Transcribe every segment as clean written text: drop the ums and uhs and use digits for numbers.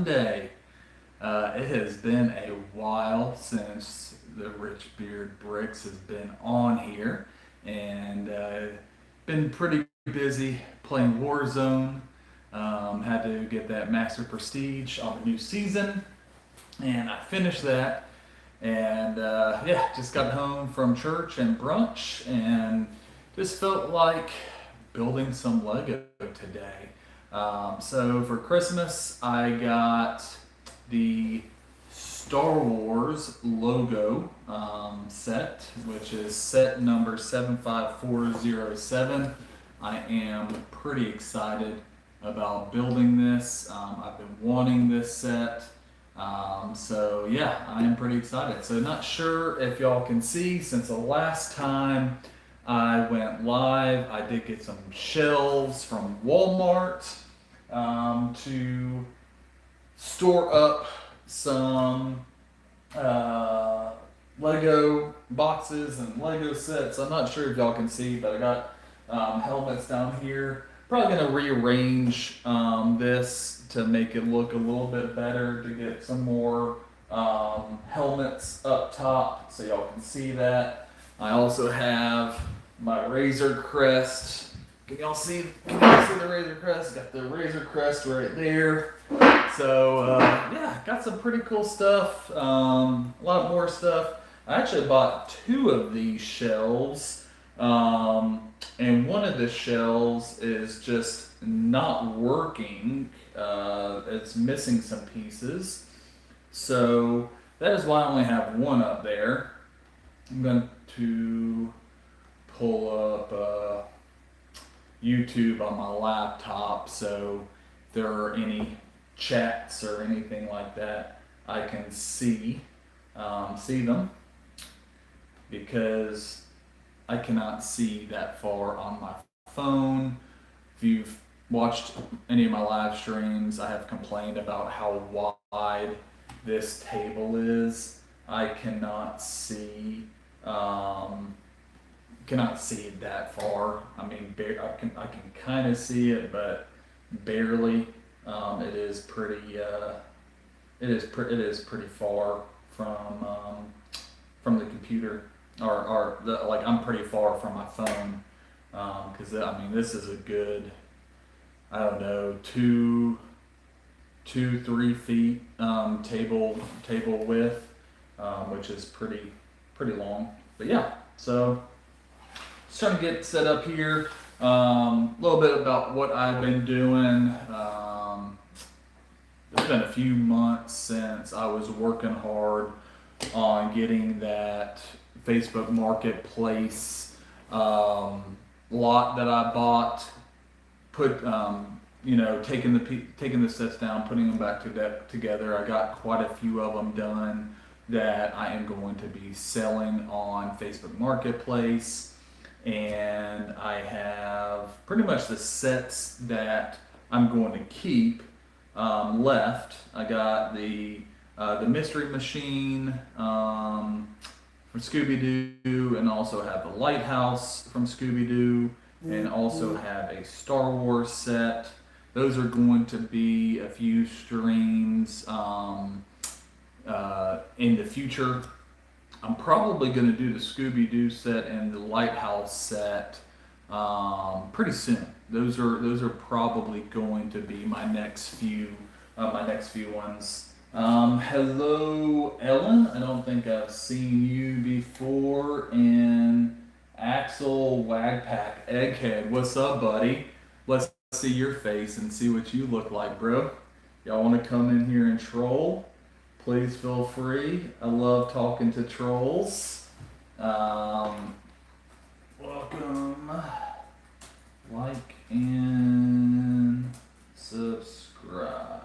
Monday. It has been a while since the Rich Beard Bricks has been on here, and been pretty busy playing Warzone. Had to get that Master Prestige on the new season, and I finished that. And yeah, just got home from church and brunch, and just felt like building some Lego today. So for Christmas, I got the Star Wars logo set, which is set number 75407. I am pretty excited about building this. I've been wanting this set. So yeah, I am pretty excited. So not sure if y'all can see, since the last time I went live, I did get some shelves from Walmart to store up some Lego boxes and Lego sets. I'm not sure if y'all can see, but I got helmets down here. Probably gonna rearrange this to make it look a little bit better, to get some more helmets up top so y'all can see that. I also have my Razor Crest. Can y'all see the Razor Crest? Got the Razor Crest right there. So yeah, got some pretty cool stuff. A lot more stuff. I actually bought two of these shelves, and one of the shelves is just not working. It's missing some pieces. So that is why I only have one up there. I'm going to pull up YouTube on my laptop, so if there are any chats or anything like that, I can see them, because I cannot see that far on my phone. If you've watched any of my live streams, I have complained about how wide this table is. I cannot see it that far. I mean, I can kind of see it, but barely. It is pretty. It is pretty far from the computer, like I'm pretty far from my phone, because I mean this is a good, I don't know, 3 feet table width, which is pretty long. But yeah, so just trying to get set up here. A little bit about what I've been doing. It's been a few months since I was working hard on getting that Facebook Marketplace lot that I bought, taking the sets down, putting them back together. I got quite a few of them done that I am going to be selling on Facebook Marketplace, and I have pretty much the sets that I'm going to keep left. I got the Mystery Machine from Scooby-Doo, and also have the Lighthouse from Scooby-Doo, and also have a Star Wars set. Those are going to be a few streams in the future. I'm probably going to do the Scooby-Doo set and the Lighthouse set pretty soon. Those are probably going to be my next few ones. Hello, Ellen. I don't think I've seen you before. And Axel Wagpack Egghead, what's up, buddy? Let's see your face and see what you look like, bro. Y'all want to come in here and troll? Please feel free. I love talking to trolls. Welcome. Like and subscribe.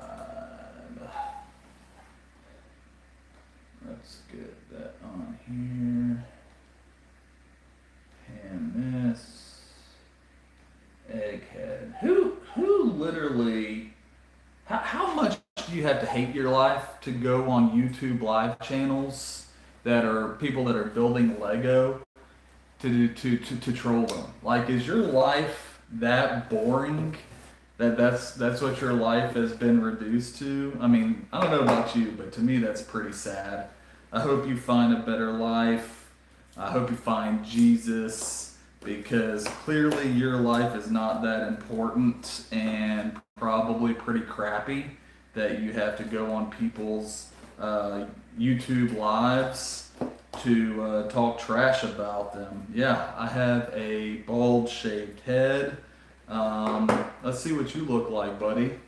Let's get that on here. And this Egghead. Who literally, how much do you have to hate your life to go on YouTube live channels that are people that are building Lego to troll them? Like, is your life that boring That's what your life has been reduced to. I mean, I don't know about you, but to me that's pretty sad. I hope you find a better life. I hope you find Jesus because clearly your life is not that important and probably pretty crappy that you have to go on people's YouTube lives to talk trash about them. Yeah, I have a bald shaved head. Let's see what you look like, buddy.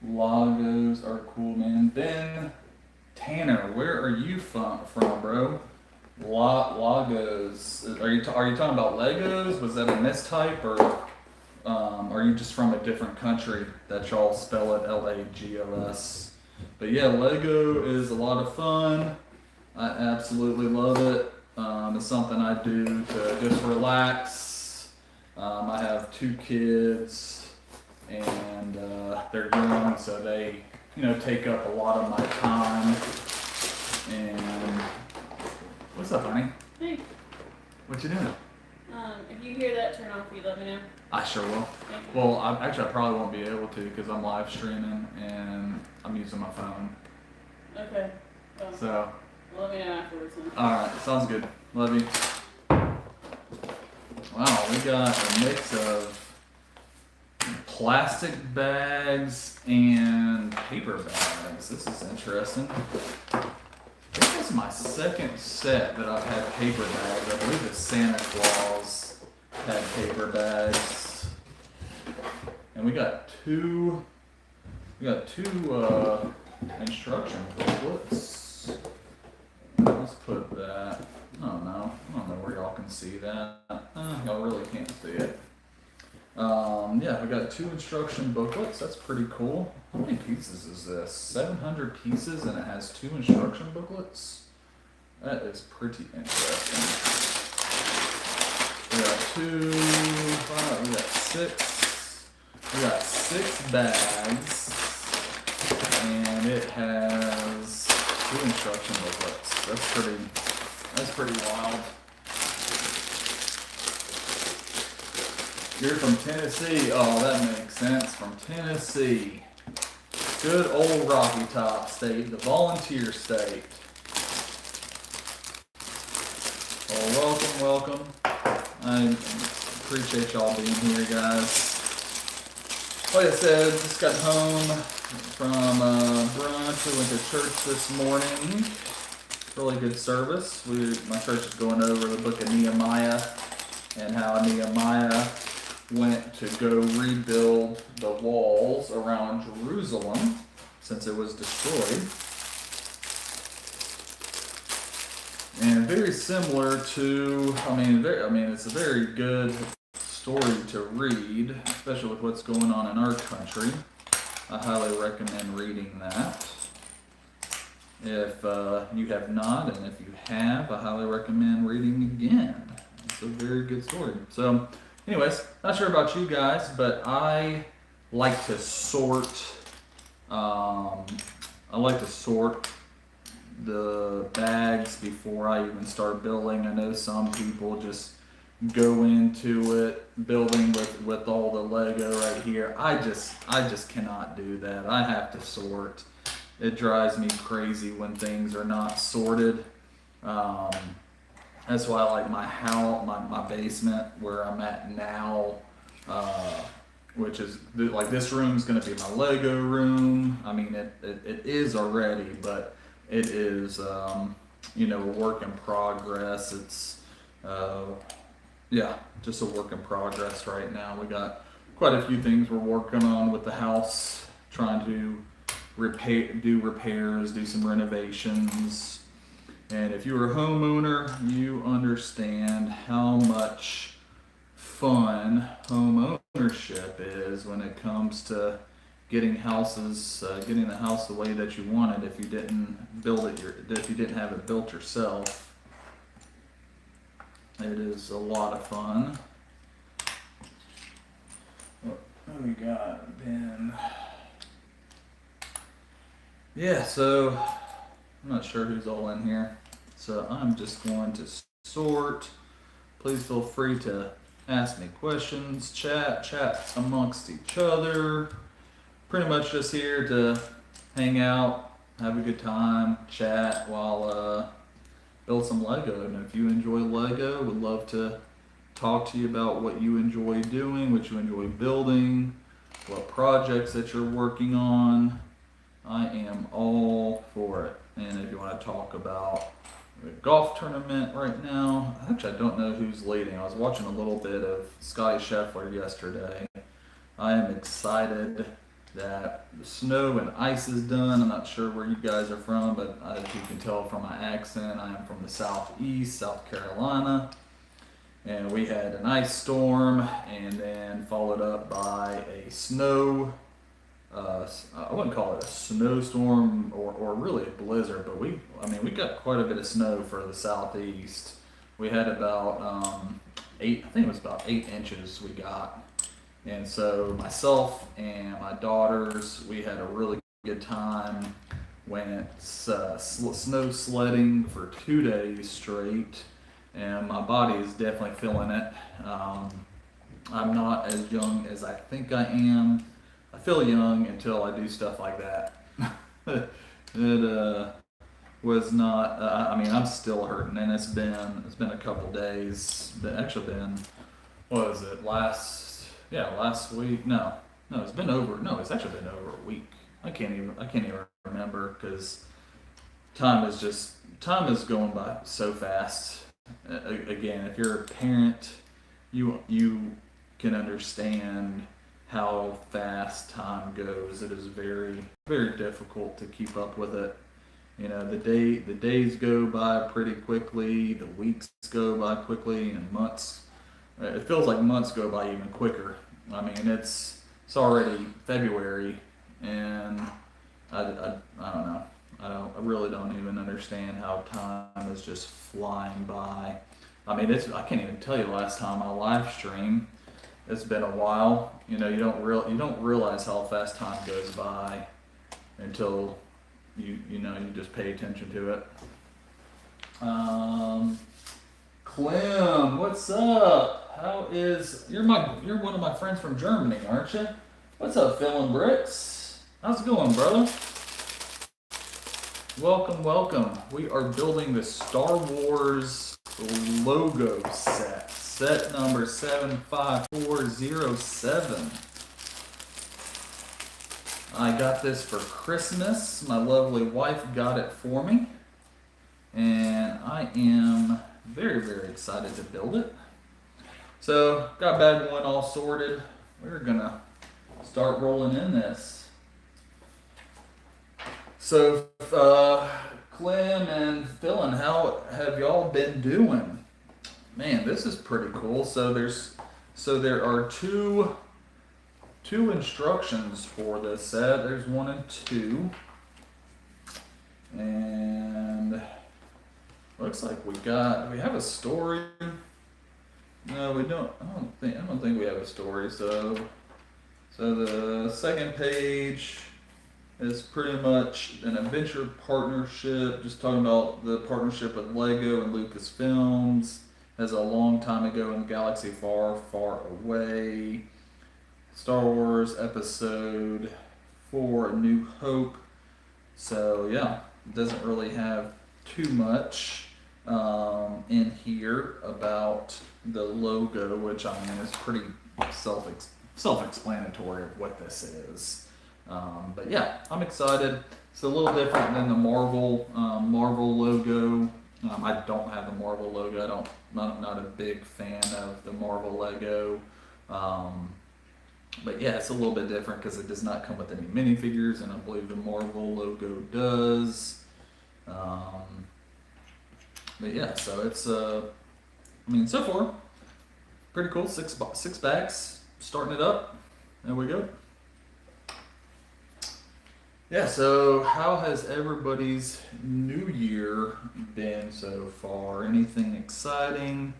Logos are cool, man. Then Tanner, where are you from, bro? Lagos. Are you talking about Legos? Was that a mistype, or are you just from a different country that y'all spell it Lagos? But yeah, Lego is a lot of fun. I absolutely love it. It's something I do to just relax. I have two kids, and they're young, so they, take up a lot of my time. And what's up, honey? Hey. What you doing? If you hear that turn off, you let me know. I sure will. Thank you. Well, I probably won't be able to because I'm live streaming and I'm using my phone. Okay. Well, So, let me know afterwards then. alright, sounds good. Love you. Wow, we got a mix of plastic bags and paper bags. This is interesting. This is my second set that I've had paper bags. I believe it's Santa Claus had paper bags. And we got two instruction booklets. Let's put that. I don't know where y'all can see that. Y'all really can't see it. Yeah, we got two instruction booklets. That's pretty cool. How many pieces is this? 700 pieces, and it has two instruction booklets. That is pretty interesting. We got we got six. We got 6 bags, and it has two instruction booklets. That's pretty wild. You're from Tennessee. Oh, that makes sense. From Tennessee. Good old Rocky Top State, the volunteer state. Well, welcome. I appreciate y'all being here, guys. Like I said, just got home from brunch. We went to church this morning. Really good service. My church is going over the book of Nehemiah and how Nehemiah went to go rebuild the walls around Jerusalem since it was destroyed. And very similar to, it's a very good story to read, especially with what's going on in our country. I highly recommend reading that. If you have not, and if you have, I highly recommend reading again. It's a very good story. So, anyways, not sure about you guys, but I like to sort. The bags before I even start building. I know some people just go into it building with all the Lego right here. I just cannot do that. I have to sort. It drives me crazy when things are not sorted. That's why I like my house, my basement where I'm at now, which is like this room's gonna be my Lego room. I mean, it is already, but it is, a work in progress. It's, just a work in progress right now. We got quite a few things we're working on with the house, trying to do repairs, do some renovations. And if you're a homeowner, you understand how much fun home ownership is when it comes to getting the house the way that you want it. If you didn't have it built yourself, it is a lot of fun. What do we got, Ben? Yeah, so I'm not sure who's all in here. So I'm just going to sort. Please feel free to ask me questions, chat amongst each other. Pretty much just here to hang out, have a good time, chat while build some Lego. And if you enjoy Lego, would love to talk to you about what you enjoy doing, what you enjoy building, what projects that you're working on. I am all for it. And if you want to talk about the golf tournament right now, actually, I don't know who's leading. I was watching a little bit of Scotty Scheffler yesterday. I am excited that the snow and ice is done. I'm not sure where you guys are from, but as you can tell from my accent, I am from the southeast, South Carolina. And we had an ice storm and then followed up by a snow, I wouldn't call it a snowstorm or really a blizzard, but we got quite a bit of snow for the southeast. We had about I think it was about 8 inches we got. And so myself and my daughters, we had a really good time. Went snow sledding for 2 days straight, and my body is definitely feeling it. I'm not as young as I think I am. I feel young until I do stuff like that. It was not. I'm still hurting, and it's been a couple days. It's actually been, what was it, last week? No, it's been over. No, it's actually been over a week. I can't even remember because time is going by so fast. Again, if you're a parent, you can understand how fast time goes. It is very, very difficult to keep up with it. You know, the days go by pretty quickly, the weeks go by quickly, and months. It feels like months go by even quicker. I mean, it's already February, and I don't know. I really don't even understand how time is just flying by. I mean, I can't even tell you the last time I live streamed. It's been a while. You know, you don't realize how fast time goes by until you just pay attention to it. Clem, what's up? You're one of my friends from Germany, aren't you? What's up, Phil and Bricks? How's it going, brother? Welcome. We are building the Star Wars logo set number 75407. I got this for Christmas. My lovely wife got it for me, and I am very, very excited to build it. So, got bag one all sorted. We're gonna start rolling in this. So, Clem and Phil, how have y'all been doing? Man, this is pretty cool. So there are two instructions for this set. There's 1 and 2, and looks like we have a story. No, we don't. I don't think we have a story. So the second page is pretty much an adventure partnership, just talking about the partnership with Lego and Lucasfilms. As a long time ago in a galaxy far, far away. Star Wars Episode 4, A New Hope. So yeah, it doesn't really have too much in here about the logo, which I mean is pretty self-explanatory of what this is. But yeah, I'm excited. It's a little different than the Marvel logo. I don't have the Marvel logo. I'm not a big fan of the Marvel Lego. But yeah, it's a little bit different because it does not come with any minifigures, and I believe the Marvel logo does. But yeah, so it's so far pretty cool. Six bags, starting it up. There we go. Yeah, so how has everybody's new year been so far? Anything exciting?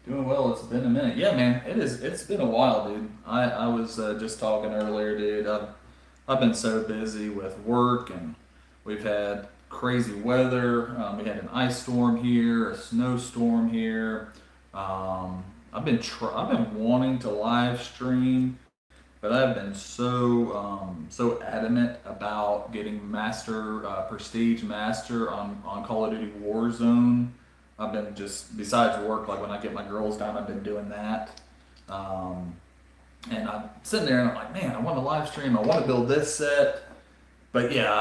Doing well. It's been a minute. Yeah, man, it's been a while, dude. I was just talking earlier, dude. I've been so busy with work, and we've had crazy weather. We had an ice storm here, a snowstorm here. I've been wanting to live stream, but I've been so adamant about getting master prestige master on Call of Duty Warzone. I've been just besides work, like when I get my girls down, I've been doing that. Um, and I'm sitting there and I'm like, man, I want to live stream. I want to build this set. But yeah,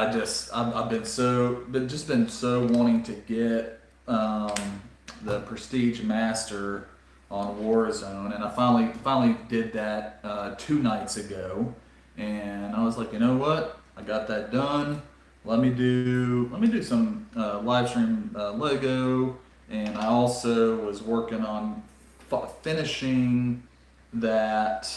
I've been so wanting to get the Prestige Master on Warzone, and I finally did that 2 nights ago, and I was like, you know what, I got that done. Let me do some live stream Lego, and I also was working on finishing that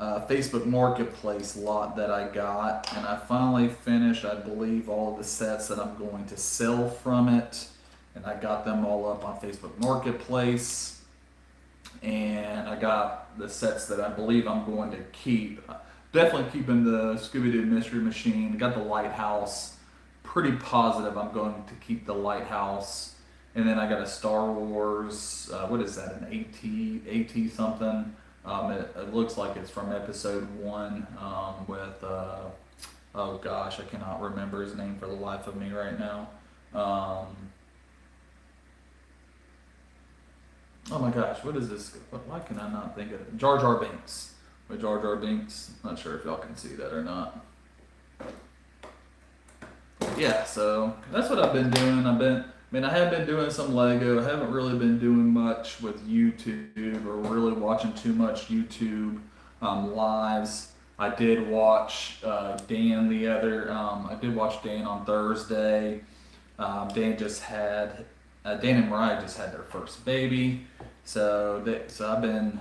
Facebook Marketplace lot that I got, and I finally finished, I believe, all of the sets that I'm going to sell from it, and I got them all up on Facebook Marketplace, and I got the sets that I believe I'm going to keep. Definitely keeping the Scooby-Doo Mystery Machine. Got the Lighthouse. Pretty positive I'm going to keep the Lighthouse. And then I got a Star Wars, what is that, an AT something. It looks like it's from episode 1 with, oh gosh, I cannot remember his name for the life of me right now. Oh my gosh, what is this? Why can I not think of it? Jar Jar Binks. With Jar Jar Binks. Not sure if y'all can see that or not. Yeah, so that's what I've been doing. I have been doing some Lego. I haven't really been doing much with YouTube or really watching too much YouTube lives. I did watch Dan I did watch Dan on Thursday. Dan and Mariah just had their first baby, so I've been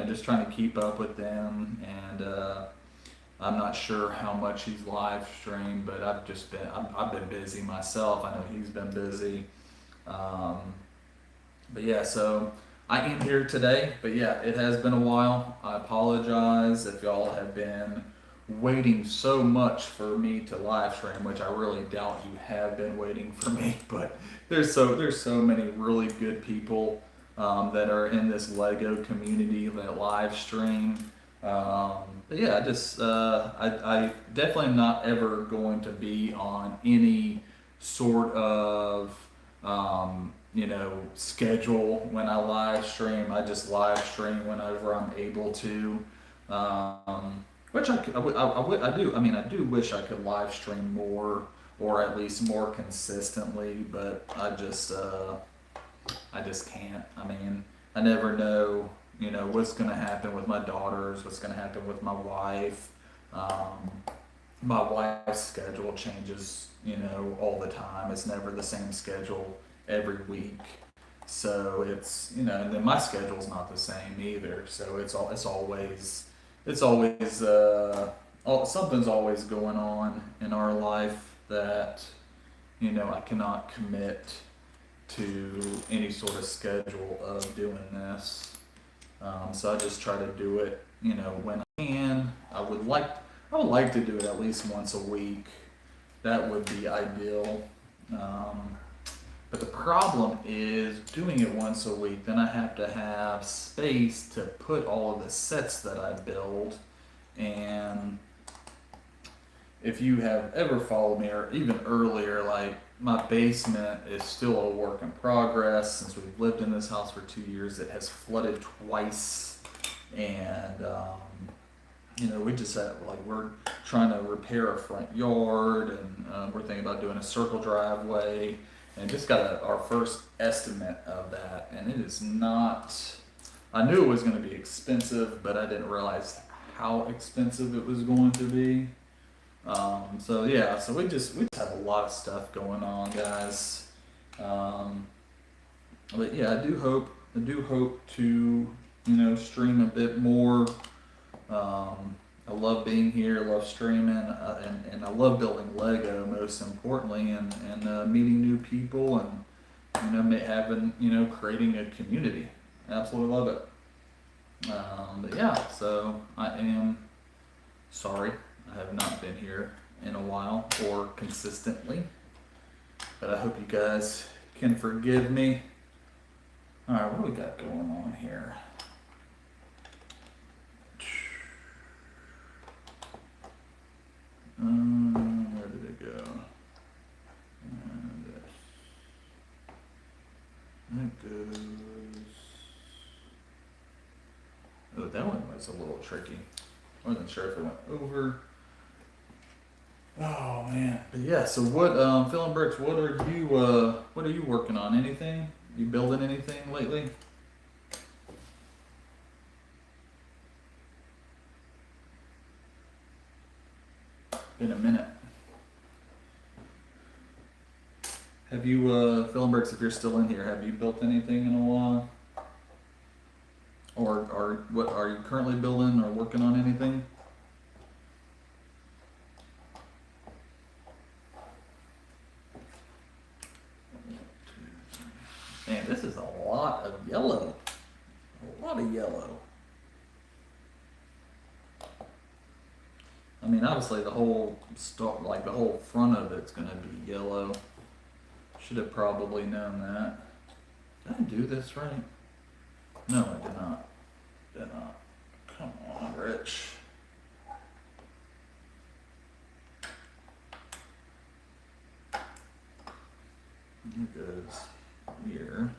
just trying to keep up with them, and I'm not sure how much he's live streamed, but I've been busy myself. I know he's been busy, but yeah, so I am here today. But yeah, it has been a while. I apologize if y'all have been waiting so much for me to live stream, which I really doubt you have been waiting for me. But there's so many really good people that are in this Lego community that live stream. But yeah, I definitely am not ever going to be on any sort of schedule when I live stream. I just live stream whenever I'm able to. Which I do. I mean, I do wish I could live stream more, or at least more consistently. But I just can't. I mean, I never know, what's going to happen with my daughters, what's going to happen with my wife. My wife's schedule changes, all the time. It's never the same schedule every week. So and then my schedule's not the same either. So something's always going on in our life that, I cannot commit to any sort of schedule of doing this. So I just try to do it, when I can. I would like to do it at least once a week. That would be ideal. But the problem is doing it once a week, then I have to have space to put all of the sets that I build. And if you have ever followed me, or even earlier, like, my basement is still a work in progress. Since we've lived in this house for 2 years, it has flooded twice. And we just we're trying to repair a front yard, and we're thinking about doing a circle driveway, and just got our first estimate of that, and it is not. I knew it was going to be expensive, but I didn't realize how expensive it was going to be. So yeah, so we just have a lot of stuff going on, guys. But yeah, I do hope to stream a bit more. I love being here, love streaming, and I love building Lego, most importantly, and meeting new people, and creating a community. Absolutely love it. But yeah, so I am sorry I have not been here in a while or consistently. but I hope you guys can forgive me. All right, what do we got going on here? Where did it go? That goes. Oh, that one was a little tricky. I wasn't sure if it went over. Oh man, but yeah. So what, Phil and Bricks? What are you working on? Anything? You building anything lately? Been a minute. Have you, Phil and Bricks? If you're still in here, have you built anything in a while? Or what are you currently building or working on anything? Man, this is a lot of yellow. A lot of yellow. I mean, obviously the whole like the whole front of it's gonna be yellow. Should have probably known that. Did I do this right? No, I did not. Did not. Come on, Rich. It goes here.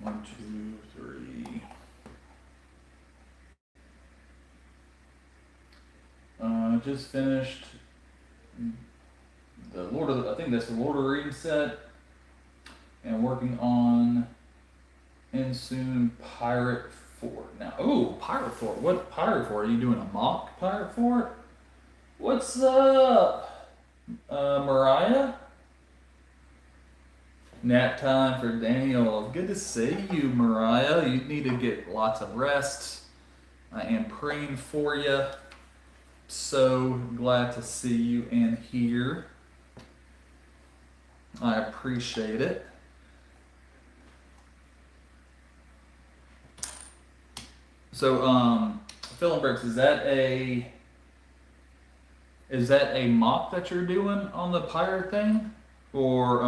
One, two, three. Just finished the Lord of the, I think that's the Lord of the Rings set, and working on Insoon Pirate Fort. Now, oh, Pirate Fort. What Pirate Fort? Are you doing a mock Pirate Fort? What's up, Mariah? Nap time for Daniel. Good to see you, Mariah. You need to get lots of rest. I am praying for you. So glad to see you and hear. I appreciate it. So, Phil and Bricks, is that a mock that you're doing on the pirate thing, or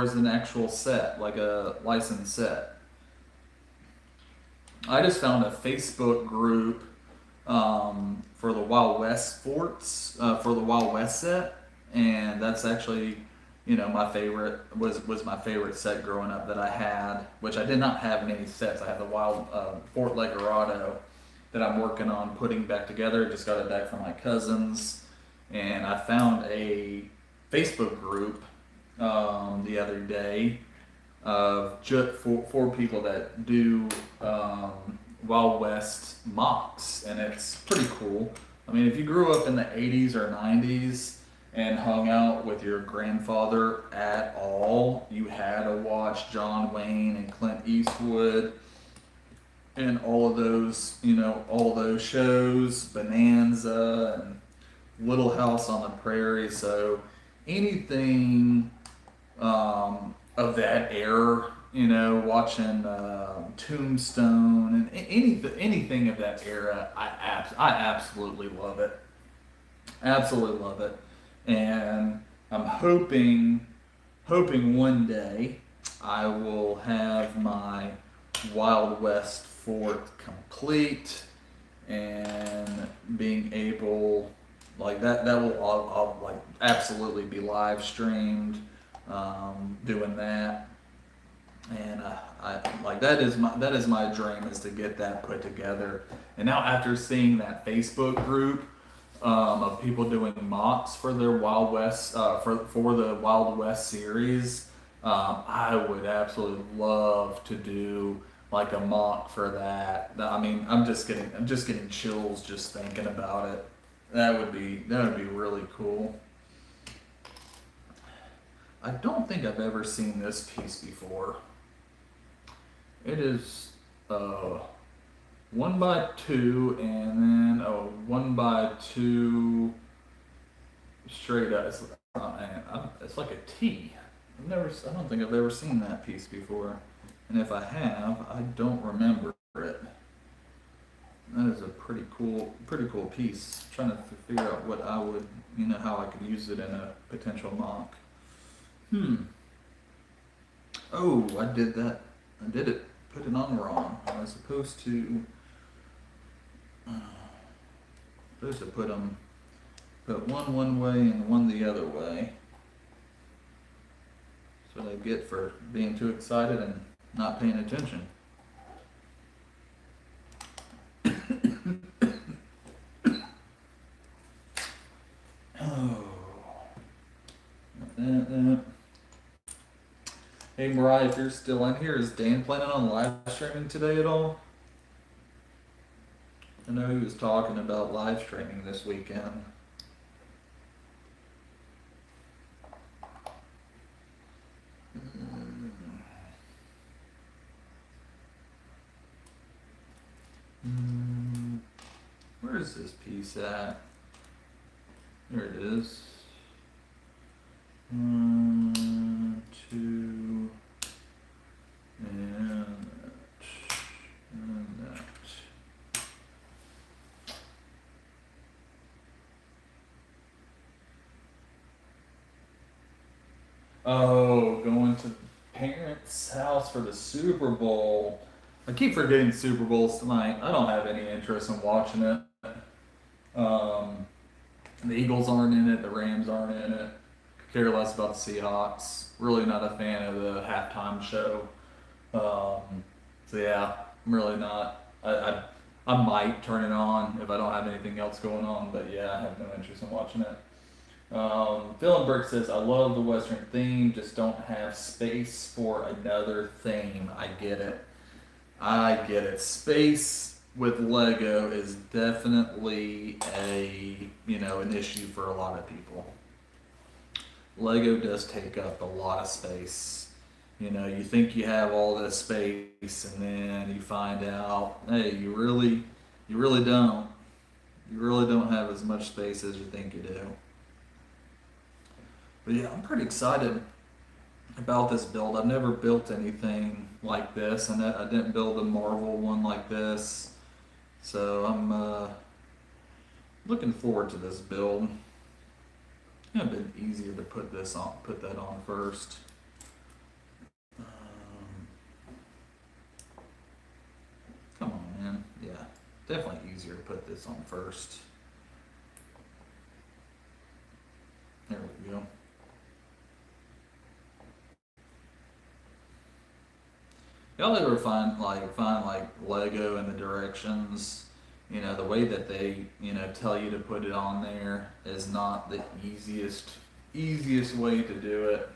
is it an actual set, like a licensed set? I just found a Facebook group for the Wild West forts, for the Wild West set, and that's actually, my favorite was my favorite set growing up that I had, which I did not have many sets. I had the Wild Fort Legorado that I'm working on putting back together. Just got it back from my cousins, and I found a Facebook group the other day of just for people that do Wild West mocks, and it's pretty cool. I mean, if you grew up in the 80s or 90s and hung out with your grandfather at all, you had to watch John Wayne and Clint Eastwood and all of those, all those shows, Bonanza and Little House on the Prairie. So anything of that era, watching Tombstone and anything of that era, I absolutely love it. Absolutely love it, and I'm hoping one day I will have my Wild West fort complete and being able like that will I'll like absolutely be live streamed doing that. And I like that is my dream, is to get that put together. And now after seeing that Facebook group of people doing mocks for their Wild West for the Wild West series, I would absolutely love to do like a mock for that. I mean, I'm just getting chills just thinking about it. That would be really cool. I don't think I've ever seen this piece before. It is 1x2, and then 1x2 straight up. It's like a T. I don't think I've ever seen that piece before, and if I have, I don't remember it. That is a pretty cool piece. Trying to figure out what I would, how I could use it in a potential mock. Oh, I did that. I did it. Put it on wrong. I was supposed to put one way and one the other way. That's what I get for being too excited and not paying attention. Oh. That. Hey Mariah, if you're still in here, is Dan planning on live streaming today at all? I know he was talking about live streaming this weekend. Where is this piece at? There it is. 1, 2, and that. Oh, going to parents' house for the Super Bowl. I keep forgetting Super Bowl's tonight. I don't have any interest in watching it. The Eagles aren't in it. The Rams aren't in it. Care less about the Seahawks. Really not a fan of the halftime show. So yeah, I'm really not. I might turn it on if I don't have anything else going on, but yeah, I have no interest in watching it. Phillenberg says, I love the Western theme, just don't have space for another theme. I get it. Space with Lego is definitely an issue for a lot of people. Lego does take up a lot of space. You think you have all this space and then you find out, hey, you really don't. You really don't have as much space as you think you do. But yeah, I'm pretty excited about this build. I've never built anything like this, and I didn't build a Marvel one like this. So I'm looking forward to this build. It would have been easier to put that on first. Come on, man. Yeah, definitely easier to put this on first. There we go. Y'all ever find Lego and the directions, the way that they, tell you to put it on there is not the easiest way to do it.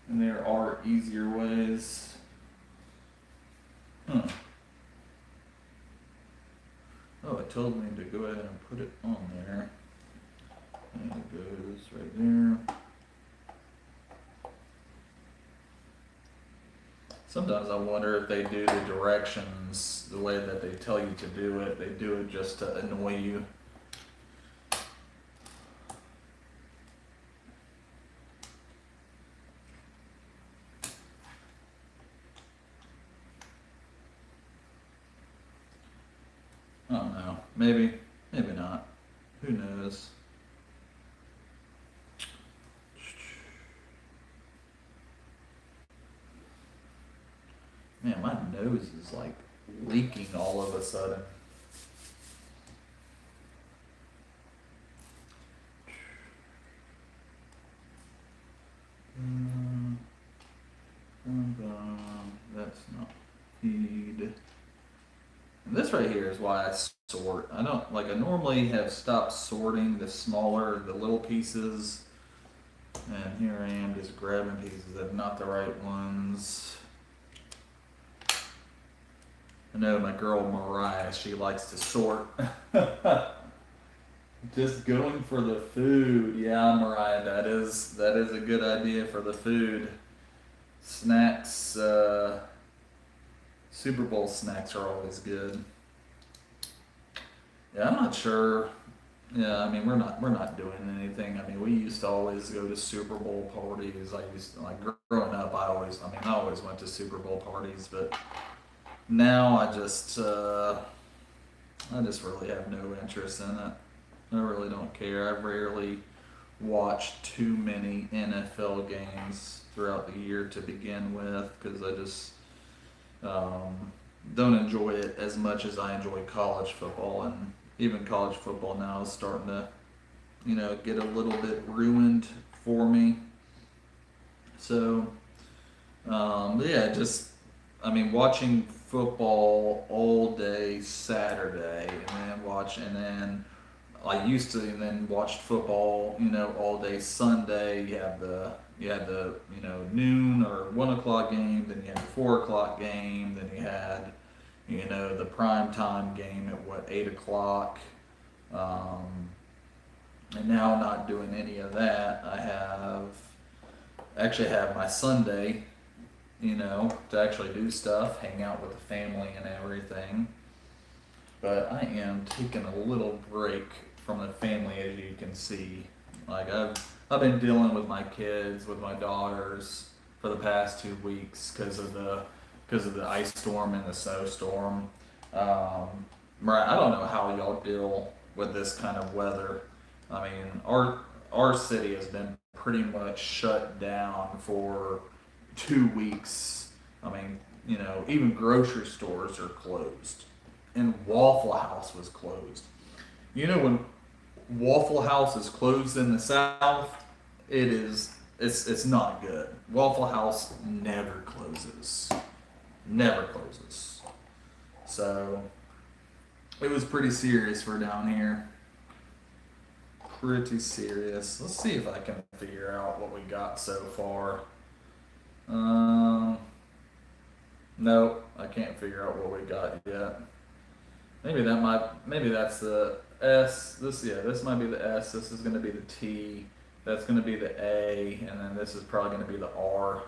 And there are easier ways. Oh, it told me to go ahead and put it on there. And it goes right there. Sometimes I wonder if they do the directions the way that they tell you to do it. They do it just to annoy you. I don't know. Maybe not. Who knows? Man, my nose is like leaking all of a sudden. That's not feed. And this right here is why I sort. I normally have stopped sorting the little pieces. And here I am just grabbing pieces that are not the right ones. I know my girl Mariah, she likes to sort. Just going for the food. Yeah, Mariah, that is a good idea for the food. Snacks, Super Bowl snacks are always good. Yeah, I'm not sure. Yeah, I mean we're not doing anything. I mean we used to always go to Super Bowl parties. Growing up. I always went to Super Bowl parties, but now I I just really have no interest in it. I really don't care. I rarely watch too many NFL games throughout the year to begin with because I just um, don't enjoy it as much as I enjoy college football, and even college football now is starting to, get a little bit ruined for me. So, but yeah, just watching football all day Saturday, and then I used to, and then watched football, all day Sunday. You had the noon or 1 o'clock game, then you had the 4 o'clock game, then you had the prime time game at 8 o'clock. Um, and now I'm not doing any of that. I actually have my Sunday, to actually do stuff, hang out with the family and everything. But I am taking a little break from the family, as you can see. Like I've been dealing with my kids, with my daughters, for the past 2 weeks because of the ice storm and the snowstorm. Mariah, I don't know how y'all deal with this kind of weather. I mean, our city has been pretty much shut down for 2 weeks. I mean, even grocery stores are closed, and Waffle House was closed. When Waffle House is closed in the South, it's not good. Waffle House never closes, never closes. So it was pretty serious for down here. Pretty serious. Let's see if I can figure out what we got so far. Um, nope, I can't figure out what we got yet. Maybe that's the S. This might be the S. This is going to be the T. That's going to be the A, and then this is probably going to be the R.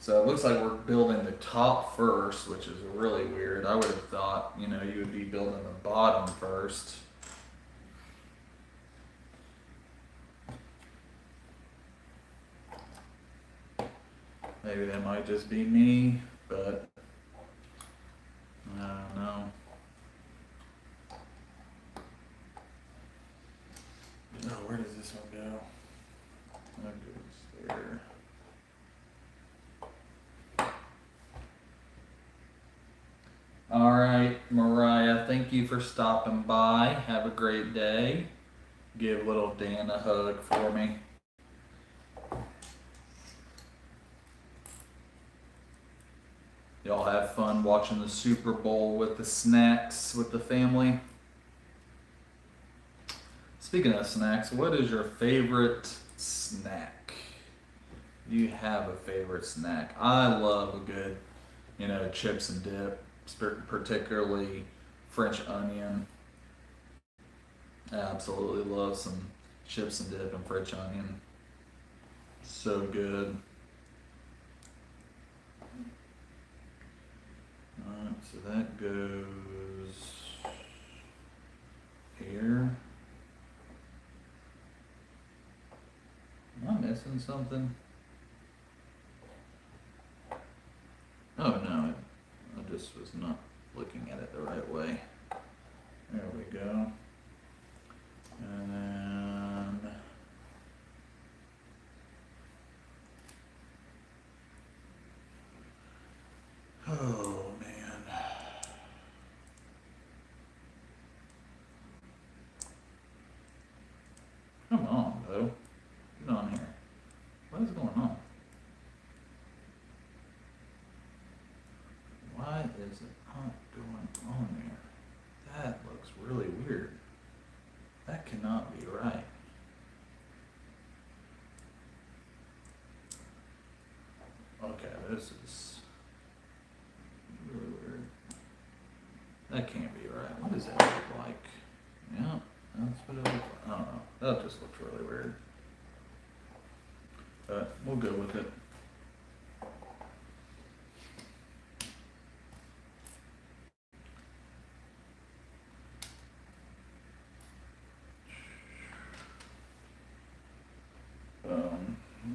So it looks like we're building the top first, which is really weird. I would have thought, you would be building the bottom first. Maybe that might just be me, but I don't know. Oh, where does this one go? That goes there. All right, Mariah, thank you for stopping by. Have a great day. Give little Dan a hug for me. Y'all have fun watching the Super Bowl with the snacks with the family. Speaking of snacks, what is your favorite snack? Do you have a favorite snack? I love a good, chips and dip, particularly French onion. I absolutely love some chips and dip and French onion. So good. Alright, so that goes here. Am I missing something? Oh no, I just was not looking at it the right way. There we go. And then oh man. Come on, though. Get on here. What is going on? Why is it not going on there? That looks really weird. That cannot be right. Okay, this is really weird. That can't be right. What does that look like? Yeah, that's what it looks like. I don't know. That just looks really weird. But we'll go with it.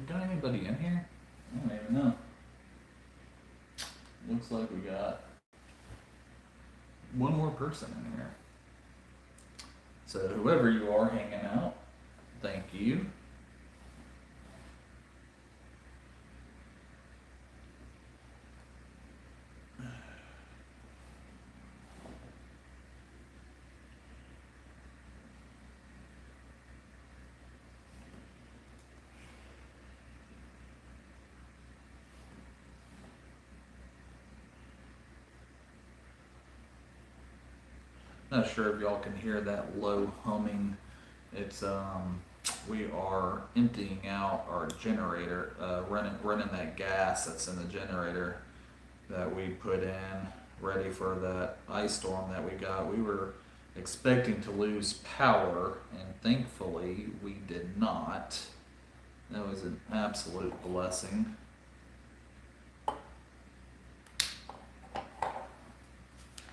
Got anybody in here? I don't even know. Looks like we got one more person in here. So whoever you are hanging out, thank you. Not sure if y'all can hear that low humming. It's we are emptying out our generator, running that gas that's in the generator that we put in, ready for that ice storm that we got. We were expecting to lose power, and thankfully we did not. That was an absolute blessing.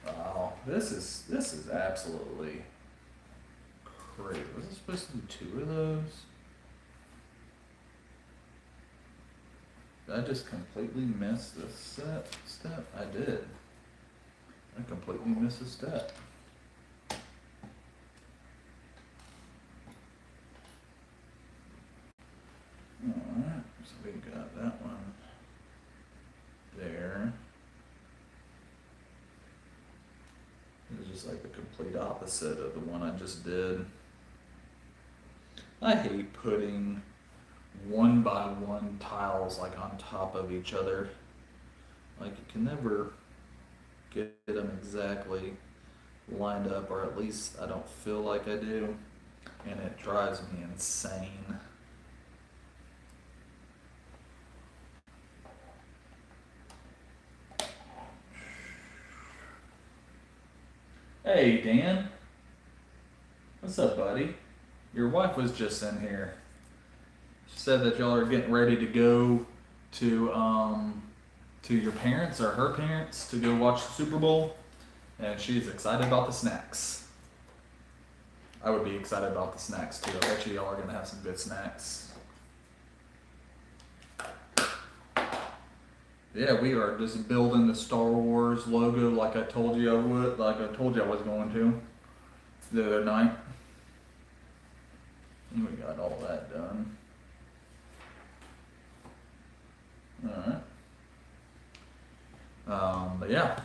Wow, this is absolutely crazy. Was it supposed to be 2 of those? Did I just completely miss the step? I did. I completely missed a step. Alright, so we got that one there. It was just like the complete opposite of the one I just did. I hate putting 1 by 1 tiles like on top of each other. Like you can never get them exactly lined up, or at least I don't feel like I do, and it drives me insane. Hey Dan, what's up, buddy? Your wife was just in here. She said that y'all are getting ready to go to your parents or her parents to go watch the Super Bowl, and she's excited about the snacks. I would be excited about the snacks too. I bet you y'all are gonna have some good snacks. Yeah, we are just building the Star Wars logo like I told you I would, like I told you I was going to the other night. And we got all that done. Alright. But yeah.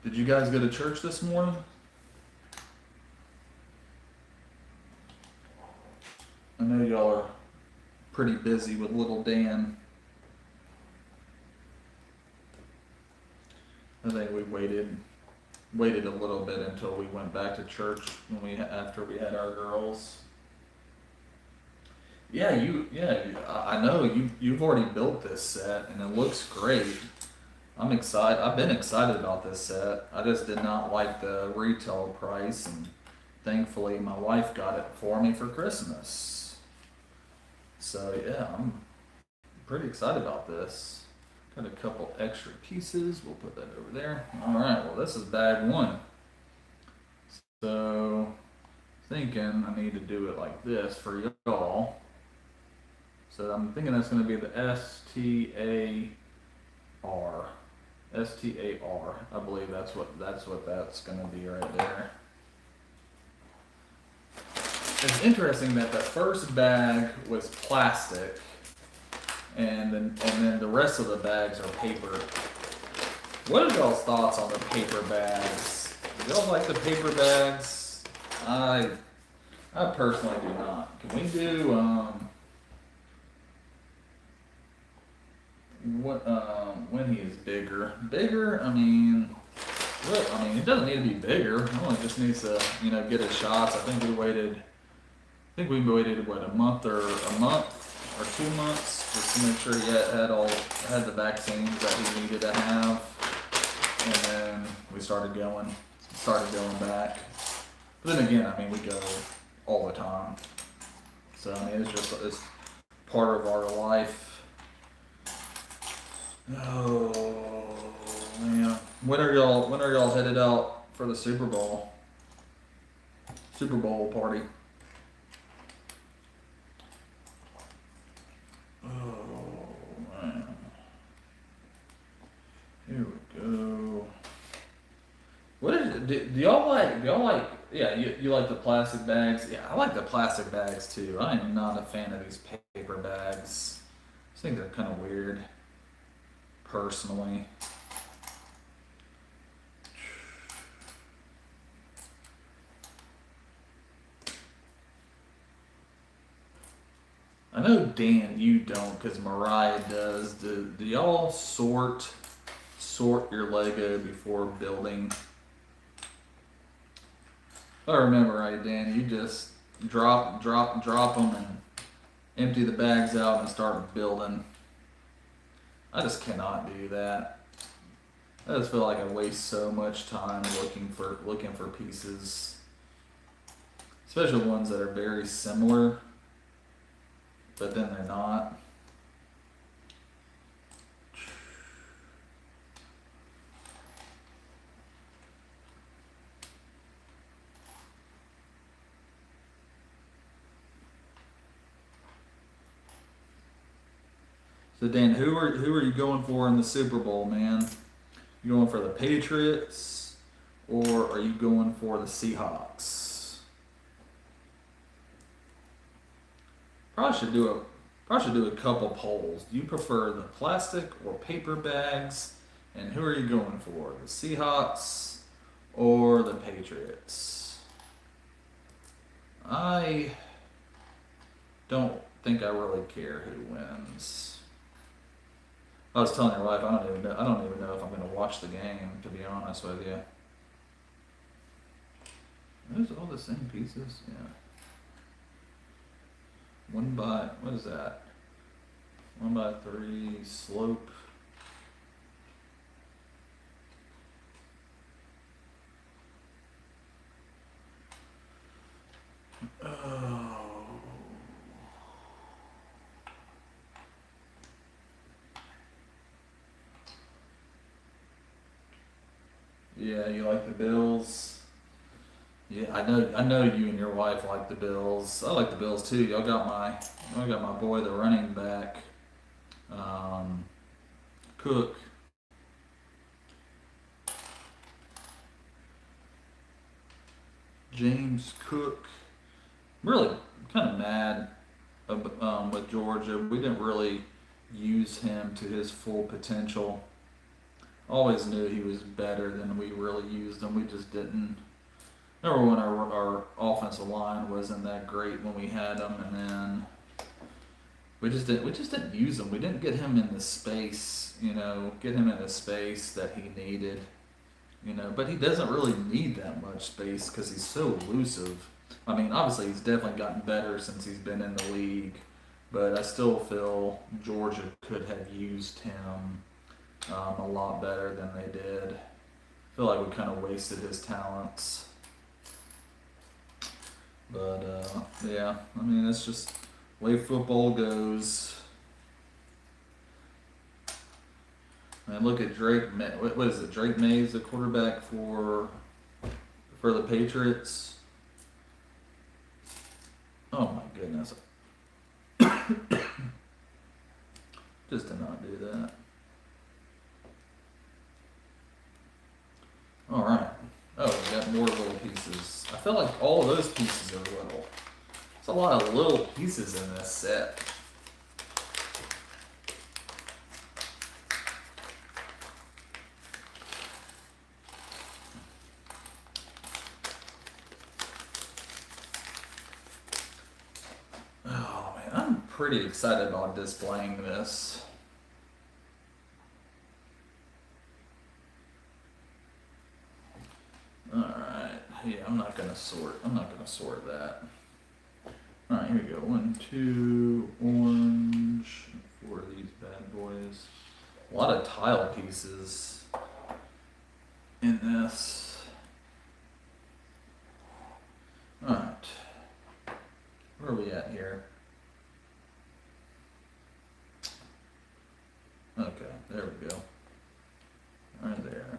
Did you guys go to church this morning? I know y'all are pretty busy with little Dan. I think we waited a little bit until we went back to church after we had our girls. Yeah, I know you've already built this set and it looks great. I'm excited. I've been excited about this set. I just did not like the retail price, and thankfully my wife got it for me for Christmas. So yeah, I'm pretty excited about this. Got a couple extra pieces. We'll put that over there. All right. Well, this is bag 1. So, thinking I need to do it like this for y'all. So I'm thinking that's going to be the STAR. STAR. I believe that's what that's going to be right there. It's interesting that the first bag was plastic, and then the rest of the bags are paper. What are y'all's thoughts on the paper bags? Do y'all like the paper bags? I personally do not. Can we do when he is bigger? Bigger? I mean, it doesn't need to be bigger. It only just needs to, get his shots. I think we waited what, a month or 2 months just to make sure he had the vaccines that he needed to have, and then we started going back. But then again, we go all the time, so it's part of our life. Oh man, when are y'all headed out for the Super Bowl party? Oh man. Here we go. do y'all like yeah, you like the plastic bags? Yeah, I like the plastic bags too. I am not a fan of these paper bags. I think they're kind of weird, personally. I know Dan, you don't, because Mariah does. Do y'all sort your Lego before building? If I remember right, Dan, you just drop them and empty the bags out and start building. I just cannot do that. I just feel like I waste so much time looking for pieces, especially ones that are very similar, but then they're not. So Dan, who are you going for in the Super Bowl, man? You going for the Patriots or are you going for the Seahawks? Probably should do a couple polls. Do you prefer the plastic or paper bags? And who are you going for? The Seahawks or the Patriots? I don't think I really care who wins. I was telling your wife I don't even know if I'm gonna watch the game, to be honest with you. Are those all the same pieces? Yeah. What is that? 1x3 slope. Oh. Yeah, you like the Bills? Yeah, I know you and your wife like the Bills. I like the Bills too. Y'all got my boy, the running back, um, Cook. James Cook. I'm really kind of mad with Georgia. We didn't really use him to his full potential. Always knew he was better than we really used him. We just didn't. Number one, our offensive line wasn't that great when we had him, and then we just didn't use him. We didn't get him in the space, get him in the space that he needed, But he doesn't really need that much space because he's so elusive. I mean, obviously he's definitely gotten better since he's been in the league, but I still feel Georgia could have used him a lot better than they did. I feel like we kind of wasted his talents. But yeah, I mean, it's just the way football goes. And look at Drake. What is it? Drake May's the quarterback for the Patriots. Oh my goodness! Just did not do that. All right. Oh, we got more little pieces. I feel like all of those pieces are little. There's a lot of little pieces in this set. Oh man, I'm pretty excited about displaying this. All right. Yeah, I'm not gonna sort that. All right, here we go. 1, 2, orange. 4 of these bad boys. A lot of tile pieces in this. All right. Where are we at here? Okay, there we go. Right there.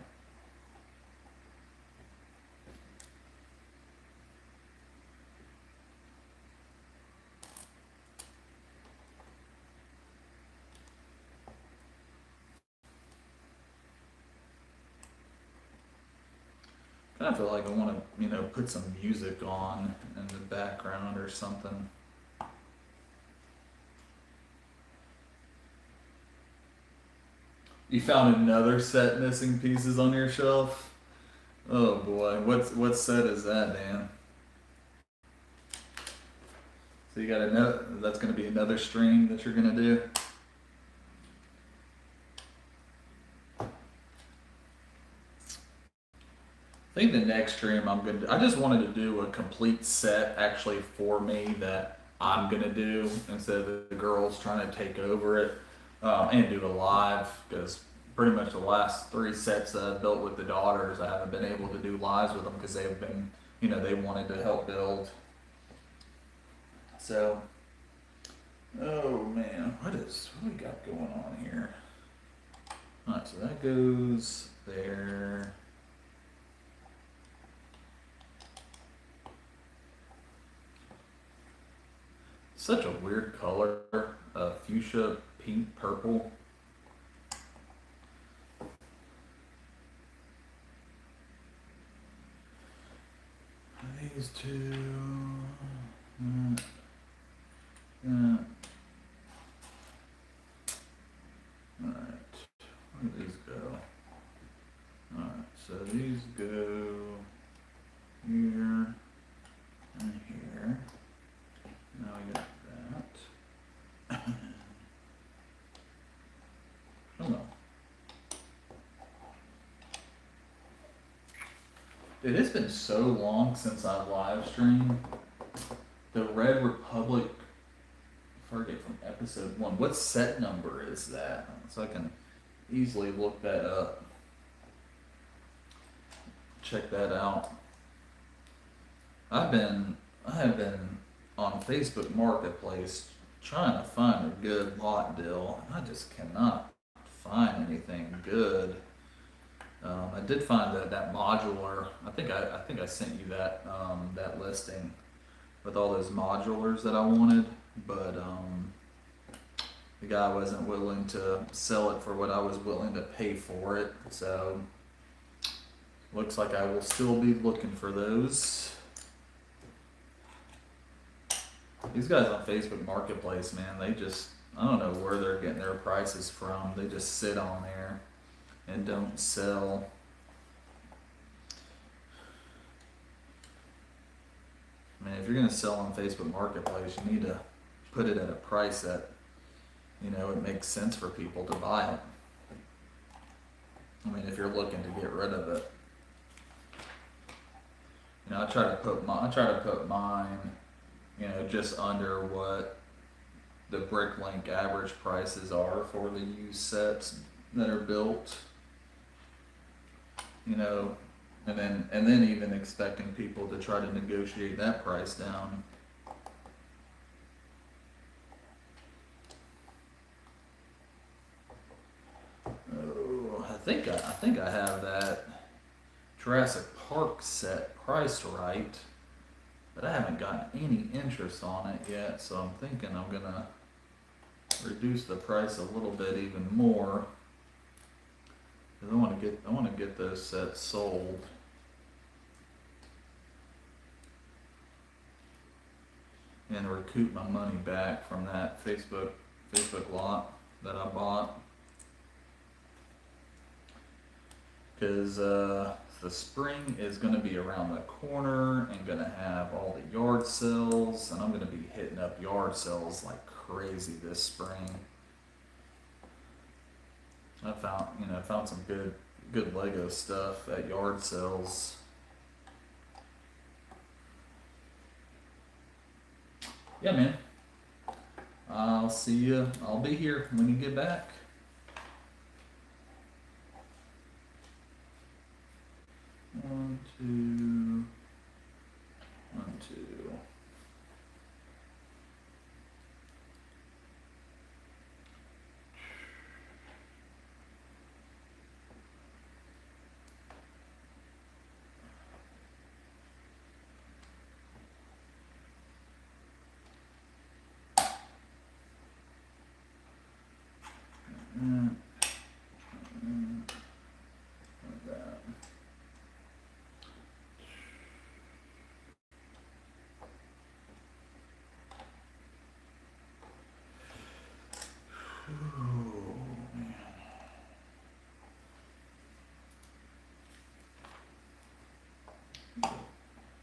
I feel like I want to, put some music on in the background or something. You found another set missing pieces on your shelf? Oh boy, what set is that, Dan? So you got another. That's going to be another stream that you're going to do. I think the next stream I'm going to. I just wanted to do a complete set actually for me that I'm going to do instead of the girls trying to take over it and do a live because pretty much the last 3 sets that I've built with the daughters, I haven't been able to do lives with them because they've been, they wanted to help build. So, oh man, what we got going on here? Alright, so that goes there. Such a weird color, fuchsia, pink, purple. These two. Alright, where do these go? Alright, so these go here and here. Now we got that. Oh no. It has been so long since I live streamed. The Red Republic, I forget from episode 1. What set number is that? So I can easily look that up. Check that out. I have been on Facebook Marketplace trying to find a good lot deal. I just cannot find anything good. I did find that modular. I think I sent you that that listing with all those modulars that I wanted, but the guy wasn't willing to sell it for what I was willing to pay for it. So looks like I will still be looking for those. These guys on Facebook Marketplace, man, I don't know where they're getting their prices from. They just sit on there and don't sell. I mean, if you're going to sell on Facebook Marketplace, you need to put it at a price that, it makes sense for people to buy it. I mean, if you're looking to get rid of it. I try to put mine, just under what the Bricklink average prices are for the used sets that are built. And then even expecting people to try to negotiate that price down. Oh, I think I have that Jurassic Park set priced right, but I haven't gotten any interest on it yet, so I'm thinking I'm gonna reduce the price a little bit even more. Cause I want to get those sets sold. And recoup my money back from that Facebook lot that I bought. Because the spring is going to be around the corner and going to have all the yard sales, and I'm going to be hitting up yard sales like crazy this spring. I found some good Lego stuff at yard sales. Yeah, man. I'll see you. I'll be here when you get back. One, two. Oh, man.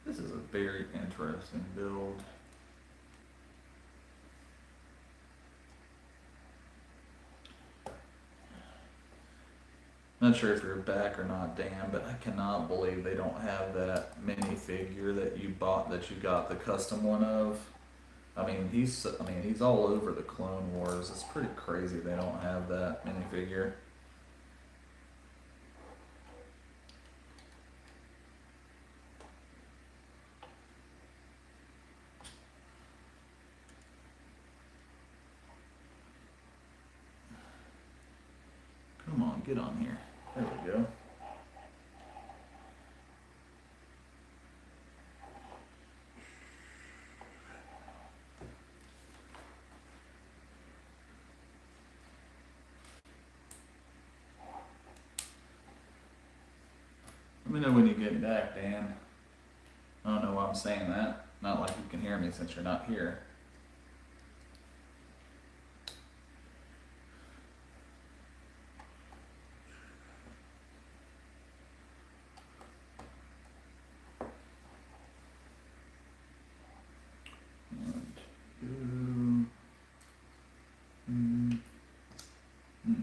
This is a very interesting build. Not sure if you're back or not, Dan, but I cannot believe they don't have that minifigure that you bought, that you got the custom one of. I mean, he's all over the Clone Wars. It's pretty crazy they don't have that minifigure. Come on, get on here. There we go. Let me know when you get back, Dan. I don't know why I'm saying that. Not like you can hear me since you're not here. One, two, mm, mm.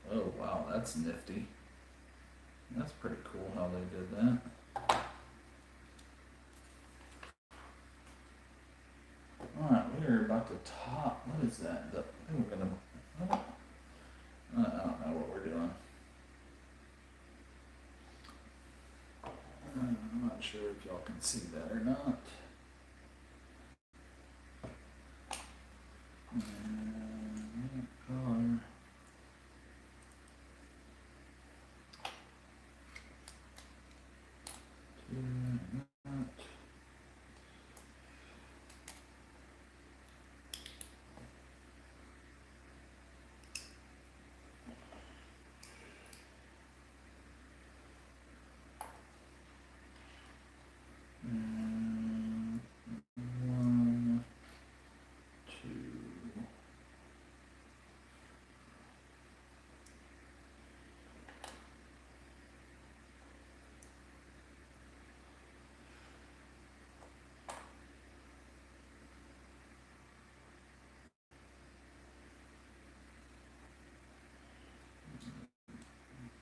Oh wow, that's nifty. That's pretty cool how they did that. Alright, we're about to top. What is that? I think we're gonna. I don't know what we're doing. I'm not sure if y'all can see that or not. Color. One, two.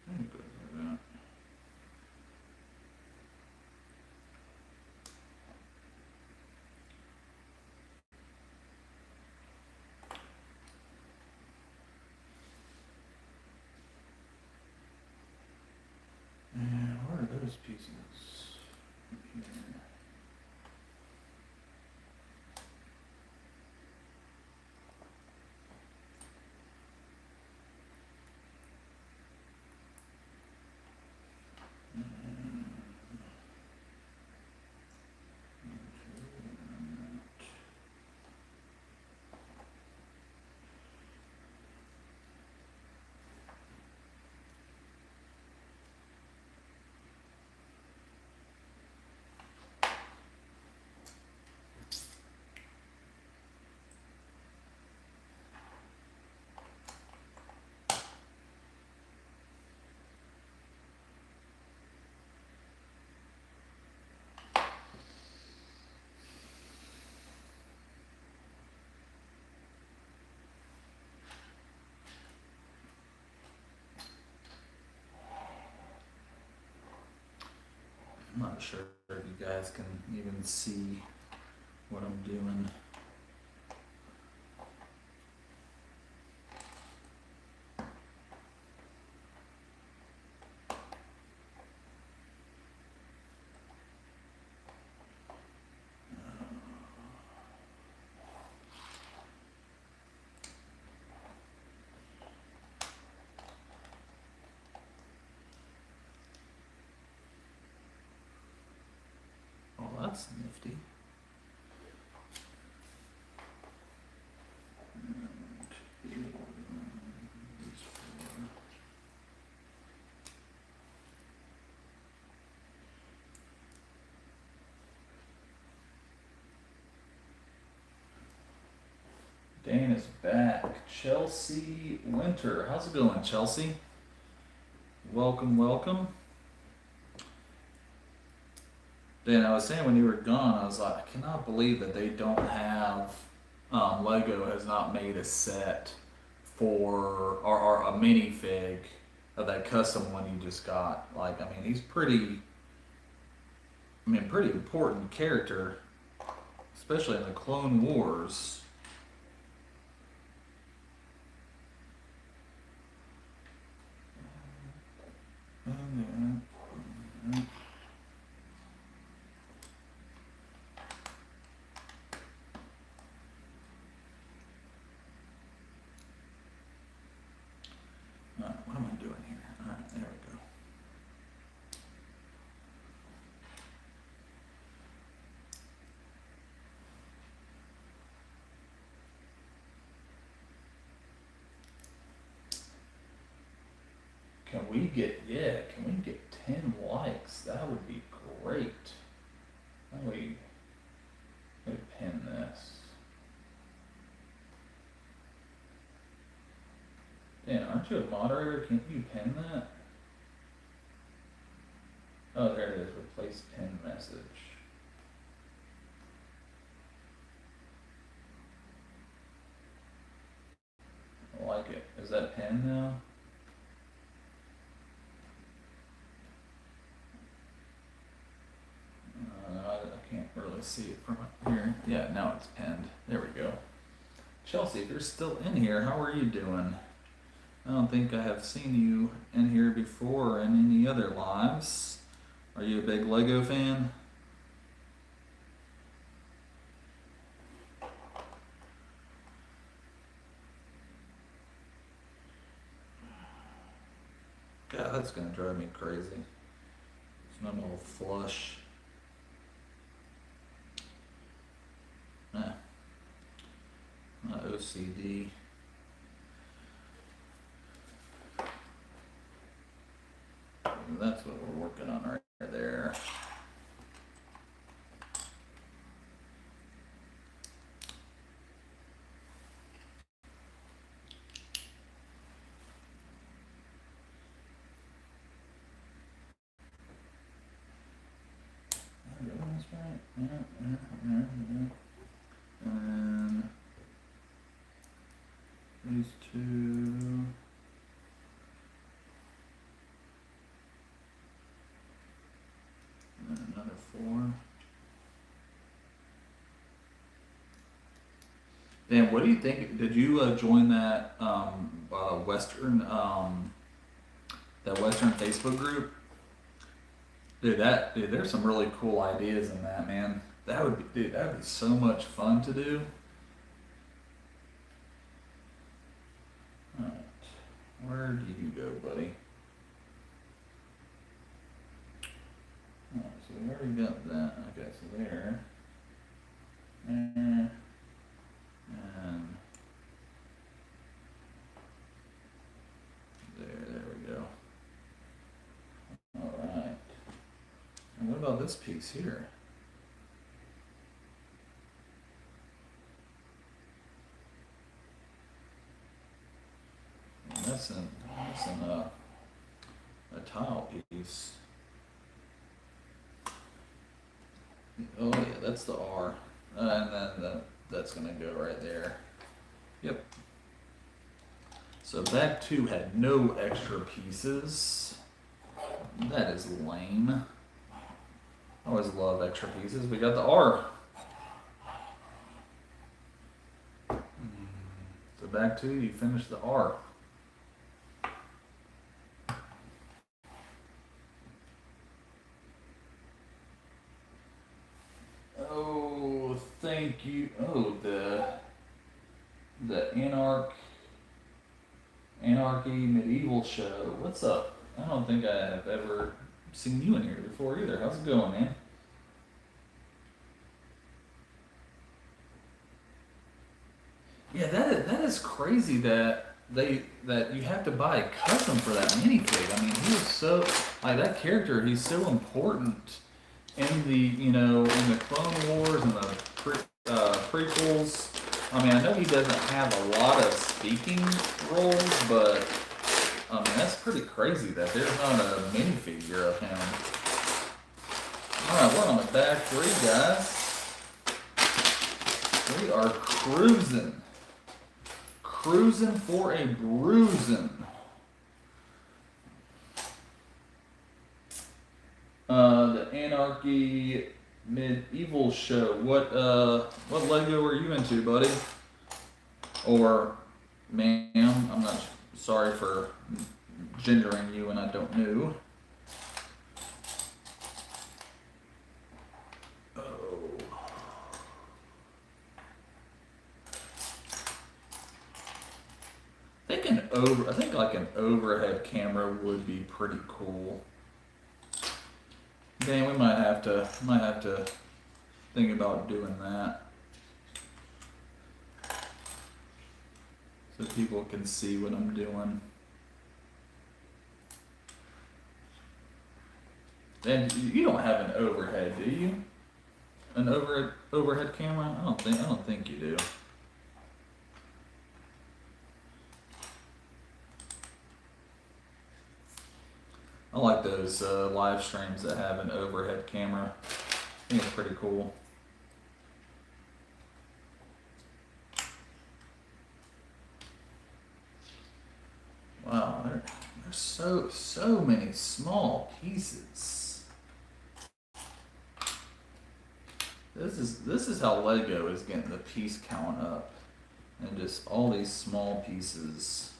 I think those are that. And where are those pieces? Here. I'm not sure if you guys can even see what I'm doing. Oh, that's nifty. Dan is back. Chelsea Winter. How's it going, Chelsea? Welcome, welcome. Dan, I was saying when you were gone, I was like, I cannot believe that they don't have, Lego has not made a set for, or a minifig of that custom one you just got. Like, I mean, he's pretty important character, especially in the Clone Wars. What am I doing here? Alright, there we go. Can we get 10 likes? That would be great. How do we pin this? Dan, aren't you a moderator? Can't you pin that? Oh, there it is. Replace pin message. I like it. Is that pin now? I can't really see it from here. Yeah, now it's pinned. There we go. Chelsea, if you're still in here, how are you doing? I don't think I have seen you in here before in any other lives. Are you a big Lego fan? God, that's gonna drive me crazy. It's not a little flush. My OCD. That's what we're working on right there. And these two. And another 4. Dan, what do you think? Did you join that Western Facebook group? Dude, there's some really cool ideas in that, man. That would be so much fun to do. All right, where do you go, buddy? Oh, so we already got that. Okay, so there. And there we go. All right. And what about this piece here? And that's in a tile piece. Oh yeah, that's the R, and then that's gonna go right there. Yep. So that too had no extra pieces. That is lame. I always love extra pieces. We got the R. So back to you finished the R. Oh, thank you. Oh, the Anarchy Medieval Show. What's up? I don't think I have ever seen you in here before either. How's it going, man? Yeah, that is crazy that you have to buy a custom for that minifig. I mean, he was so like that character. He's so important in the in the Clone Wars and the prequels. I mean, I know he doesn't have a lot of speaking roles, but I mean, that's pretty crazy that there's not a minifigure of him. Alright, we're on the back three, guys. We are cruising. Cruising for a bruising. The Anarchy Medieval Show. What Lego are you into, buddy? Or ma'am? I'm not sorry for gendering you and I don't know. I think like an overhead camera would be pretty cool. Dang, we might have to think about doing that. So people can see what I'm doing. And you don't have an overhead, do you? An overhead camera? I don't think you do. I like those live streams that have an overhead camera. I think it's pretty cool. Wow, there's so many small pieces. This is how Lego is getting the piece count up, and just all these small pieces.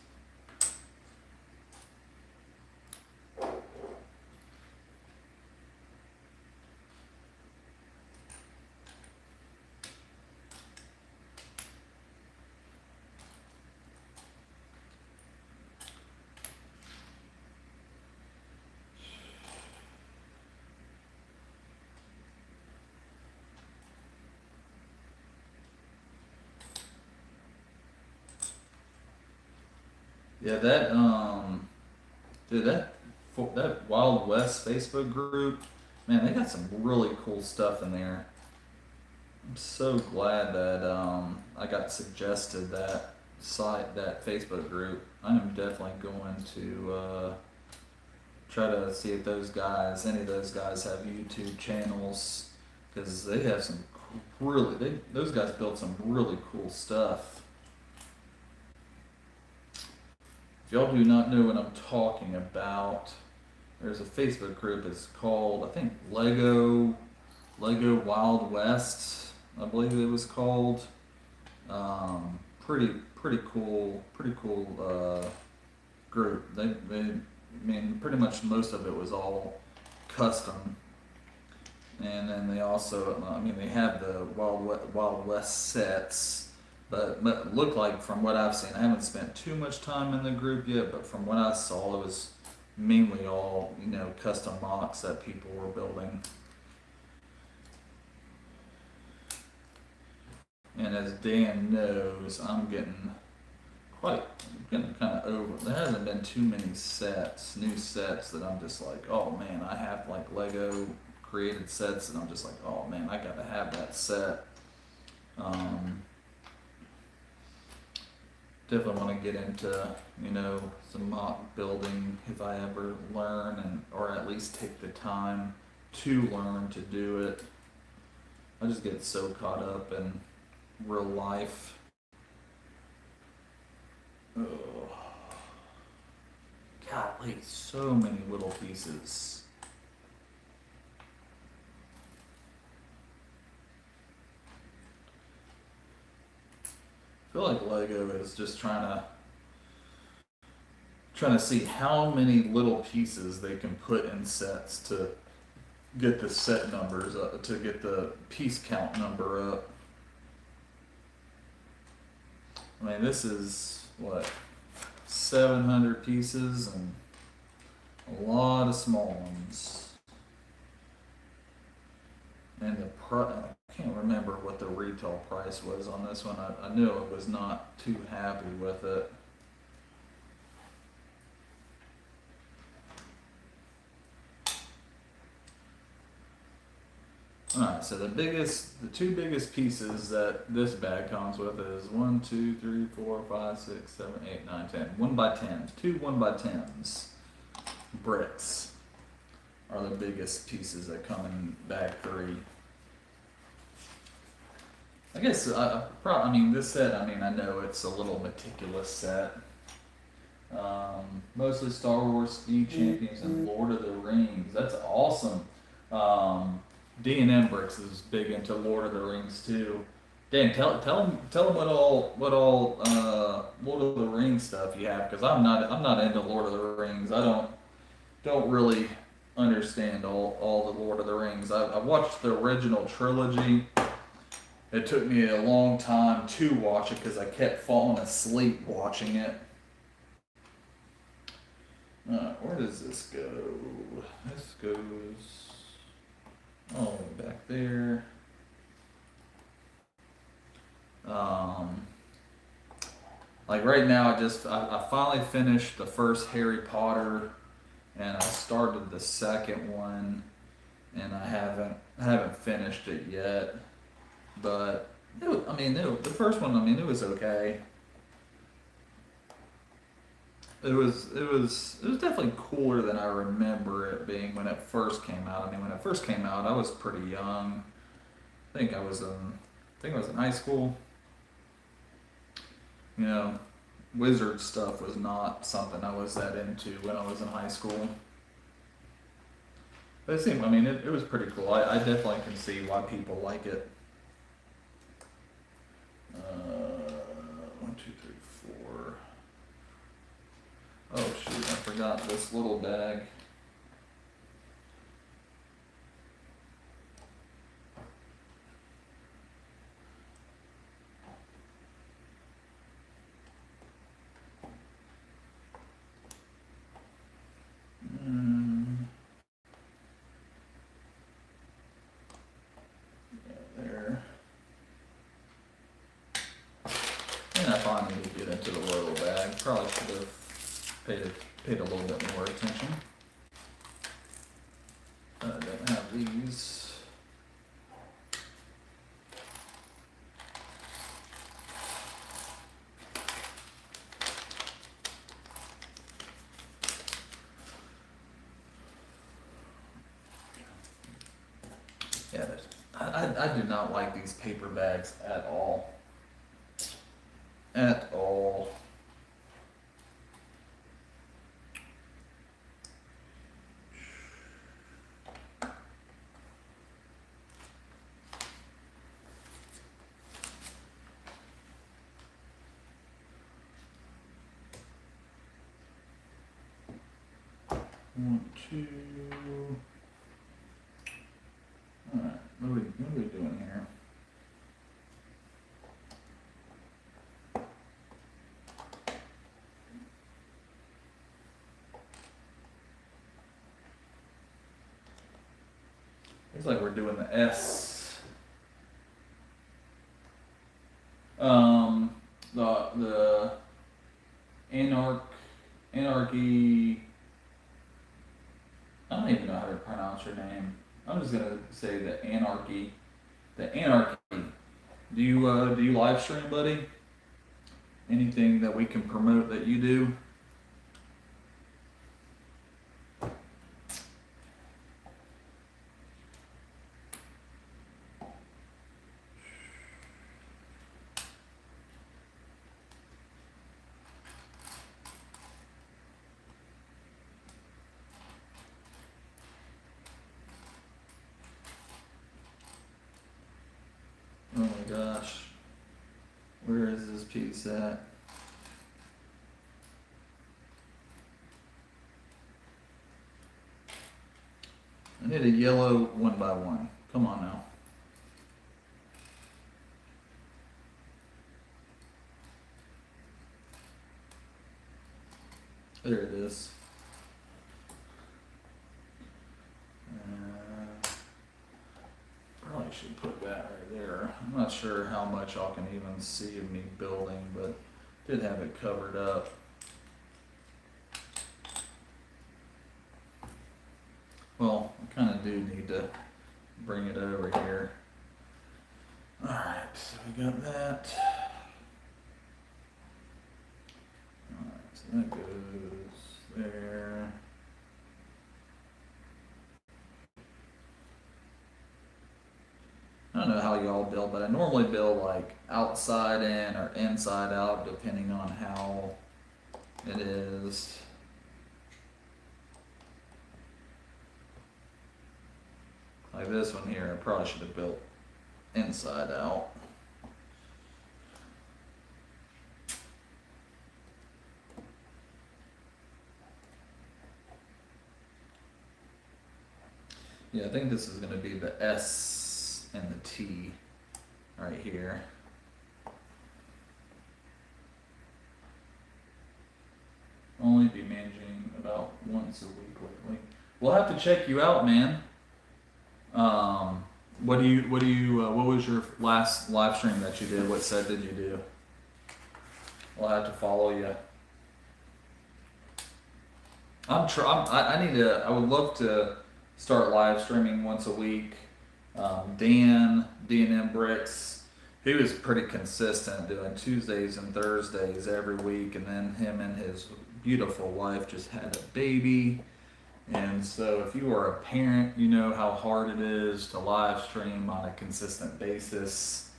Yeah, dude, that Wild West Facebook group, man, they got some really cool stuff in there. I'm so glad that I got suggested that that Facebook group. I am definitely going to try to see if any of those guys have YouTube channels, because they have some those guys built some really cool stuff. If y'all do not know what I'm talking about, there's a Facebook group. It's called, I think, Lego Wild West, I believe it was called. Pretty cool group. I mean, pretty much most of it was all custom. And then they also, I mean, they have the Wild West sets. But it looked like, from what I've seen, I haven't spent too much time in the group yet, but from what I saw, it was mainly all, custom mocks that people were building. And as Dan knows, I'm getting kind of over. There hasn't been too many new sets that I'm just like, oh man, I have like Lego created sets, and I'm just like, oh man, I gotta have that set. Definitely want to get into, some mock building if I ever learn, or at least take the time to learn to do it. I just get so caught up in real life. Oh. Golly, so many little pieces. I feel like Lego is just trying to see how many little pieces they can put in sets to get the set numbers up, to get the piece count number up. I mean, this is what, 700 pieces and a lot of small ones. And I can't remember what the retail price was on this one. I knew I was not too happy with it. Alright, so the two biggest pieces that this bag comes with is 1, 2, 3, 4, 5, 6, 7, 8, 9, 10. 1 by 10s. Two 1 by 10s. Bricks are the biggest pieces that come in bag 3. I guess, I mean, this set, I mean, I know it's a little meticulous set. Mostly Star Wars, Speed Champions, and Lord of the Rings. That's awesome. D&M Bricks is big into Lord of the Rings too. Dan, tell them what all Lord of the Rings stuff you have, because I'm not into Lord of the Rings. I don't really understand all the Lord of the Rings. I watched the original trilogy. It took me a long time to watch it because I kept falling asleep watching it. Where does this go? This goes all the way back there. Like right now, I finally finished the first Harry Potter, and I started the second one, and I haven't finished it yet. But the first one, I mean, it was okay. It was definitely cooler than I remember it being when it first came out. I mean, when it first came out, I was pretty young. I was in high school. You know, wizard stuff was not something I was that into when I was in high school. But it was pretty cool. I definitely can see why people like it. 1, 2, 3, 4. Oh shoot, I forgot this little bag. There. And I finally need to get into the royal bag. Probably should have paid a little bit more attention. I don't have these. Yeah, I do not like these paper bags at all. At all. One, two. Alright, what are we doing here? Looks like we're doing the S. The anarchy. I don't even know how to pronounce your name. I'm just gonna say the anarchy. The anarchy. Do you live stream, buddy? Anything that we can promote that you do? Oh my gosh. Where is this piece at? I need a yellow 1 by 1. Come on now. There it is. Probably should put that right there. I'm not sure how much y'all can even see of me building, but did have it covered up. Well, I kind of do need to bring it over here. Alright, so we got that. Alright, so that goes there. I don't know how y'all build, but I normally build like outside in or inside out, depending on how it is. Like this one here, I probably should have built inside out. Yeah, I think this is going to be the S and the T right here. Only be managing about once a week lately. We'll have to check you out, man. What was your last live stream that you did? What set did you do? We'll have to follow you. I would love to start live streaming once a week. Dan, D&M Bricks, he was pretty consistent doing Tuesdays and Thursdays every week, and then him and his beautiful wife just had a baby. And so if you are a parent, you know how hard it is to live stream on a consistent basis.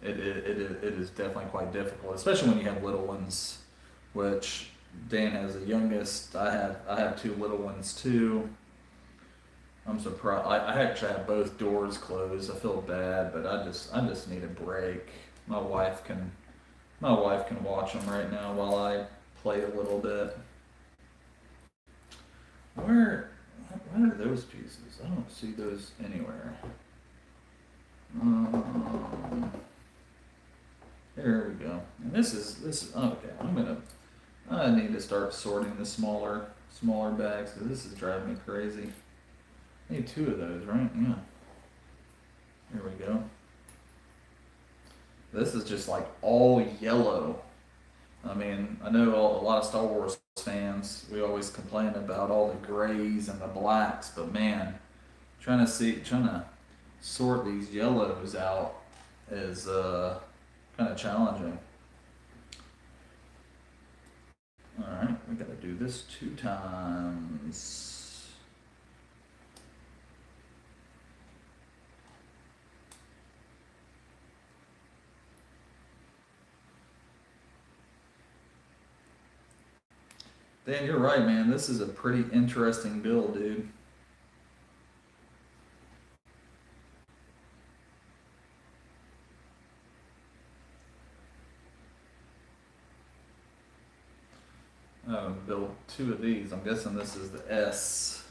It is definitely quite difficult, especially when you have little ones, which Dan has the youngest. I have two little ones too. I'm surprised. I actually have both doors closed. I feel bad, but I just need a break. My wife can watch them right now while I play a little bit. Where are those pieces? I don't see those anywhere. There we go. And this is okay. I need to start sorting the smaller bags because this is driving me crazy. I need two of those, right? Yeah. Here we go. This is just like all yellow. I mean, I know a lot of Star Wars fans, we always complain about all the grays and the blacks, but man, trying to sort these yellows out is kind of challenging. All right, we got to do this 2 times. Dan, you're right, man. This is a pretty interesting build, dude. Build 2 of these. I'm guessing this is the S.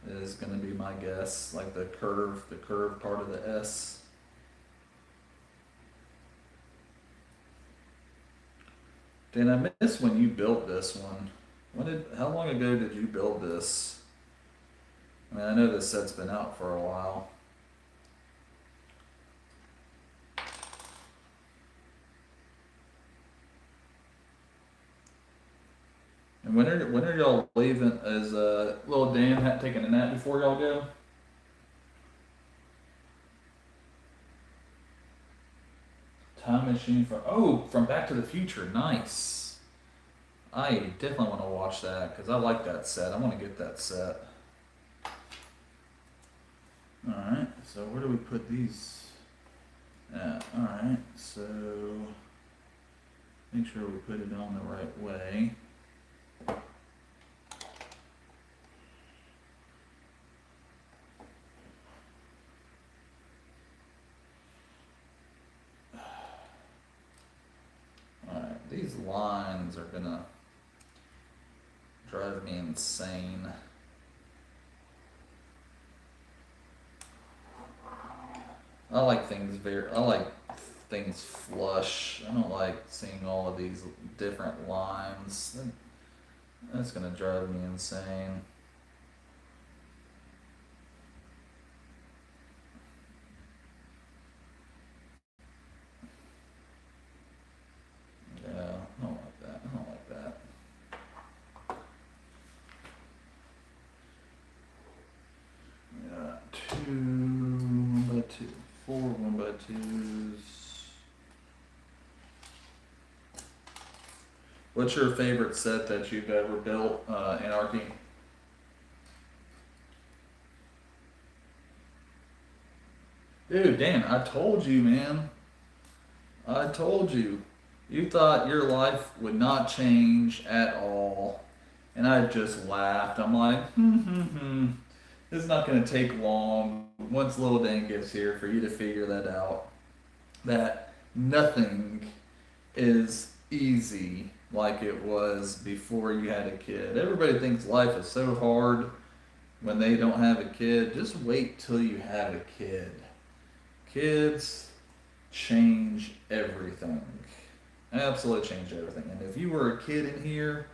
Is going to be my guess, like the curve part of the S. Dan, I missed when you built this one. How long ago did you build this? I mean, I know this set's been out for a while. And when are y'all leaving? Is little Dan taking a nap before y'all go? Time machine from Back to the Future. Nice. I definitely want to watch that because I like that set. I want to get that set. All right. So where do we put these? All right. So make sure we put it on the right way. These lines are gonna drive me insane. I like things flush. I don't like seeing all of these different lines. That's gonna drive me insane. Yeah, I don't like that. I don't like that. Yeah. 1x2, 4 1x2s. What's your favorite set that you've ever built, Anarchy? Dude, Dan, I told you, man. I told you. You thought your life would not change at all. And I just laughed. I'm like, It's not going to take long once little Dan gets here for you to figure that out. That nothing is easy like it was before you had a kid. Everybody thinks life is so hard when they don't have a kid. Just wait till you have a kid. Kids change everything. Absolutely change everything. And if you were a kid in here,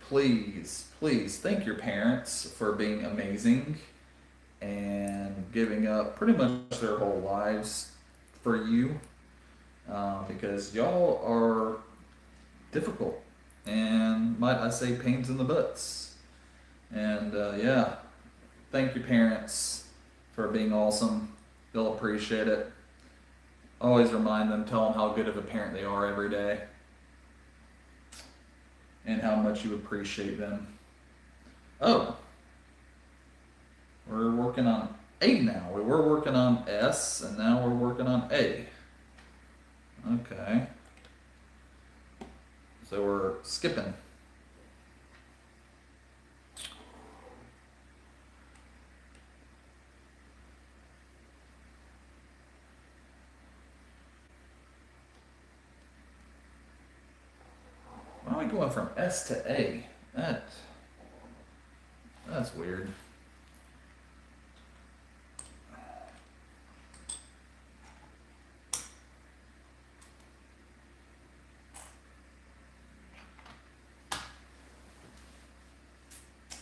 please, please thank your parents for being amazing and giving up pretty much their whole lives for you, because y'all are difficult and, might I say, pains in the butts. And yeah, thank your parents for being awesome. They'll appreciate it. Always remind them, tell them how good of a parent they are every day and how much you appreciate them. Oh, we're working on A now. We were working on S, and now we're working on A. Okay. So we're skipping. Why are we going from S to A? That's weird.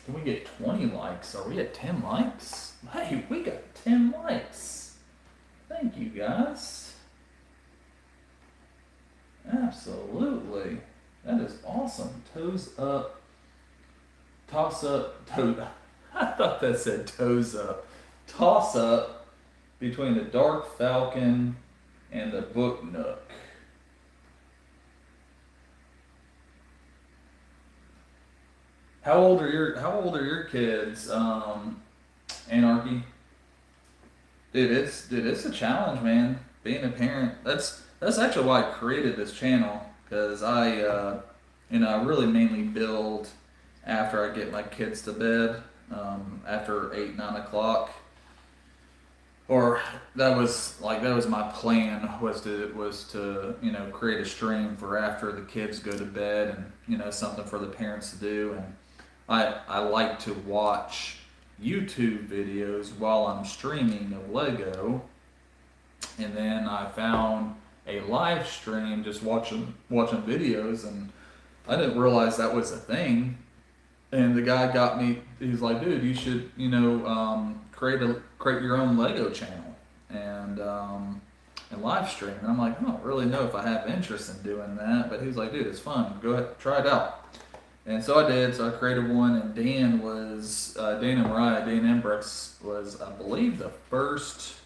Can we get 20 likes? Are we at 10 likes? Hey, we got 10 likes. Thank you, guys. Absolutely. That is awesome. Toes up. Toss up. Toe. I thought that said toes up. Toss up between the Dark Falcon and the Book Nook. How old are your kids, Anarchy? It's a challenge, man. Being a parent. That's actually why I created this channel, because I really mainly build after I get my kids to bed, after 8, 9 o'clock. Or that was my plan, was to create a stream for after the kids go to bed, and something for the parents to do. And I like to watch YouTube videos while I'm streaming of Lego, and then I found a live stream just watching videos, and I didn't realize that was a thing. And the guy got me. He's like, "Dude, you should create your own Lego channel and live stream." And I'm like, "I don't really know if I have interest in doing that," but he was like, "Dude, it's fun. Go ahead, try it out." And so I did. So I created one, and Dan and Mariah, Dan Embrix was, I believe, the first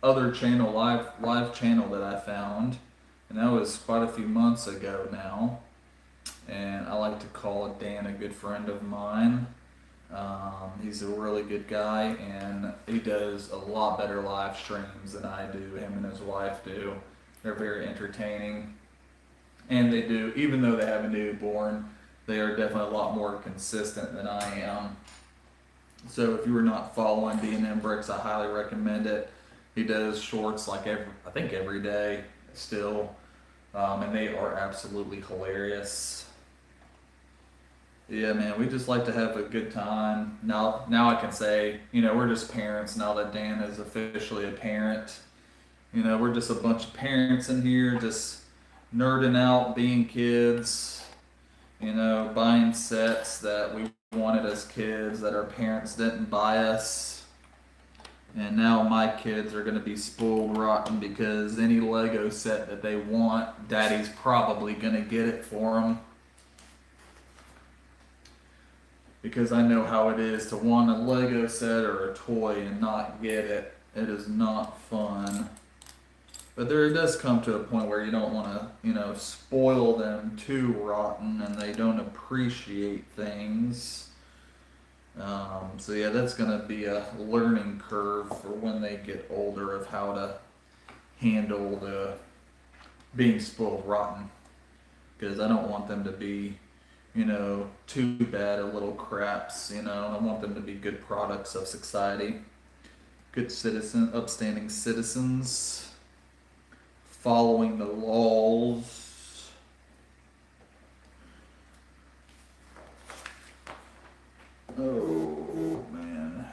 other channel, live channel that I found, and that was quite a few months ago now. And I like to call Dan a good friend of mine. He's a really good guy, and he does a lot better live streams than I do. Him and his wife do. They're very entertaining. And they do, even though they have a newborn, they are definitely a lot more consistent than I am. So if you were not following D&M Bricks, I highly recommend it. He does shorts I think every day still, and they are absolutely hilarious. Yeah, man, we just like to have a good time. Now I can say, we're just parents now that Dan is officially a parent. We're just a bunch of parents in here, just nerding out, being kids, buying sets that we wanted as kids that our parents didn't buy us. And now my kids are going to be spoiled rotten, because any Lego set that they want, Daddy's probably going to get it for them. because I know how it is to want a Lego set or a toy and not get it. It is not fun. But there does come to a point where you don't want to, spoil them too rotten and they don't appreciate things. So yeah, that's gonna be a learning curve for when they get older of how to handle the being spoiled rotten. Because I don't want them to be, too bad at little craps. I want them to be good products of society, good upstanding citizens, following the laws. Oh man,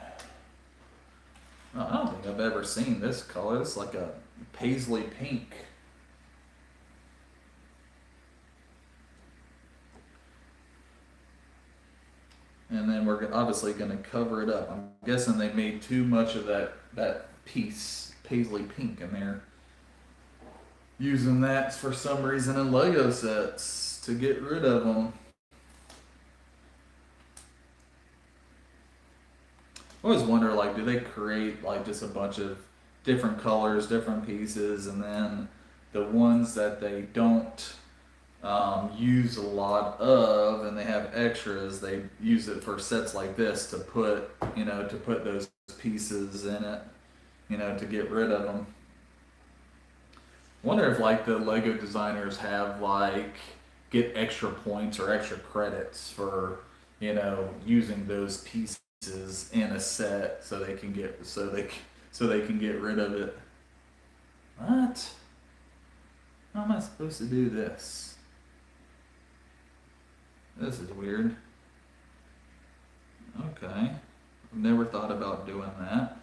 I don't think I've ever seen this color. It's like a paisley pink. And then we're obviously going to cover it up. I'm guessing they made too much of that piece, paisley pink, and they're using that for some reason in Lego sets to get rid of them. I always wonder, like, do they create like just a bunch of different colors, different pieces, and then the ones that they don't use a lot of, and they have extras, they use it for sets like this to put, to put those pieces in it, to get rid of them. Wonder if like the Lego designers have like get extra points or extra credits for using those pieces in a set so they can get so they can get rid of it. What? How am I supposed to do this? This is weird. Okay. I've never thought about doing that.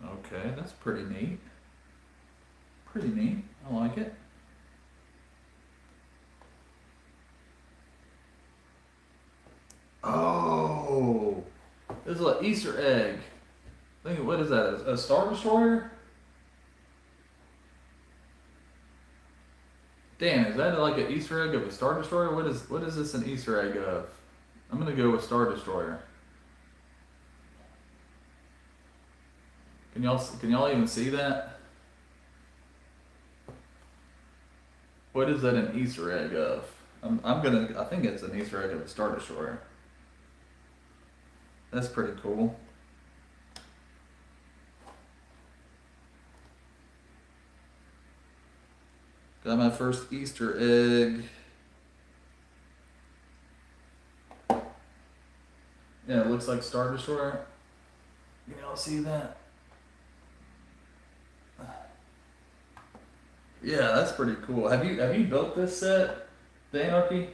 Okay, that's pretty neat. Pretty neat. I like it. Oh, this is an Easter egg. What is that? A Star Destroyer? Dan, is that like an Easter egg of a Star Destroyer? What is this an Easter egg of? I'm gonna go with Star Destroyer. Can y'all even see that? What is that an Easter egg of? I think it's an Easter egg of a Star Destroyer. That's pretty cool. Got my first Easter egg. Yeah, it looks like Star Destroyer. Can y'all see that? Yeah, that's pretty cool. Have you built this set, the Anarchy?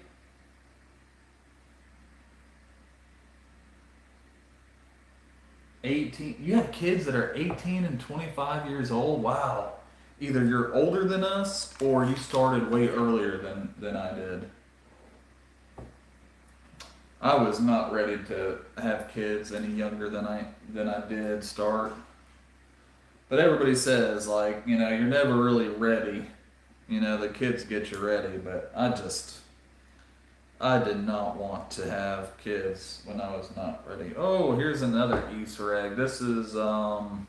18. You have kids that are 18 and 25 years old. Wow. Either you're older than us or you started way earlier than I did. I was not ready to have kids any younger than I did start. But everybody says like, you're never really ready. The kids get you ready, but I did not want to have kids when I was not ready. Oh, here's another Easter egg. This is oh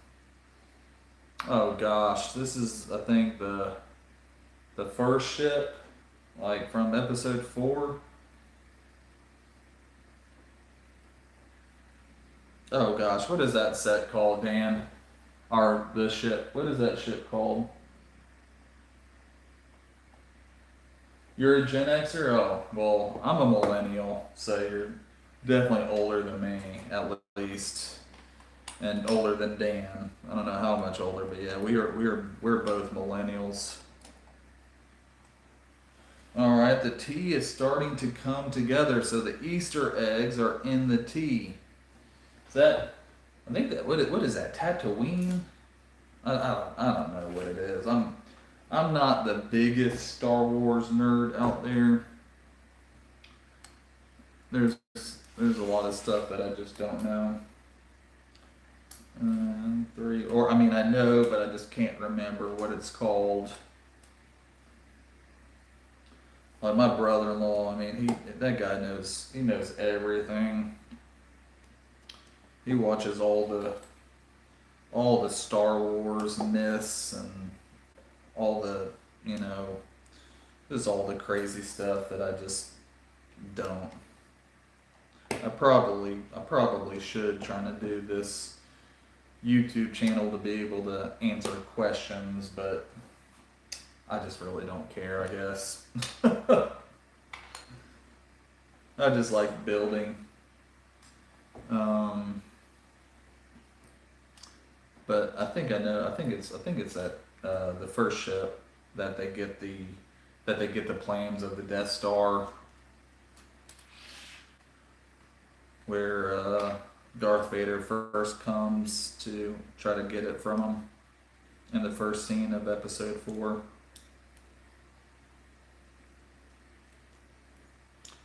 gosh, this is I think the first ship, like from episode 4. Oh gosh, what is that set called, Dan? Or the ship? What is that ship called? You're a Gen Xer? Oh, well, I'm a millennial, so you're definitely older than me, at least, and older than Dan. I don't know how much older, but yeah, we're both millennials. All right, the tea is starting to come together, so the Easter eggs are in the tea. Is that? I think that what is that? Tatooine? I don't know what it is. I'm not the biggest Star Wars nerd out there. There's a lot of stuff that I just don't know. 3, or I mean I know, but I just can't remember what it's called. Like my brother-in-law, I mean, that guy knows everything. He watches all the Star Wars myths and all the you know just all the crazy stuff that I just don't. I probably should trying to do this YouTube channel to be able to answer questions, but I just really don't care, I guess. I just like building. Um, but I think I know. I think it's that the first ship that they get the plans of the Death Star, where Darth Vader first comes to try to get it from him in the first scene of Episode 4.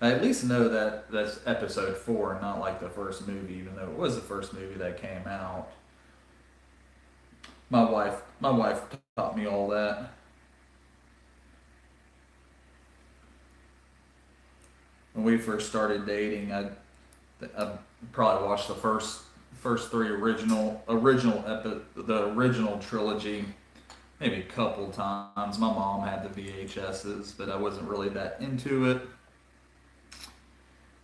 I at least know that that's Episode 4, not like the first movie, even though it was the first movie that came out. My wife taught me all that. When we first started dating, I probably watched the first three the original trilogy maybe a couple times. My mom had the VHSs, but I wasn't really that into it.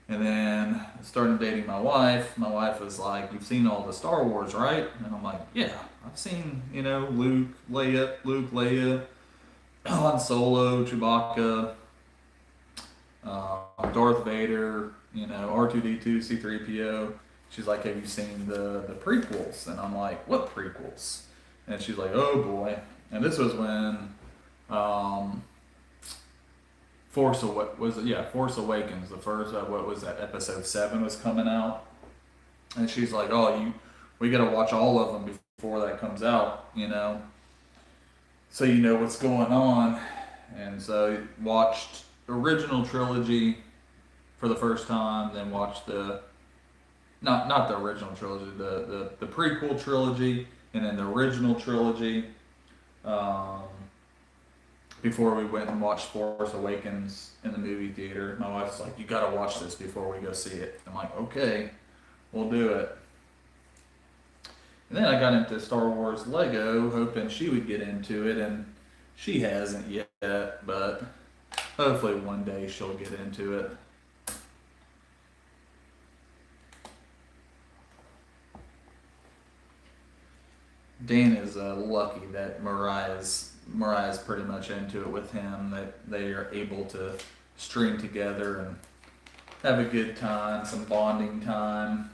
And then I started dating my wife. My wife was like, "You've seen all the Star Wars, right?" And I'm like, "Yeah, I've seen Luke, Leia, Han Solo, Chewbacca, Darth Vader, R2D2, C3PO." She's like, "Have you seen the prequels?" And I'm like, "What prequels?" And she's like, "Oh boy." And this was when um, Force Awakens, the first, what was that, Episode 7 was coming out. And she's like, "Oh, we got to watch all of them before that comes out, so you know what's going on." And so watched the original trilogy for the first time, then watched the not the original trilogy, the prequel trilogy, and then the original trilogy. Um, Before we went and watched Force Awakens in the movie theater, my wife's like, "You gotta watch this before we go see it." I'm like, "Okay, we'll do it." And then I got into Star Wars Lego, hoping she would get into it, and she hasn't yet, but hopefully one day she'll get into it. Dan is lucky that Mariah's pretty much into it with him. That they are able to string together and have a good time, some bonding time.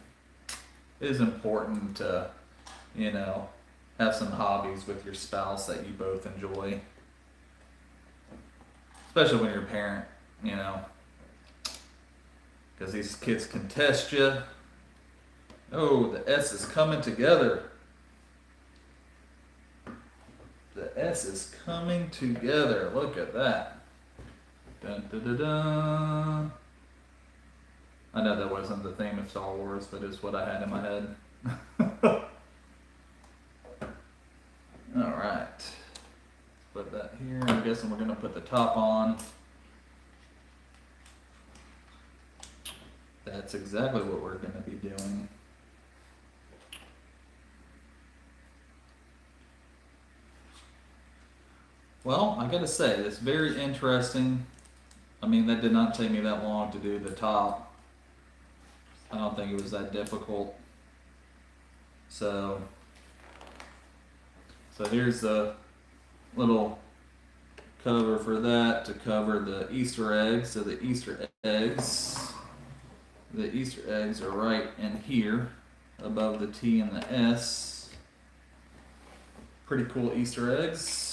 It is important to, you know, have some hobbies with your spouse that you both enjoy, especially when you're a parent, you know, because these kids can test you. Oh, the S is coming together. The S is coming together. Look at that. Dun, dun, dun, dun. I know that wasn't the theme of Star Wars, but it's what I had in my head. Alright. Put that here. I'm guessing we're going to put the top on. That's exactly what we're going to be doing. Well, I gotta say, it's very interesting. I mean, that did not take me that long to do the top. I don't think it was that difficult. So, here's the little cover for that to cover the Easter eggs. So the Easter eggs are right in here, above the T and the S. Pretty cool Easter eggs.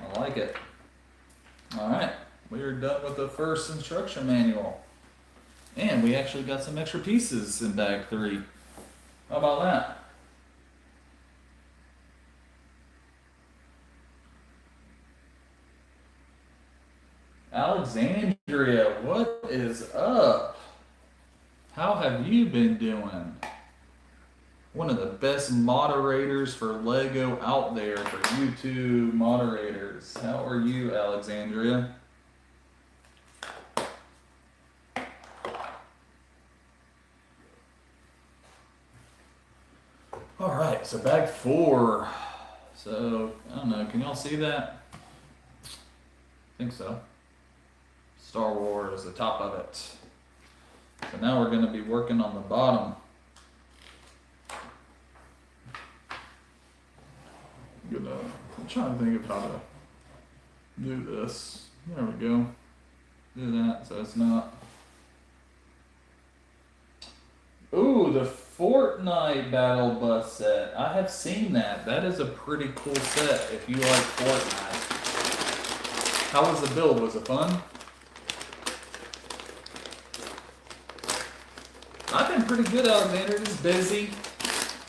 I like it. Alright, we are done with the first instruction manual. And we actually got some extra pieces in bag 3. How about that? Alexandria, what is up? How have you been doing? one of the best moderators for Lego out there for YouTube moderators. How are you, Alexandria? All right, so bag 4. So I don't know. Can y'all see that? I think so. Star Wars, the top of it. So now we're going to be working on the bottom. I'm trying to think of how to do this. There we go. Do that so it's not. Ooh, the Fortnite Battle Bus set. I have seen that. That is a pretty cool set if you like Fortnite. How was the build? Was it fun? I've been pretty good, Alexander. Just busy,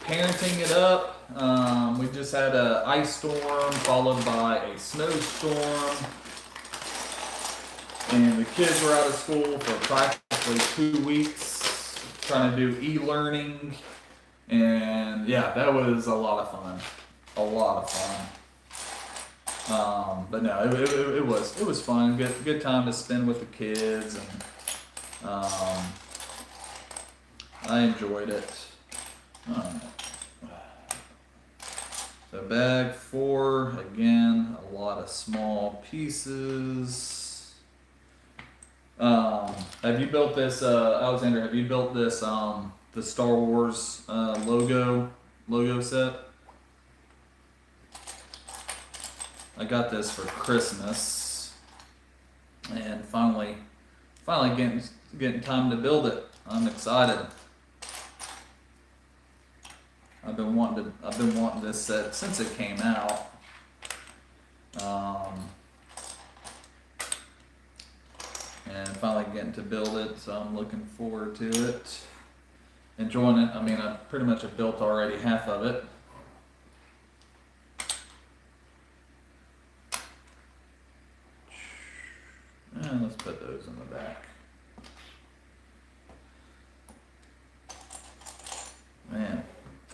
parenting it up. We just had an ice storm followed by a snowstorm. And the kids were out of school for practically 2 weeks, trying to do e-learning. And yeah, that was a lot of fun. A lot of fun. But no, it was fun. Good time to spend with the kids, and I enjoyed it. So bag 4, again, a lot of small pieces. Have you built this, Alexander? Have you built this the Star Wars logo set? I got this for Christmas, and finally getting time to build it. I'm excited. I've been wanting this set since it came out. And finally getting to build it, so I'm looking forward to it. Enjoying it. I mean, I pretty much have built already half of it. And let's put those in the back. Man,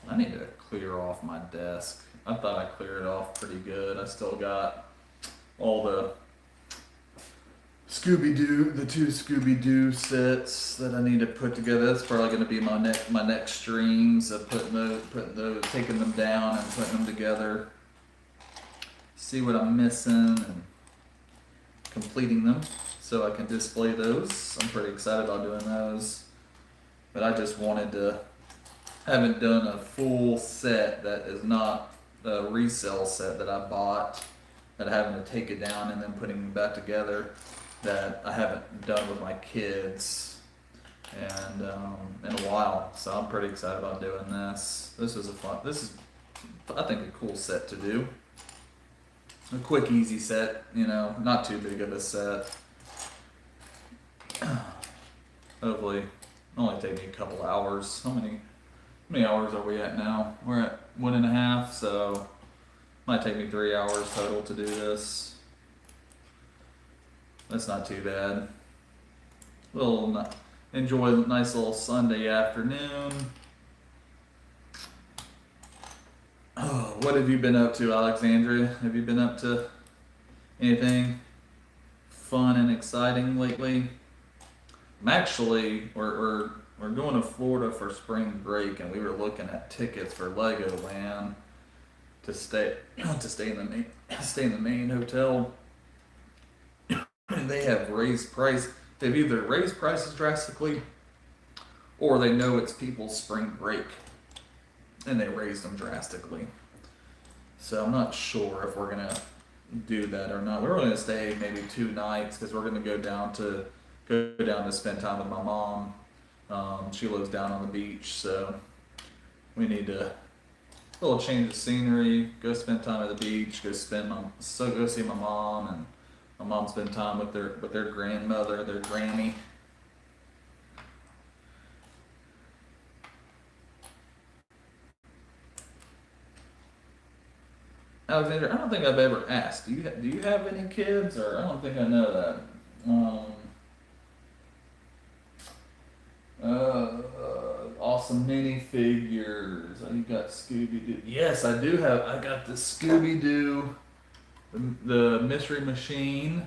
I need to clear off my desk. I thought I cleared it off pretty good. I still got all the the 2 Scooby-Doo sets that I need to put together. That's probably going to be my next streams of taking them down and putting them together. See what I'm missing and completing them so I can display those. I'm pretty excited about doing those. But I just wanted to, haven't done a full set that is not a resale set that I bought, that I having to take it down and then putting them back together, that I haven't done with my kids and in a while. So I'm pretty excited about doing this. This is I think a cool set to do. A quick, easy set, not too big of a set. Hopefully, only take me a couple hours. How many hours are we at now? We're at 1.5, so might take me 3 hours total to do this. That's not too bad. Enjoy a nice little Sunday afternoon. Oh, what have you been up to, Alexandria? Have you been up to anything fun and exciting lately? I'm actually, we're going to Florida for spring break, and we were looking at tickets for Legoland to stay in the main hotel. And they have raised price. They've either raised prices drastically, or they know it's people's spring break, and they raised them drastically. So I'm not sure if we're gonna do that or not. We're gonna stay maybe 2 nights because we're gonna go down to spend time with my mom. She lives down on the beach, so we need a little change of scenery. Go spend time at the beach. Go see my mom, and my mom spend time with their grandmother, their granny. Alexander, I don't think I've ever asked. Do you have any kids, or I don't think I know that. Awesome. some minifigures. Oh, you got Scooby Doo. Yes, I do have. I got the Scooby Doo, the Mystery Machine.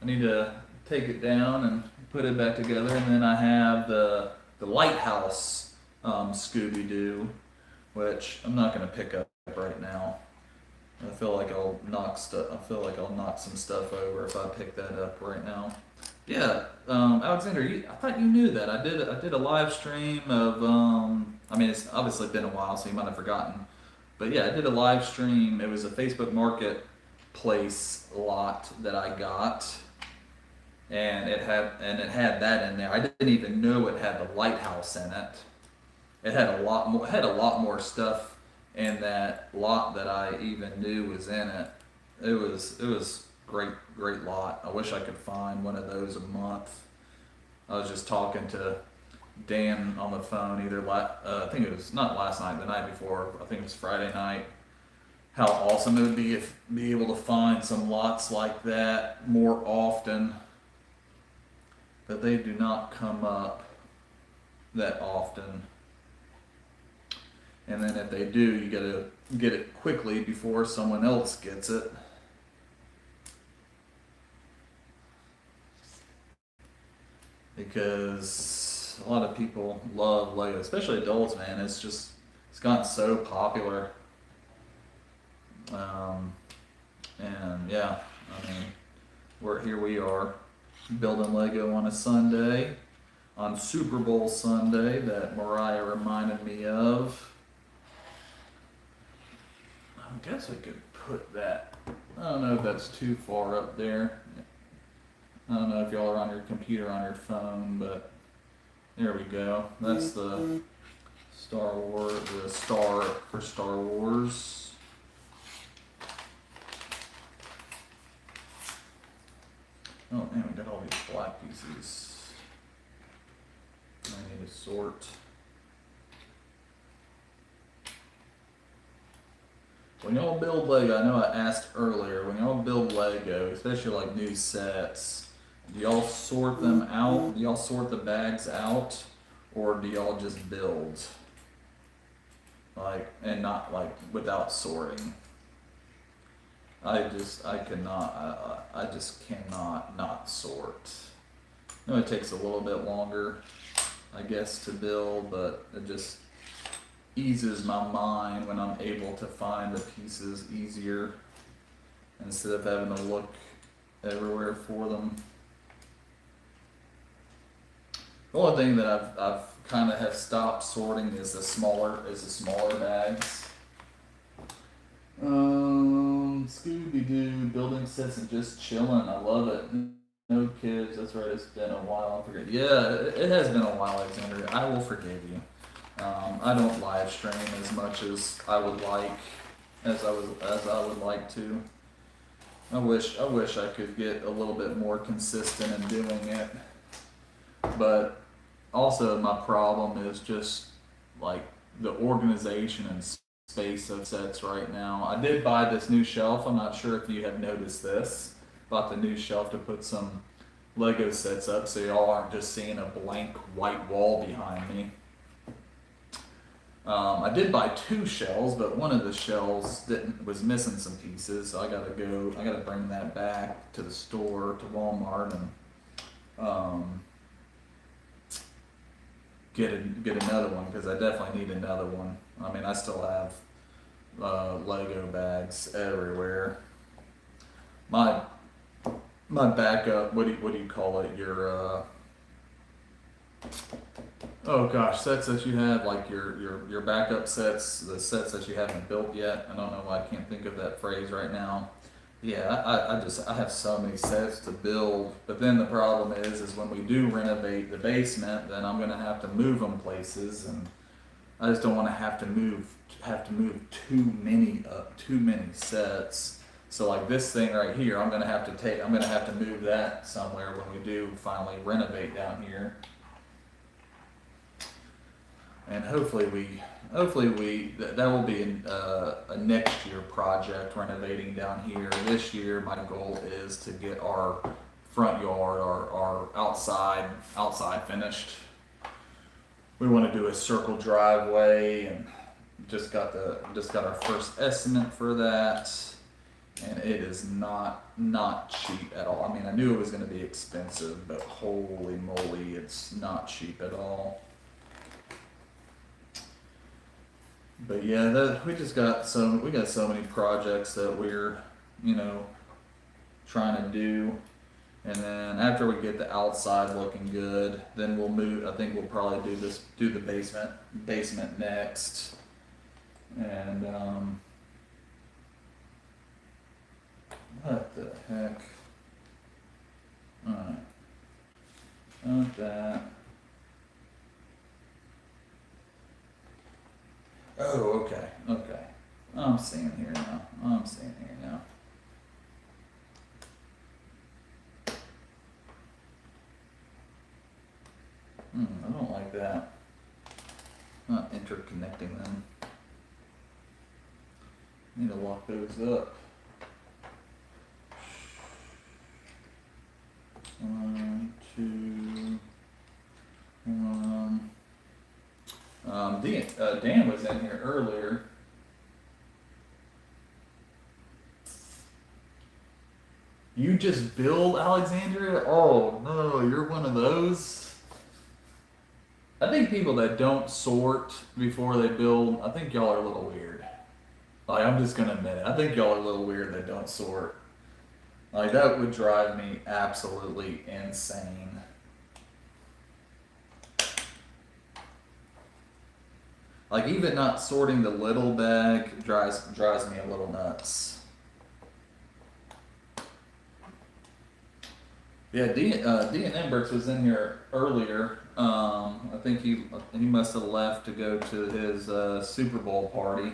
I need to take it down and put it back together, and then I have the Lighthouse Scooby Doo, which I'm not gonna pick up right now. I feel like I'll knock stuff. I feel like I'll knock some stuff over if I pick that up right now. Yeah, Alexander, I thought you knew that. I did a live stream of. I mean, it's obviously been a while, so you might have forgotten. But yeah, I did a live stream. It was a Facebook Marketplace lot that I got, and it had that in there. I didn't even know it had the lighthouse in it. It had a lot more stuff in that lot that I even knew was in it. It was great lot. I wish I could find one of those a month. I was just talking to Dan on the phone I think it was not last night, the night before. I think it was Friday night. How awesome it would be if be able to find some lots like that more often. But they do not come up that often. And then if they do, you gotta get it quickly before someone else gets it. Because a lot of people love Lego, especially adults, man. It's gotten so popular. And yeah, I mean, we are building Lego on a Sunday, on Super Bowl Sunday that Mariah reminded me of. I guess I could put that. I don't know if that's too far up there. I don't know if y'all are on your computer, on your phone, but there we go. That's the Star Wars, the star for Star Wars. Oh man, we got all these black pieces. I need to sort. When y'all build Lego, I know I asked earlier, when y'all build Lego, especially like new sets, do y'all sort them out? Do y'all sort the bags out? Or do y'all just build? Like, and not like without sorting. I just cannot not sort. I know it takes a little bit longer, I guess, to build, but it just eases my mind when I'm able to find the pieces easier instead of having to look everywhere for them. The only thing that I've kind of have stopped sorting is the smaller bags. Scooby Doo building sets and just chilling. I love it. No kids. That's right. It's been a while. I forget. Yeah, it has been a while, Alexander. I will forgive you. I don't live stream as much as I would like, as I would like to. I wish I could get a little bit more consistent in doing it, but also my problem is just like the organization and space of sets right now. I did buy this new shelf. I'm not sure if you have noticed this. Bought the new shelf to put some Lego sets up, so y'all aren't just seeing a blank white wall behind me. I did buy 2 shells, but one of the shells was missing some pieces, so I gotta bring that back to the store, to Walmart, and get another one, because I definitely need another one. I mean, I still have Lego bags everywhere. My backup, what do you call it? Your oh gosh, sets that you have, like your backup sets, the sets that you haven't built yet. I don't know why I can't think of that phrase right now. Yeah, I have so many sets to build, but then the problem is when we do renovate the basement, then I'm gonna have to move them places, and I just don't want to have to move too many sets. So like this thing right here, I'm gonna have to move that somewhere when we do finally renovate down here. And hopefully that will be a next year project, renovating down here. This year, my goal is to get our front yard, our outside finished. we want to do a circle driveway, and just got our first estimate for that, and it is not cheap at all. I mean, I knew it was going to be expensive, but holy moly, it's not cheap at all. But yeah, we got so many projects that we're, trying to do. And then after we get the outside looking good, then we'll move. I think we'll probably do the basement next. And what the heck? Alright. Not that. Oh, okay. I'm seeing here now. I don't like that. Not interconnecting them. Need to lock those up. One, two, one. Dan was in here earlier. You just build Alexandria? Oh no, you're one of those. I think people that don't sort before they build, I think y'all are a little weird. Like, I'm just gonna admit it. I think y'all are a little weird that don't sort. Like, that would drive me absolutely insane. Like, even not sorting the little bag drives me a little nuts. Yeah, Dean Emberts was in here earlier. I think he must have left to go to his Super Bowl party.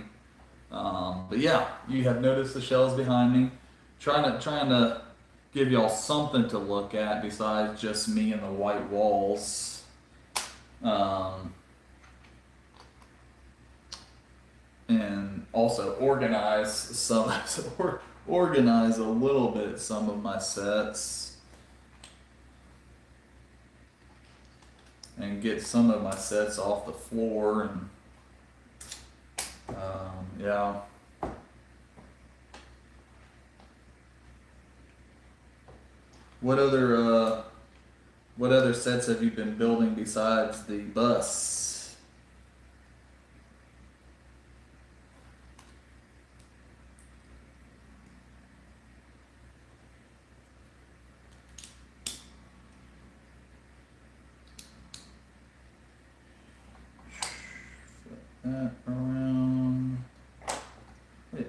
But yeah, you have noticed the shells behind me. Trying to give y'all something to look at besides just me and the white walls. And also organize organize a little bit some of my sets. And get some of my sets off the floor, and yeah. What other sets have you been building besides the bus? That around. Wait,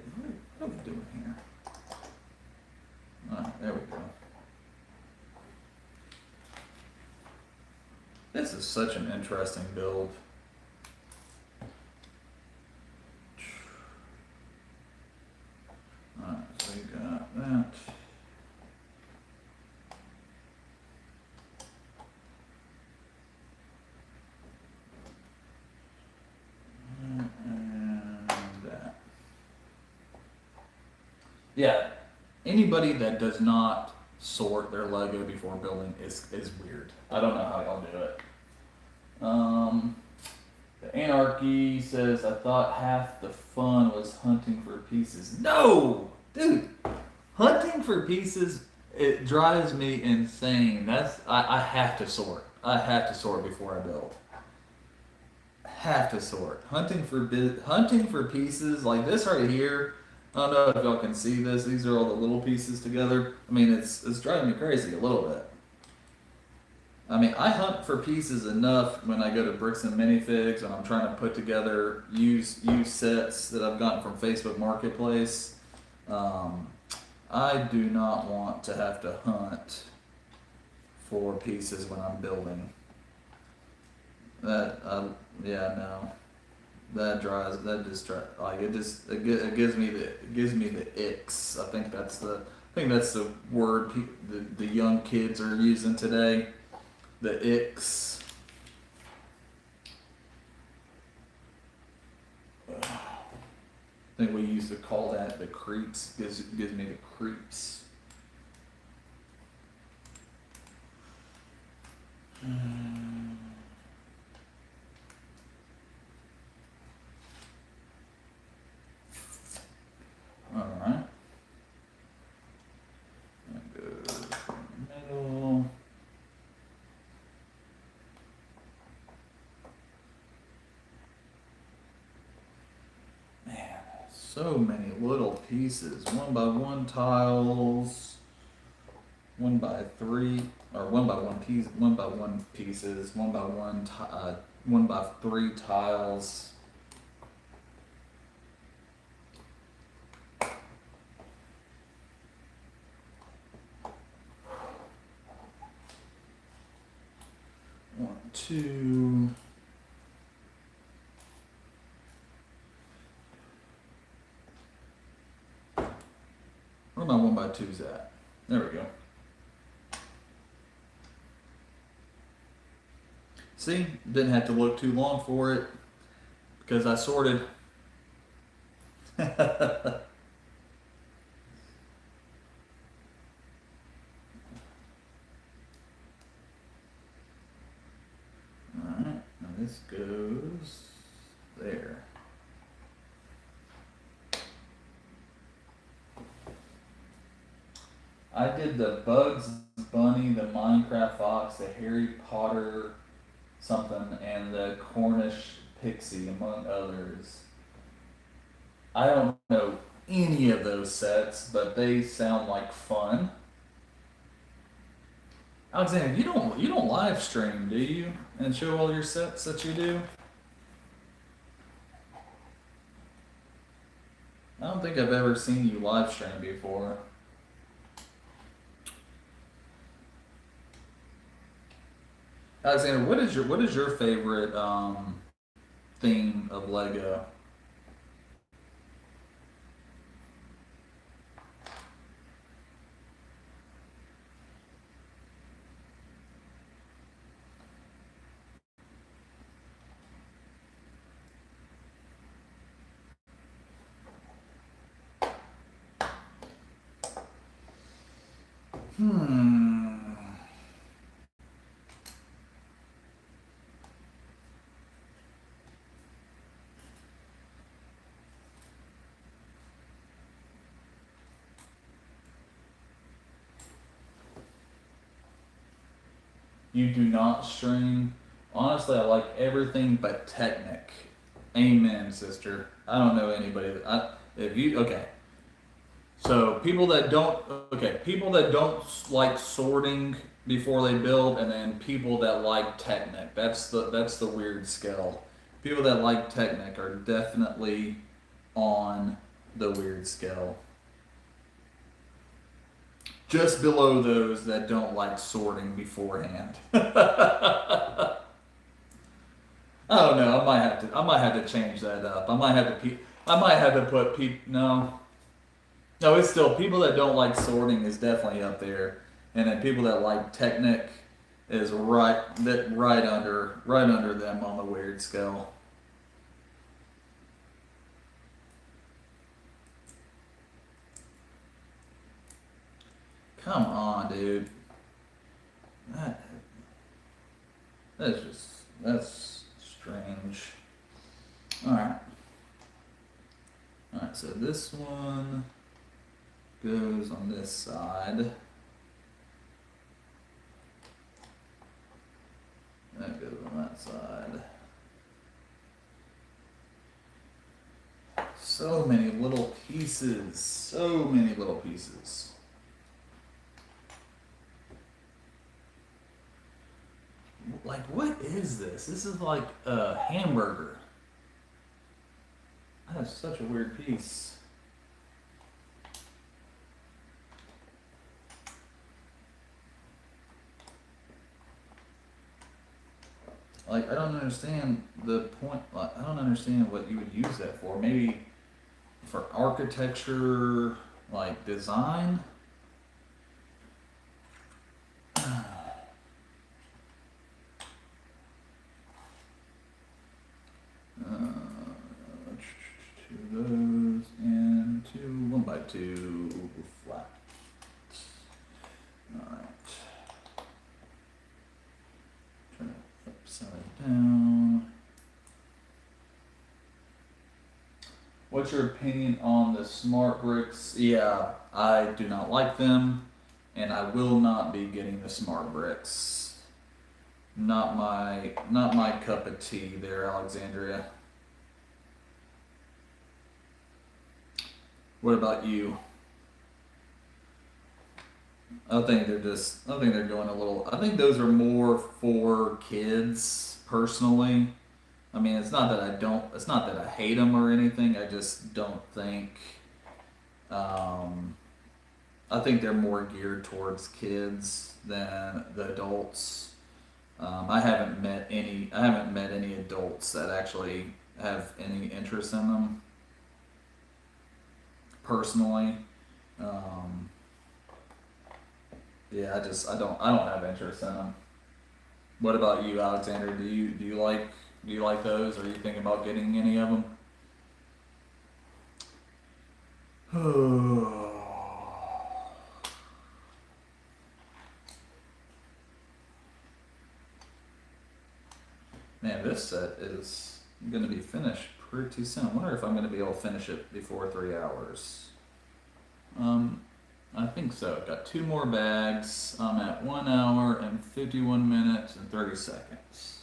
what are we doing here? There we go. This is such an interesting build. Alright, so we got that. And that. Yeah, anybody that does not sort their Lego before building is weird. I don't know how y'all do it. The Anarchy says, I thought half the fun was hunting for pieces. No! Dude, hunting for pieces, it drives me insane. I have to sort. I have to sort before I build. Have to sort. Hunting for pieces, like this right here. I don't know if y'all can see this. These are all the little pieces together. I mean, it's driving me crazy a little bit. I mean, I hunt for pieces enough when I go to Bricks and Minifigs and I'm trying to put together used sets that I've gotten from Facebook Marketplace. I do not want to have to hunt for pieces when I'm building. No. It gives me the icks. I think that's the word the young kids are using today. The icks. I think we used to call that the creeps. Gives me the creeps. So many little pieces. 1x1 tiles. 1x3 or 1x1 piece. 1x1 pieces. 1x1. 1x3 tiles. One, two. Where are my 1x2s at? There we go. See, didn't have to look too long for it because I sorted. Alright, now this goes there. I did the Bugs Bunny, the Minecraft Fox, the Harry Potter something, and the Cornish Pixie, among others. I don't know any of those sets, but they sound like fun. Alexander, you don't live stream, do you? And show all your sets that you do? I don't think I've ever seen you live stream before. Alexander, what is your favorite theme of Lego? Hmm. You do not stream. Honestly, I like everything but Technic. Amen, sister. I don't know anybody that if you okay. So people that don't like sorting before they build, and then people that like Technic. That's the weird scale. People that like Technic are definitely on the weird scale. Just below those that don't like sorting beforehand. Oh no, I might have to change that up. I might have to put no. No, it's still people that don't like sorting is definitely up there. And then people that like Technic is right under them on the weird scale. Come on, dude. That that's strange. Alright. Alright, so this one goes on this side. That goes on that side. So many little pieces. So many little pieces. Like, what is this? This is like a hamburger. That is such a weird piece. Like, I don't understand the point. Like, I don't understand what you would use that for. Maybe for architecture, like design. Two of those and two 1x2 flat. Alright. Turn it upside down. What's your opinion on the smart bricks? Yeah, I do not like them, and I will not be getting the smart bricks. Not my cup of tea there, Alexandria. What about you? I think they're going a little. I think those are more for kids personally. I mean, it's not that I don't. It's not that I hate them or anything. I just don't think. Um, I think they're more geared towards kids than the adults. I haven't met any. I haven't met any adults that actually have any interest in them personally. Um, yeah, I don't have interest in them. What about you, Alexander? Do you like those? Are you thinking about getting any of them? Man, this set is going to be finished pretty soon. I wonder if I'm going to be able to finish it before 3 hours. Um, I think so. Got two more bags. I'm at 1 hour and 51 minutes and 30 seconds.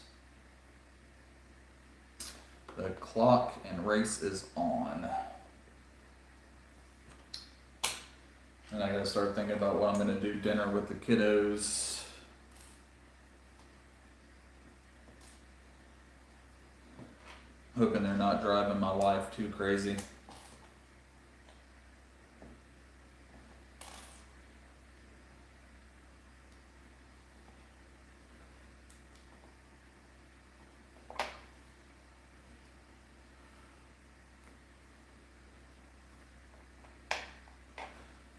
The clock and race is on. And I gotta start thinking about what I'm gonna do dinner with the kiddos. Hoping they're not driving my wife too crazy.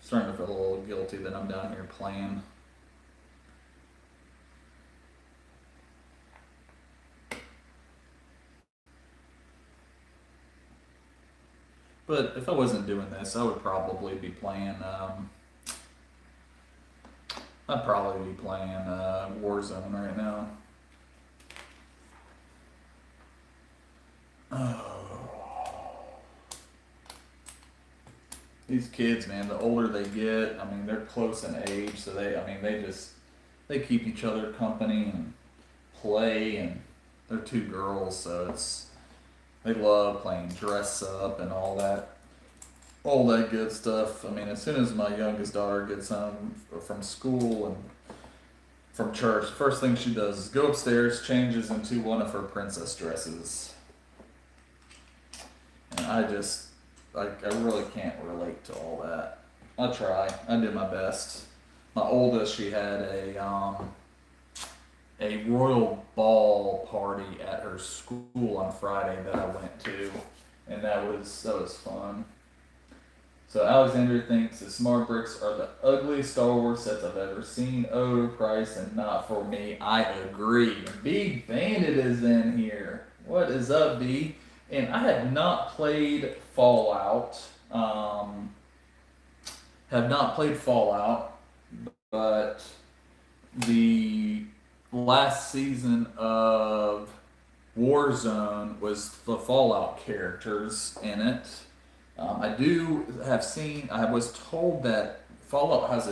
Starting to feel a little guilty that I'm down here playing. But if I wasn't doing this, I would probably be playing. I'd probably be playing Warzone right now. Oh. These kids, man, the older they get, I mean, they're close in age, so I mean, they keep each other company and play, and they're two girls, so they love playing dress up and all that good stuff. I mean, as soon as my youngest daughter gets home from school and from church, first thing she does is go upstairs, changes into one of her princess dresses, and I really can't relate to all that. I try. I did my best. My oldest, she had a royal ball party at her school on Friday that I went to, and that was fun. So Alexander thinks the smart bricks are the ugliest Star Wars sets I've ever seen. Overpriced and not for me. I agree. Big Bandit is in here. What is up, B? And I have not played Fallout. Have not played Fallout, but the last season of Warzone was the Fallout characters in it. I was told that Fallout has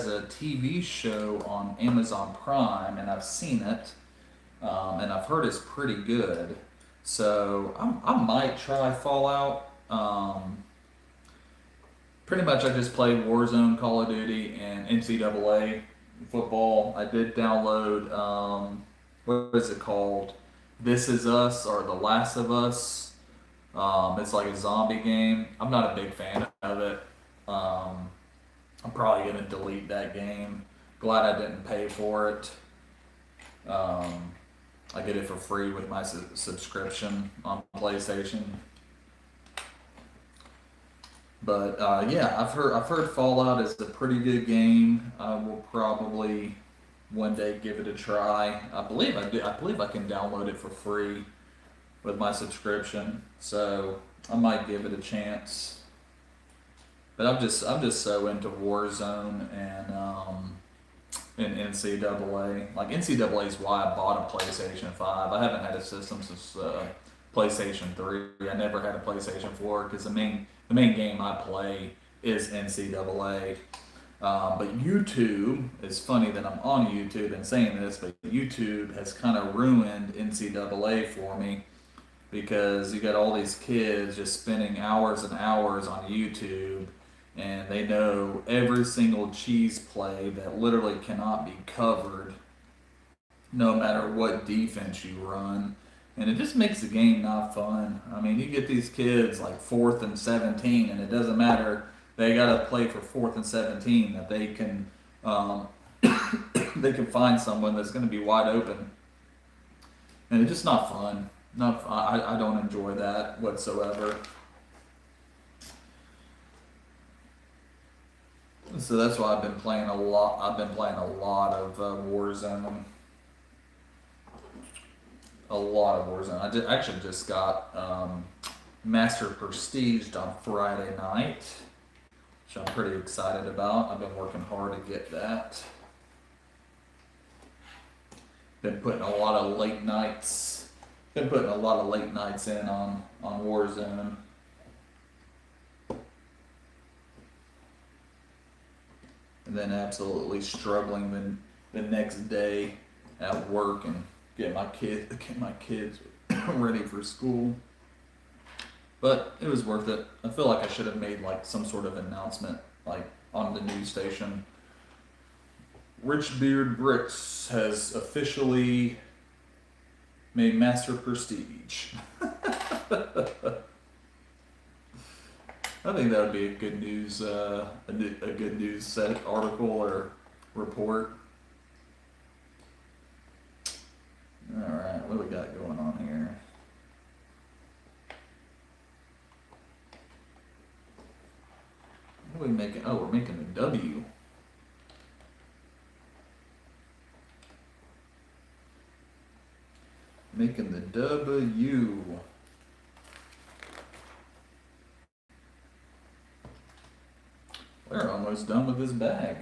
a TV show on Amazon Prime, and I've seen it, and I've heard it's pretty good. So I might try Fallout. Pretty much, I just play Warzone, Call of Duty, and NCAA football. I did download what is it called? This Is Us or The Last of Us. It's like a zombie game. I'm not a big fan of it. I'm probably gonna delete that game. Glad I didn't pay for it. Um, I get it for free with my subscription on PlayStation. But yeah, I've heard Fallout is a pretty good game. I will probably one day give it a try. I believe I do. I believe I can download it for free with my subscription, so I might give it a chance. But I'm just so into Warzone and NCAA. Like NCAA is why I bought a PlayStation 5. I haven't had a system since PlayStation 3. I never had a PlayStation 4 because the main game I play is NCAA. But YouTube, it's funny that I'm on YouTube and saying this, but YouTube has kind of ruined NCAA for me. because you got all these kids just spending hours and hours on YouTube, and they know every single cheese play that literally cannot be covered no matter what defense you run. And it just makes the game not fun. I mean, you get these kids like 4th and 17, and it doesn't matter. They got to play for 4th and 17 that they can they can find someone that's going to be wide open, and it's just not fun. Not I don't enjoy that whatsoever. So that's why I've been playing a lot. I've been playing a lot of Warzone. A lot of Warzone. Actually just got Master Prestiged on Friday night, which I'm pretty excited about. I've been working hard to get that. Been putting a lot of late nights. Been putting a lot of late nights in on Warzone. And then absolutely struggling the next day at work and get my kids ready for school. But it was worth it. I feel like I should have made like some sort of announcement like on the news station. Richbeard Bricks has officially made Master Prestige. I think that would be a good news, a good news set article or report. All right, what do we got going on here? What are we making? Oh, we're making a W. Making the W. We're almost done with this bag.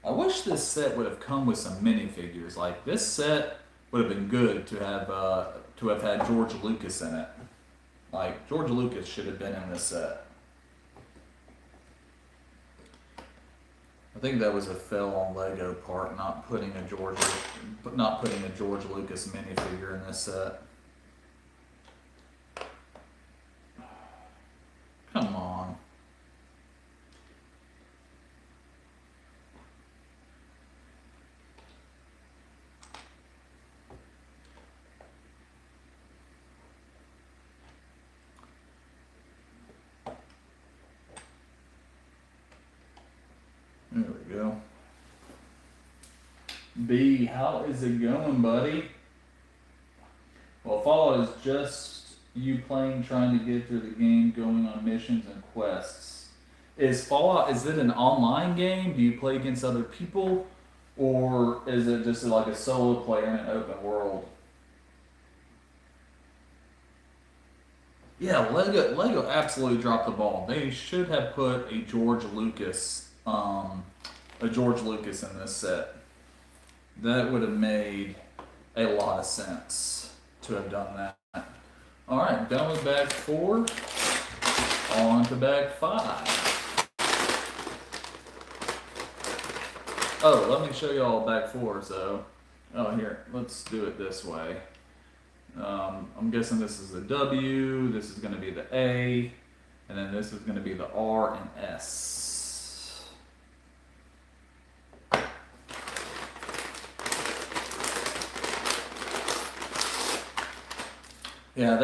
I wish this set would have come with some minifigures. Like this set would have been good to have had George Lucas in it. Like George Lucas should have been in this set. I think that was a fail on Lego part, not putting a George Lucas minifigure in this set. Come on. There we go. B, how is it going, buddy? Well, Fallout is just you playing, trying to get through the game, going on missions and quests. Is Fallout, is it an online game? Do you play against other people? Or is it just like a solo player in an open world? Yeah, Lego absolutely dropped the ball. They should have put a George Lucas in this set. That would have made a lot of sense to have done that. All right, done with bag 4. On to bag 5. Oh, let me show you all bag 4. So, here, let's do it this way. I'm guessing this is the W, this is going to be the A, and then this is going to be the R and S. Yeah,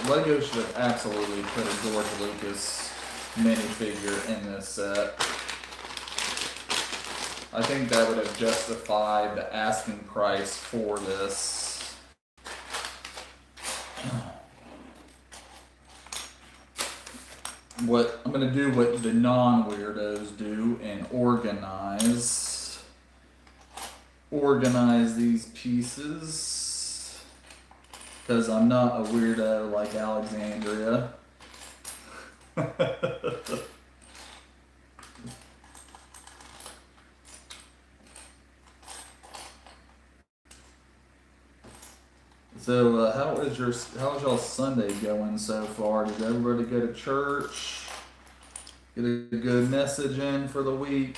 Lego should have absolutely put a George Lucas minifigure in this set. I think that would have justified the asking price for this. What I'm gonna do, what the non-weirdos do, and organize these pieces, because I'm not a weirdo like Alexandria. So, how's y'all Sunday going so far? Did everybody go to church? Get a good message in for the week?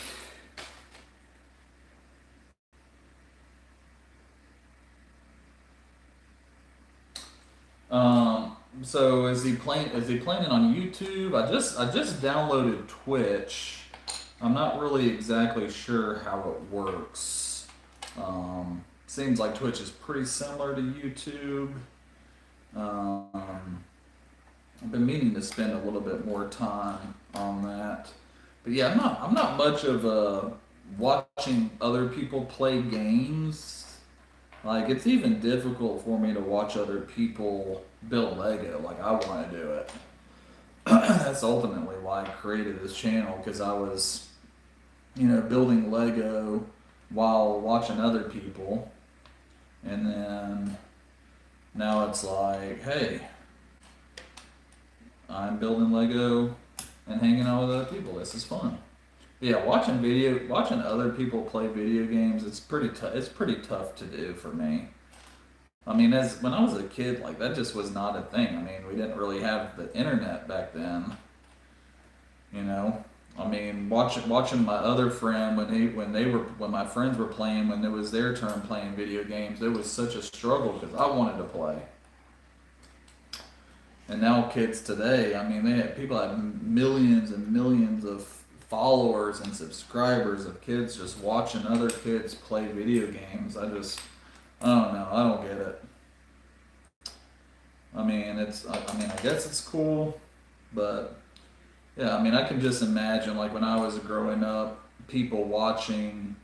So is he playing? Is he playing it on YouTube? I just downloaded Twitch. I'm not really exactly sure how it works. Seems like Twitch is pretty similar to YouTube. Um, I've been meaning to spend a little bit more time on that. But yeah, I'm not much of a watching other people play games. Like it's even difficult for me to watch other people build Lego. Like I want to do it. That's ultimately why I created this channel because I was, building Lego while watching other people, and then now it's like, hey, I'm building Lego and hanging out with other people. This is fun. Yeah, watching other people play video games, it's pretty tough. It's pretty tough to do for me. I mean, as when I was a kid, like that just was not a thing. I mean, we didn't really have the internet back then. You know, I mean, watching my other friend when my friends were playing when it was their turn playing video games, it was such a struggle because I wanted to play. And now kids today, I mean, people have millions and millions of followers and subscribers of kids just watching other kids play video games. I don't know, I don't get it. I mean, I guess it's cool, but yeah, I mean, I can just imagine like when I was growing up, people watching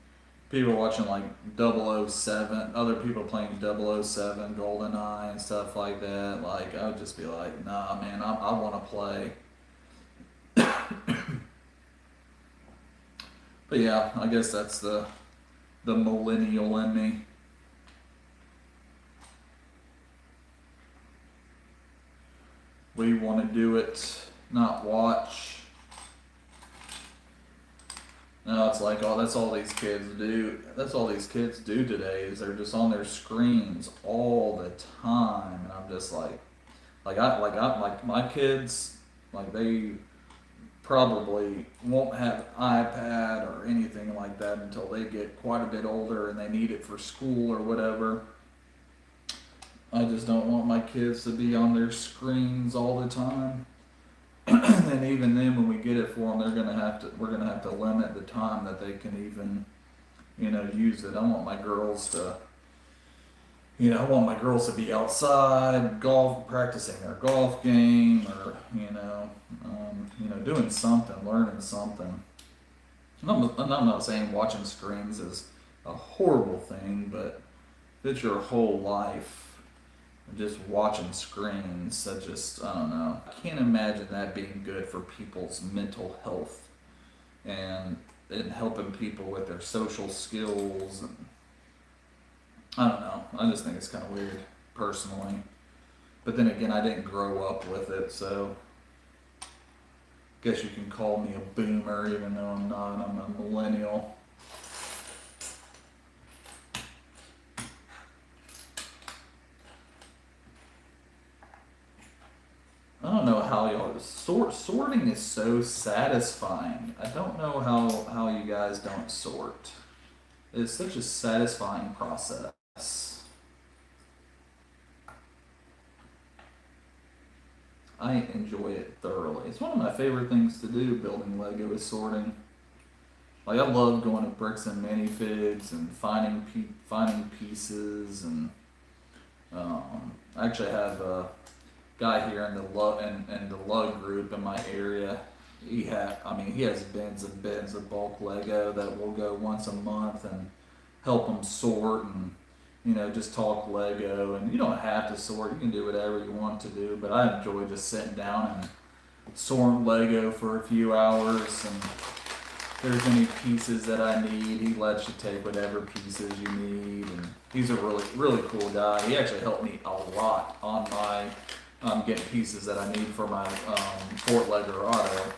like 007, other people playing 007, GoldenEye and stuff like that. Like I would just be like, nah, man, I want to play. But yeah, I guess that's the millennial in me. We want to do it, not watch. No, it's like, oh, that's all these kids do. That's all these kids do today is they're just on their screens all the time, and I'm just like my kids, like they probably won't have iPad or anything like that until they get quite a bit older and they need it for school or whatever. I just don't want my kids to be on their screens all the time. And even then, when we get it for them, we're gonna have to limit the time that they can even, use it. I want my girls to be outside, practicing their golf game, or doing something, learning something. I'm not saying watching screens is a horrible thing, but if it's your whole life, just watching screens, I don't know. I can't imagine that being good for people's mental health and helping people with their social skills. And I don't know. I just think it's kind of weird, personally. But then again, I didn't grow up with it, so guess you can call me a boomer, even though I'm not. I'm a millennial. I don't know how y'all sorting is so satisfying. I don't know how you guys don't sort. It's such a satisfying process. I enjoy it thoroughly. It's one of my favorite things to do. Building Lego is sorting. Like I love going to bricks and minifigs and finding pieces and I actually have a guy here in the lug group in my area. He has bins and bins of bulk Lego that will go once a month and help him sort and just talk Lego. And you don't have to sort; you can do whatever you want to do. But I enjoy just sitting down and sorting Lego for a few hours. And if there's any pieces that I need, he lets you take whatever pieces you need. And he's a really really cool guy. He actually helped me a lot on my getting pieces that I need for my Fort Leggerado.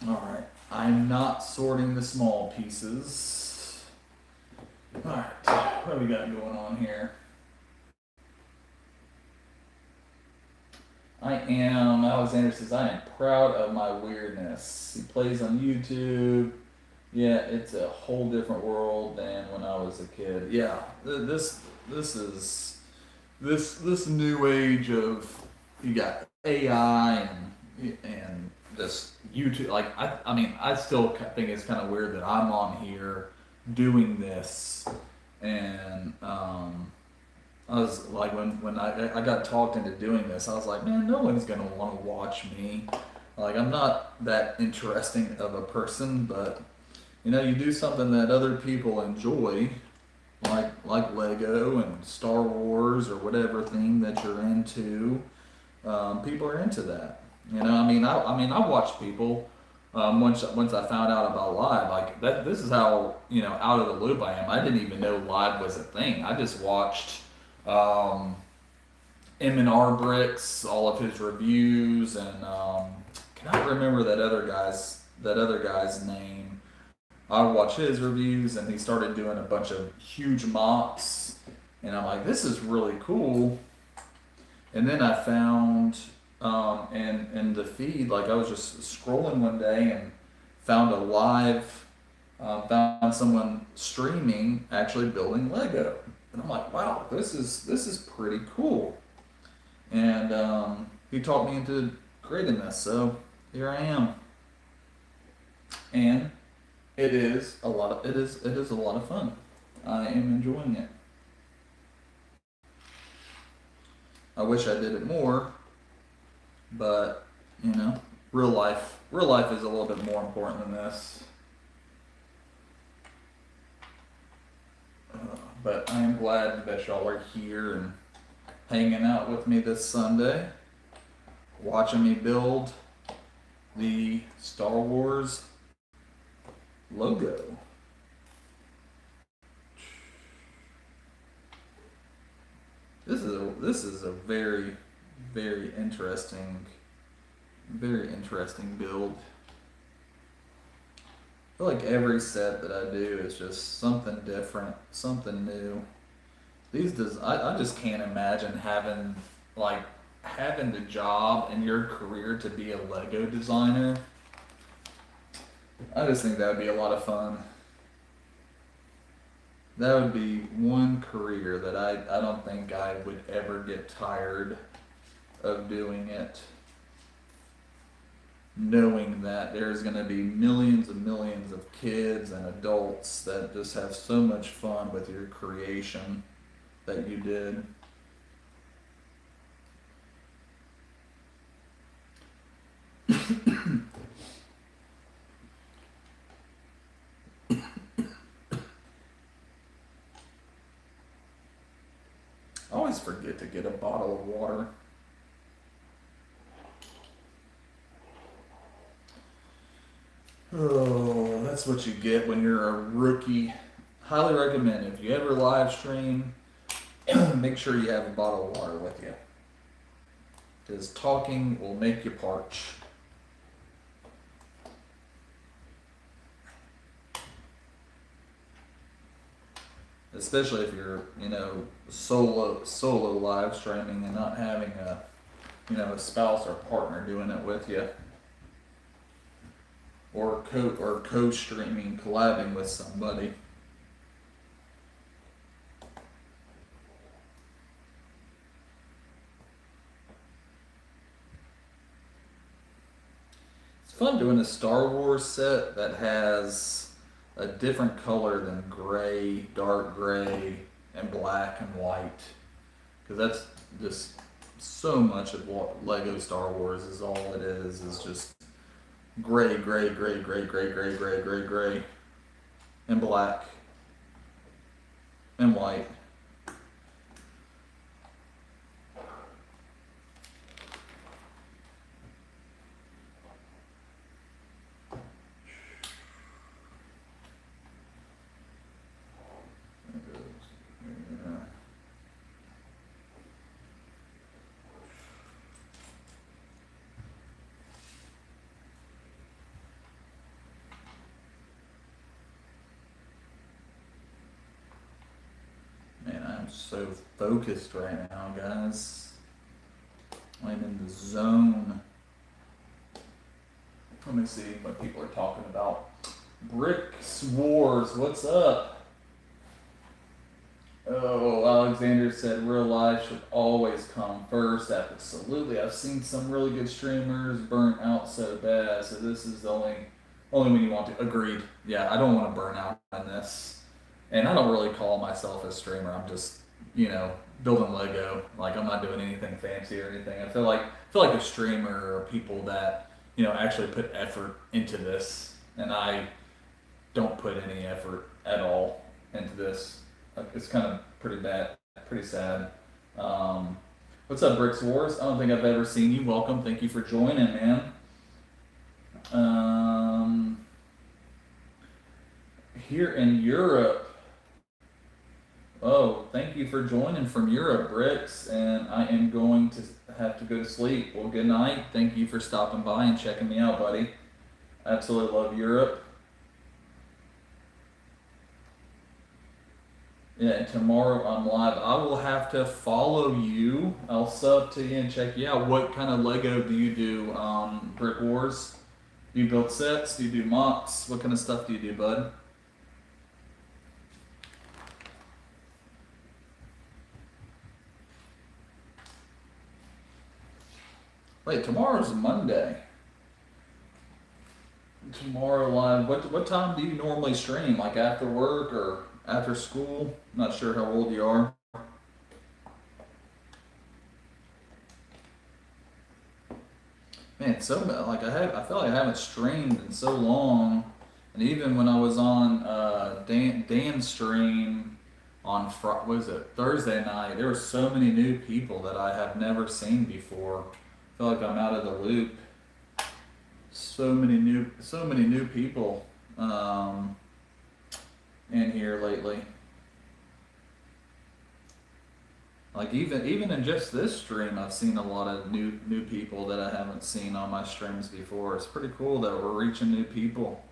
Alright, I'm not sorting the small pieces. Alright, what do we got going on here? Alexander says, I am proud of my weirdness. He plays on YouTube. Yeah, it's a whole different world than when I was a kid. Yeah, this is this new age of you got AI and this YouTube. Like I mean, I still think it's kind of weird that I'm on here doing this, and I was like, when I got talked into doing this, I was like, man, no one's gonna want to watch me. Like, I'm not that interesting of a person, but you do something that other people enjoy, like Lego and Star Wars or whatever theme that you're into. People are into that. I watch people. Once I found out about live, like that, this is how out of the loop I am. I didn't even know live was a thing. I just watched um, M&R Bricks, all of his reviews, and cannot remember that other guy's name. I would watch his reviews, and he started doing a bunch of huge mops, and I'm like, this is really cool. And then I found in the feed, like I was just scrolling one day and found a live, found someone streaming actually building Lego, and I'm like, wow, this is pretty cool. And he taught me into creating this, so here I am, and it is a lot of fun. I am enjoying it. I wish I did it more, but real life is a little bit more important than this. But I am glad that y'all are here and hanging out with me this Sunday, watching me build the Star Wars logo. This is a very very interesting build. I feel like every set that I do is just something different, something new. I just can't imagine having the job in your career to be a Lego designer. I just think that would be a lot of fun. That would be one career that I don't think I would ever get tired of doing it. Knowing that there's going to be millions and millions of kids and adults that just have so much fun with your creation that you did. I always forget to get a bottle of water. Oh, that's what you get when you're a rookie. Highly recommend if you ever live stream, make sure you have a bottle of water with you. Because talking will make you parch. Especially if you're, solo live streaming and not having a spouse or partner doing it with you, or co-streaming, collabing with somebody. It's fun doing a Star Wars set that has a different color than gray, dark gray, and black and white. Because that's just so much of what Lego Star Wars is. All it is just gray, gray, gray, gray, gray, gray, gray, gray, gray, and black and white. Man, I'm so focused right now, guys. I'm in the zone. Let me see what people are talking about. Bricks Wars, what's up? Oh, Alexander said real life should always come first. Absolutely. I've seen some really good streamers burnt out so bad, so this is the only one you want to. Agreed. Yeah, I don't want to burn out on this. And I don't really call myself a streamer. I'm just, building Lego. Like I'm not doing anything fancy or anything. I feel like a streamer are people that, actually put effort into this. And I don't put any effort at all into this. It's kind of pretty bad, pretty sad. Um, what's up, Bricks Wars? I don't think I've ever seen you. Welcome. Thank you for joining, man. Um, Here in Europe. Oh, thank you for joining from Europe, Bricks. And I am going to have to go to sleep. Well, good night. Thank you for stopping by and checking me out, buddy. Absolutely love Europe. Yeah, and tomorrow I'm live. I will have to follow you. I'll sub to you and check you out. What kind of Lego do you do? Brick Wars? Do you build sets? Do you do mocks? What kind of stuff do you do, bud? Wait, tomorrow's Monday. Tomorrow live. What time do you normally stream? Like after work or after school? Not sure how old you are. Man, like I feel like I haven't streamed in so long, and even when I was on Dan's stream on what was it, Thursday night, there were so many new people that I have never seen before. I feel like I'm out of the loop. So many new people in here lately. Like even in just this stream, I've seen a lot of new people that I haven't seen on my streams before. It's pretty cool that we're reaching new people.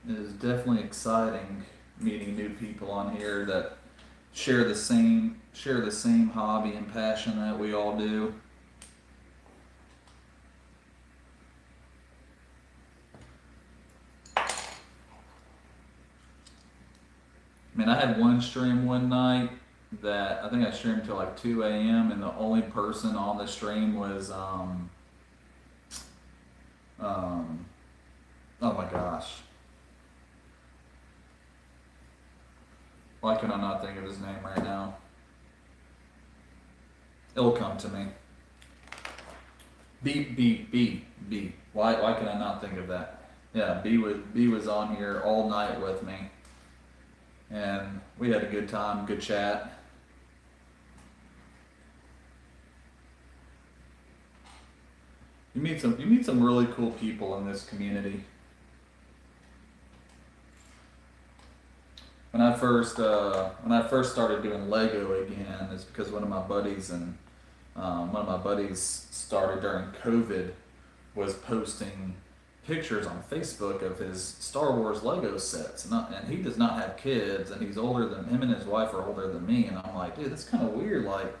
It is definitely exciting meeting new people on here that share the same hobby and passion that we all do. I mean, I had one stream one night that I think I streamed till like 2 a.m. and the only person on the stream was um oh my gosh, why can I not think of his name right now? It'll come to me. B. Why can I not think of that? Yeah, B was on here all night with me, and we had a good time, good chat. You meet some really cool people in this community. When I first started doing Lego again, it's because one of my buddies started during COVID, was posting pictures on Facebook of his Star Wars Lego sets, and he does not have kids, and him and his wife are older than me, and I'm like, dude, that's kind of weird. Like,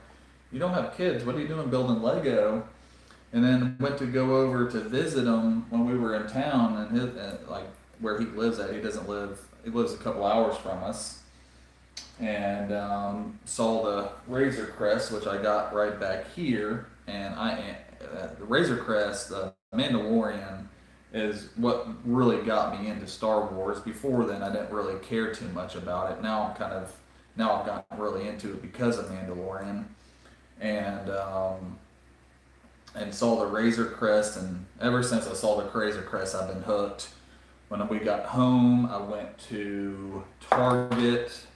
you don't have kids, what are you doing building Lego? And then went to go over to visit him when we were in town, and like where he lives at, he lives a couple hours from us, and saw the Razor Crest, which I got right back here, and the Razor Crest, the Mandalorian, is what really got me into Star Wars. Before then, I didn't really care too much about it. Now I've gotten really into it because of Mandalorian, and saw the Razor Crest, and ever since I saw the Razor Crest, I've been hooked. When we got home, I went to Target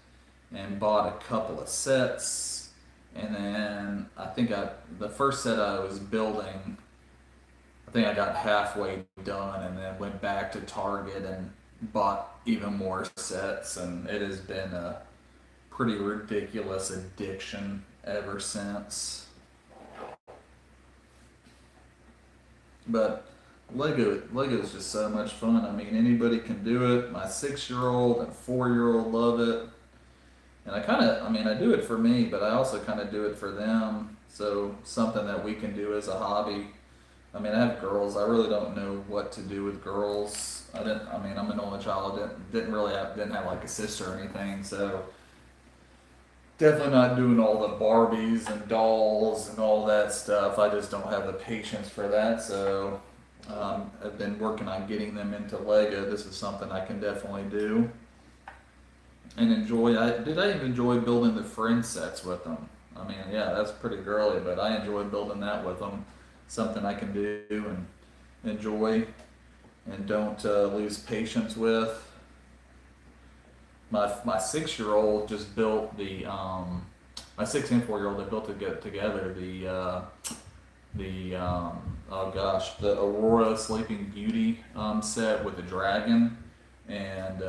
and bought a couple of sets, and then the first set I was building, I think I got halfway done, and then went back to Target and bought even more sets, and it has been a pretty ridiculous addiction ever since. But Lego is just so much fun. I mean, anybody can do it. My 6-year-old and 4-year-old love it. And I do it for me, but I also kind of do it for them. So something that we can do as a hobby. I mean, I have girls. I really don't know what to do with girls. I'm an only child. Didn't have like a sister or anything. So definitely not doing all the Barbies and dolls and all that stuff. I just don't have the patience for that. So I've been working on getting them into Lego. This is something I can definitely do and enjoy. I even enjoy building the friend sets with them. I mean, yeah, that's pretty girly, but I enjoy building that with them. Something I can do and enjoy and don't lose patience with. My 6 year old just built my 6 and 4 year old, they built together the Aurora Sleeping Beauty set with the dragon, and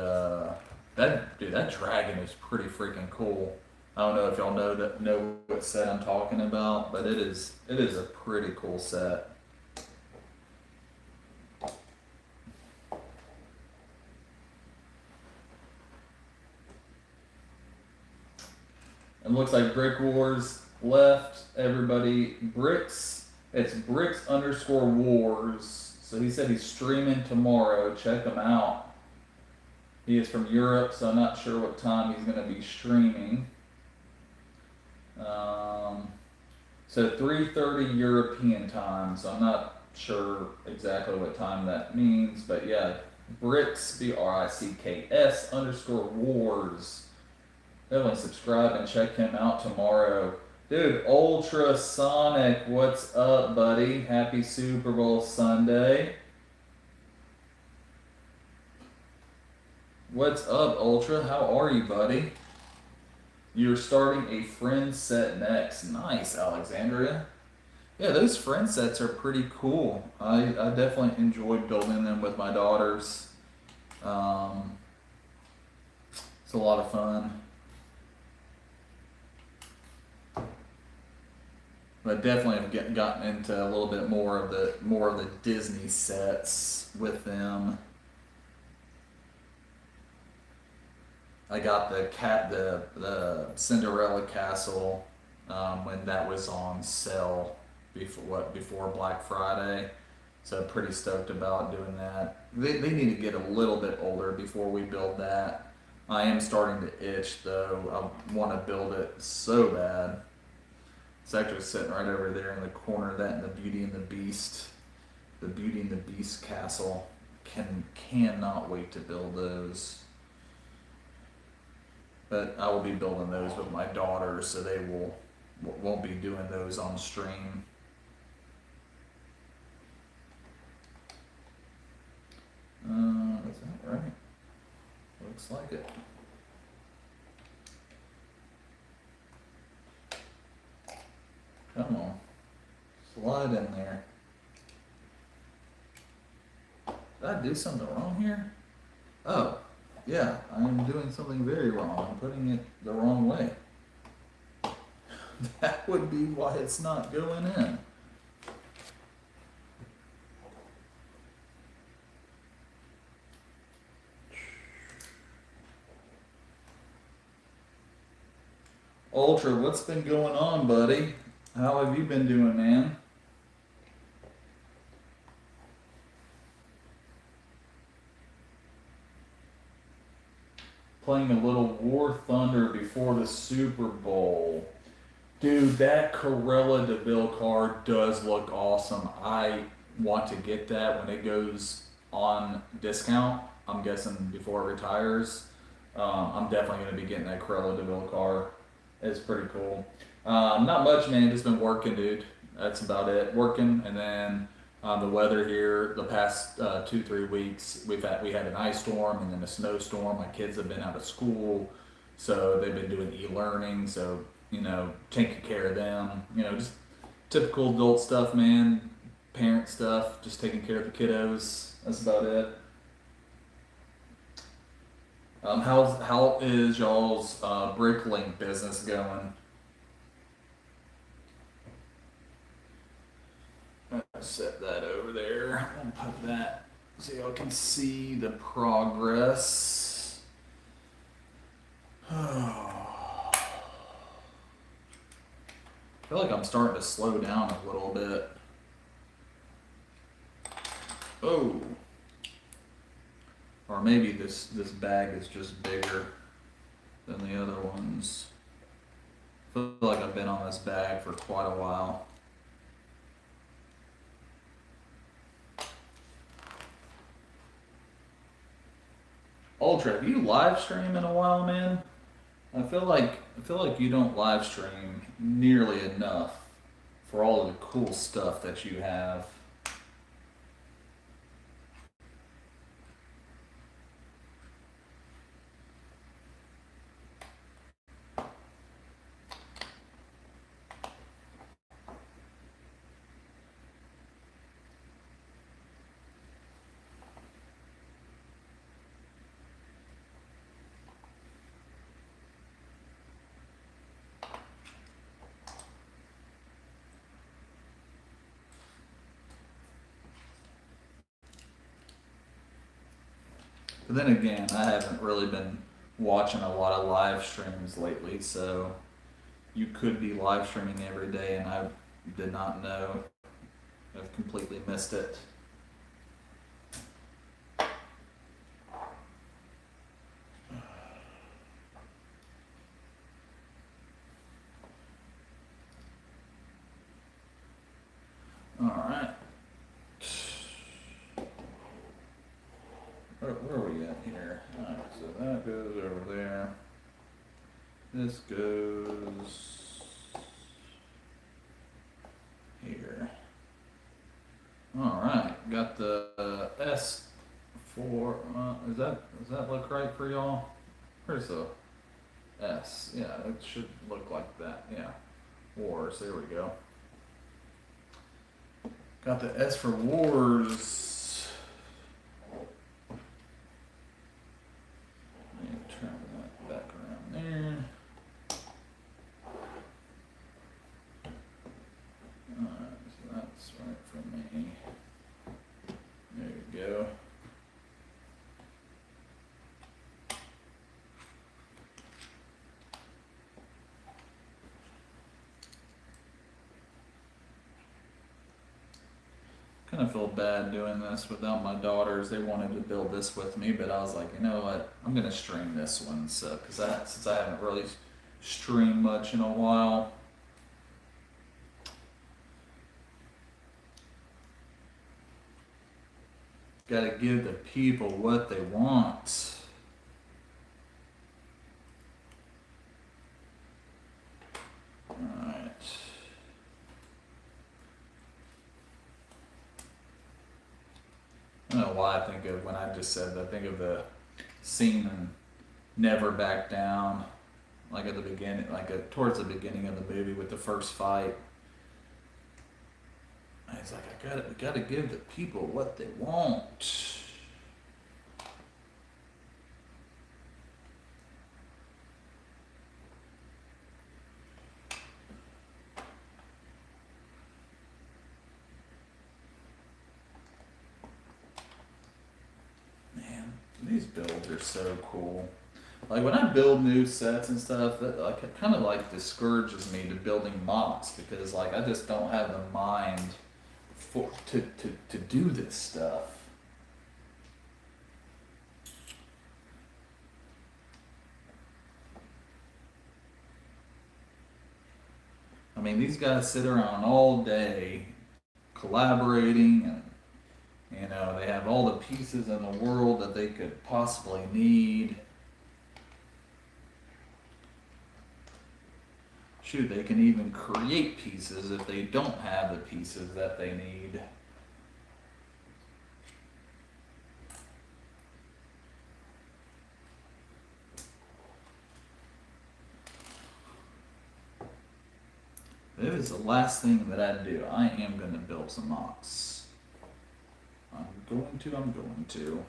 that dragon is pretty freaking cool. I don't know if y'all know what set I'm talking about, but it is a pretty cool set. It looks like Brick Wars left. Everybody, Bricks. It's Bricks_Wars. So he said he's streaming tomorrow. Check him out. He is from Europe, so I'm not sure what time he's going to be streaming. So 3:30 European time. So I'm not sure exactly what time that means, but yeah, Bricks BRICKS_Wars. Definitely subscribe and check him out tomorrow. Dude, Ultrasonic, what's up, buddy? Happy Super Bowl Sunday. What's up, Ultra? How are you, buddy? You're starting a friend set next. Nice, Alexandria. Yeah, those friend sets are pretty cool. I definitely enjoy building them with my daughters. It's a lot of fun. But definitely have gotten into a little bit more of the Disney sets with them. I got the Cinderella Castle when that was on sale before Black Friday. So pretty stoked about doing that. They need to get a little bit older before we build that. I am starting to itch though. I want to build it so bad. It's actually sitting right over there in the corner of that and the Beauty and the Beast. The Beauty and the Beast castle. Cannot wait to build those. But I will be building those with my daughters, so they won't be doing those on stream. Is that right? Looks like it. Come on. Slide in there. Did I do something wrong here? Oh, yeah, I am doing something very wrong. I'm putting it the wrong way. That would be why it's not going in. Ultra, what's been going on, buddy? How have you been doing, man? Playing a little War Thunder before the Super Bowl. Dude, that Corella DeVille card does look awesome. I want to get that when it goes on discount. I'm guessing before it retires. I'm definitely going to be getting that Corella DeVille card. It's pretty cool. Not much, man. Just been working, dude. That's about it. Working, and then the weather here the past 2-3 weeks, we had an ice storm and then a snowstorm. My kids have been out of school, so they've been doing e-learning. So taking care of them. Just typical adult stuff, man. Parent stuff. Just taking care of the kiddos. That's about it. How is y'all's Bricklink business going? Let's set that over there. I'll put that so y'all can see the progress. I feel like I'm starting to slow down a little bit. Oh. Or maybe this bag is just bigger than the other ones. I feel like I've been on this bag for quite a while. Ultra, have you live streamed in a while, man? I feel like you don't live stream nearly enough for all of the cool stuff that you have. But then again, I haven't really been watching a lot of live streams lately, so you could be live streaming every day and I did not know. I've completely missed it. Alright. Where are we at here? Alright, so that goes over there. This goes here. Alright, got the S4. Does that look right for y'all? Where's the S? Yeah, it should look like that. Yeah. Wars, there we go. Got the S for Wars. Let me turn that back around there. Alright, so that's right for me. There you go. Kind of feel bad doing this without my daughters. They wanted to build this with me, but I was like, you know what? I'm gonna stream this one, so since I haven't really streamed much in a while. Gotta give the people what they want. Alright. I don't know why I think of when I just said that. I think of the scene in Never Back Down, like at the beginning, towards the beginning of the movie with the first fight. And he's like, we gotta give the people what they want. Man, these builds are so cool. Like when I build new sets and stuff, that like it kind of like discourages me to building mods because like I just don't have the mind to do this stuff. I mean, these guys sit around all day collaborating and they have all the pieces in the world that they could possibly need. Shoot, they can even create pieces if they don't have the pieces that they need. If it's the last thing that I do, I am going to build some mocks. I'm going to.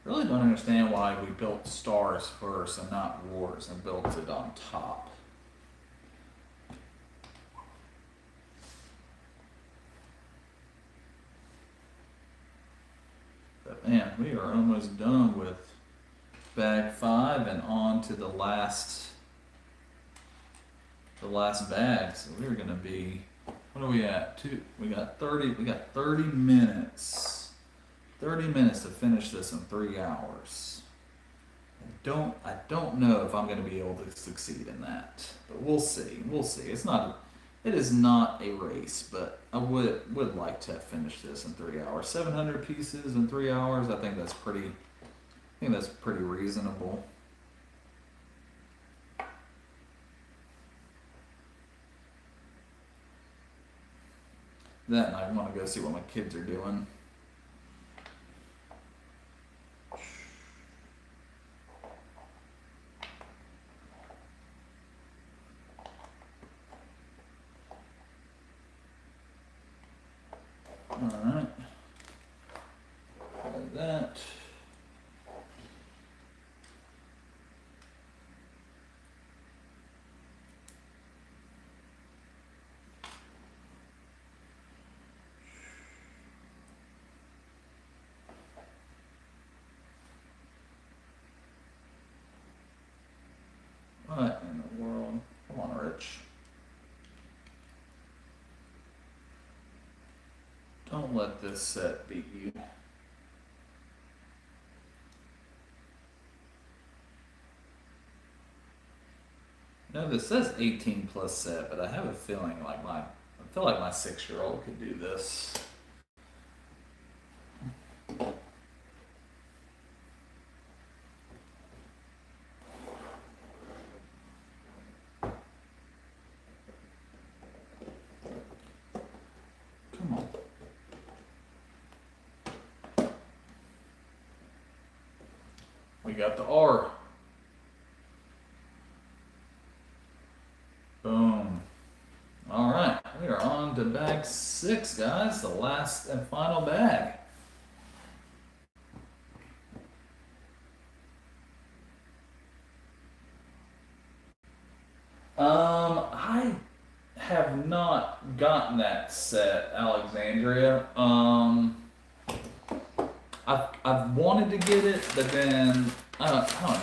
Really don't understand why we built Stars first and not Wars and built it on top. But man, we are almost done with bag 5 and on to the last bag. So we're gonna be, what are we at? We got 30 minutes. 30 minutes to finish this in 3 hours. I don't know if I'm gonna be able to succeed in that. But we'll see. It is not a race, but I would like to finish this in 3 hours. 700 pieces in 3 hours. I think that's pretty reasonable. Then I want to go see what my kids are doing. Alright. Like that. What in the world? Come on, Rich. Don't let this set beat you. No, this says 18 plus set, but I have a feeling like I feel like my 6-year-old could do this. Come on. We got the R. Boom. All right, we are on to bag 6, guys. The last and final bag. I have not gotten that set, Alexandria. I've wanted to get it, but then I don't know.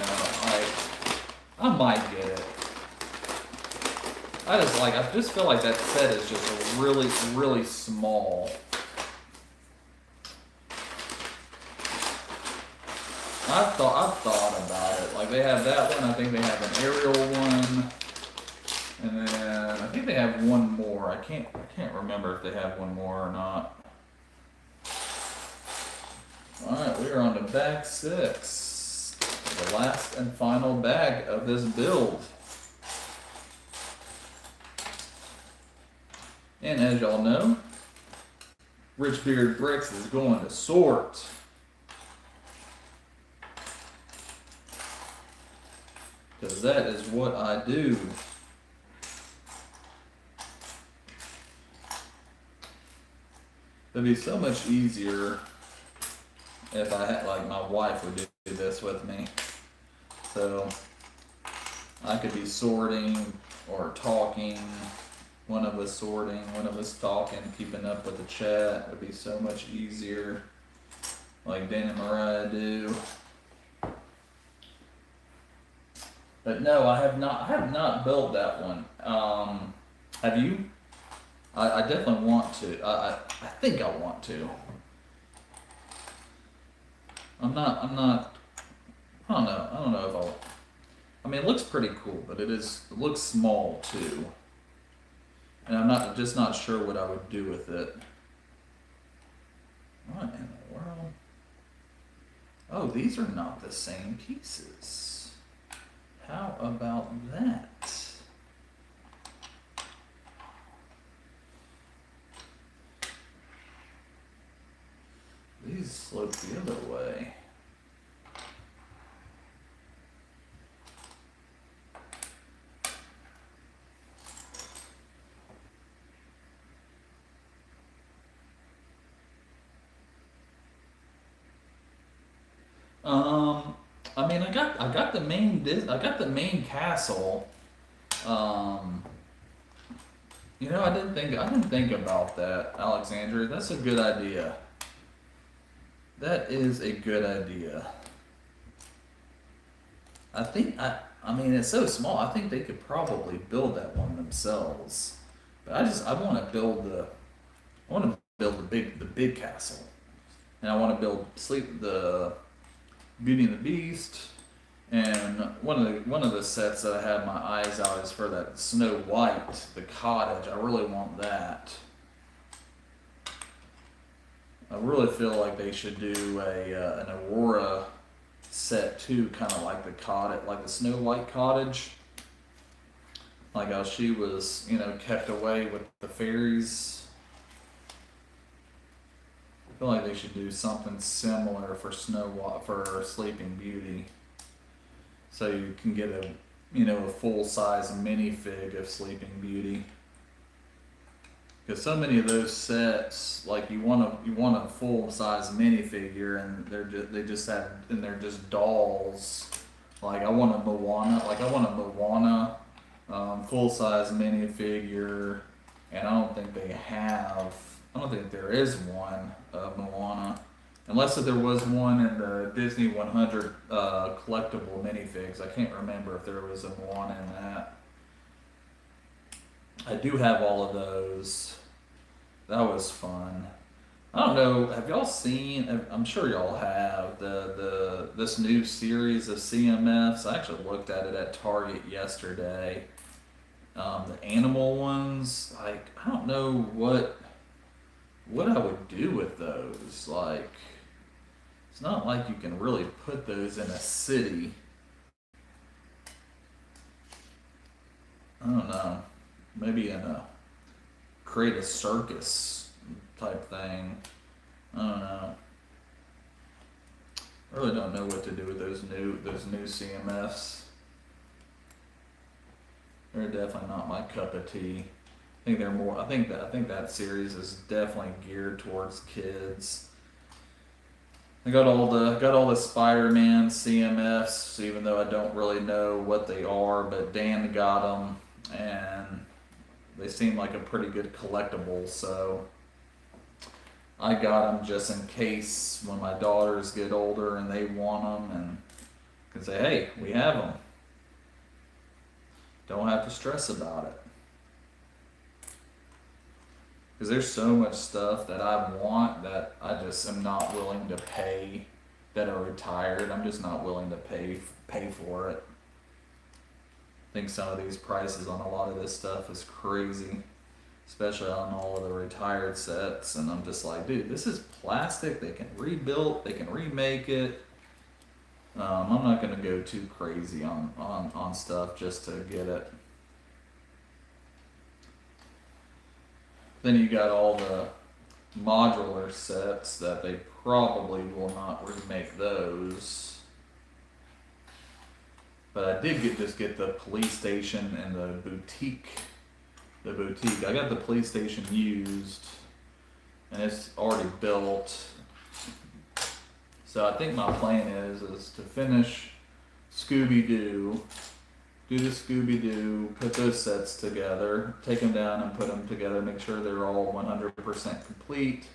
I might get it. I just feel like that set is just a really, really small. I've thought about it. Like they have that one. I think they have an aerial one, and then I think they have one more. I can't remember if they have one more or not. All right, we are on to bag 6, the last and final bag of this build. And as y'all know, Richbeard Bricks is going to sort. Because that is what I do. It'd be so much easier if I had, like, my wife would do this with me. So I could be sorting or talking. One of us sorting, one of us talking, keeping up with the chat would be so much easier, like Dan and Mariah do. But no, I have not built that one. Have you? I definitely want to. I think I want to. I'm not. I don't know if I'll. I mean, it looks pretty cool, but it looks small too. And I'm just not sure what I would do with it. What in the world? Oh, these are not the same pieces. How about that? These slope the other way. Um, I mean, I got the main I got the main castle. Um, I didn't think about that, Alexandria. That's a good idea. That is a good idea. I mean, it's so small. I think they could probably build that one themselves. But I want to build the big castle, and I want to build sleep the Beauty and the Beast. And one of the sets that I have my eyes out is for that Snow White, the cottage. I really want that. I really feel like they should do an Aurora set too, kind of like the cottage, like the Snow White cottage, like how she was, kept away with the fairies. I feel like they should do something similar for Snow White for Sleeping Beauty, so you can get a full size minifig of Sleeping Beauty. Because so many of those sets, like you want a full size minifigure, and they just have and they're just dolls. Like I want a Moana full size minifigure, and I don't think there is one of Moana, unless if there was one in the Disney 100 collectible minifigs. I can't remember if there was a Moana in that. I do have all of those. That was fun. I don't know. Have y'all seen? I'm sure y'all have the this new series of CMFs. I actually looked at it at Target yesterday. The animal ones. Like I don't know what I would do with those. Like it's not like you can really put those in a city. I don't know. Maybe in a create a circus type thing. I don't know. I really don't know what to do with those new CMFs. They're definitely not my cup of tea. I think they're more. I think that series is definitely geared towards kids. I got all the Spider-Man CMFs, even though I don't really know what they are. But Dan got them, and they seem like a pretty good collectible. So I got them just in case when my daughters get older and they want them, and can say, hey, we have them. Don't have to stress about it. Because there's so much stuff that I want that I just am not willing to pay. That are retired, I'm just not willing to pay for it. I think some of these prices on a lot of this stuff is crazy, especially on all of the retired sets. And I'm just like, dude, this is plastic. They can rebuild, they can remake it. I'm not gonna go too crazy on stuff just to get it. Then you got all the modular sets that they probably will not remake those. But I did just get the police station and the boutique. The boutique. I got the police station used, and it's already built. So I think my plan is to finish Scooby Doo, do the Scooby Doo, put those sets together, take them down and put them together, make sure they're all 100% complete,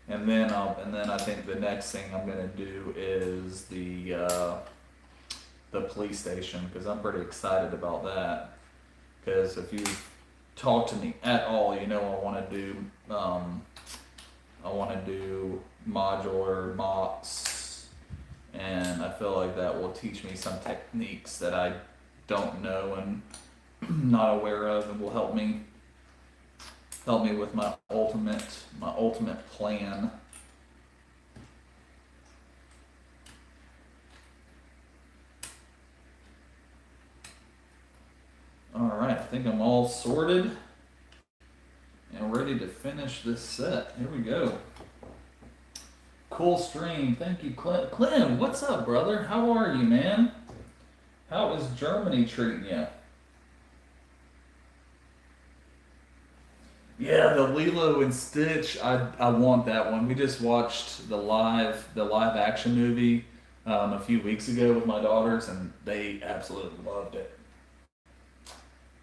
and then I think the next thing I'm gonna do is the police station, because I'm pretty excited about that. Because if you talk to me at all, you know I want to do modular mops, and I feel like that will teach me some techniques that I don't know and not aware of, and will help me with my ultimate plan. All right, I think I'm all sorted and ready to finish this set. Here we go. Cool stream. Thank you, Clint. Clint, what's up, brother? How are you, man? How is Germany treating you? Yeah, the Lilo and Stitch. I want that one. We just watched the live action movie a few weeks ago with my daughters, and they absolutely loved it.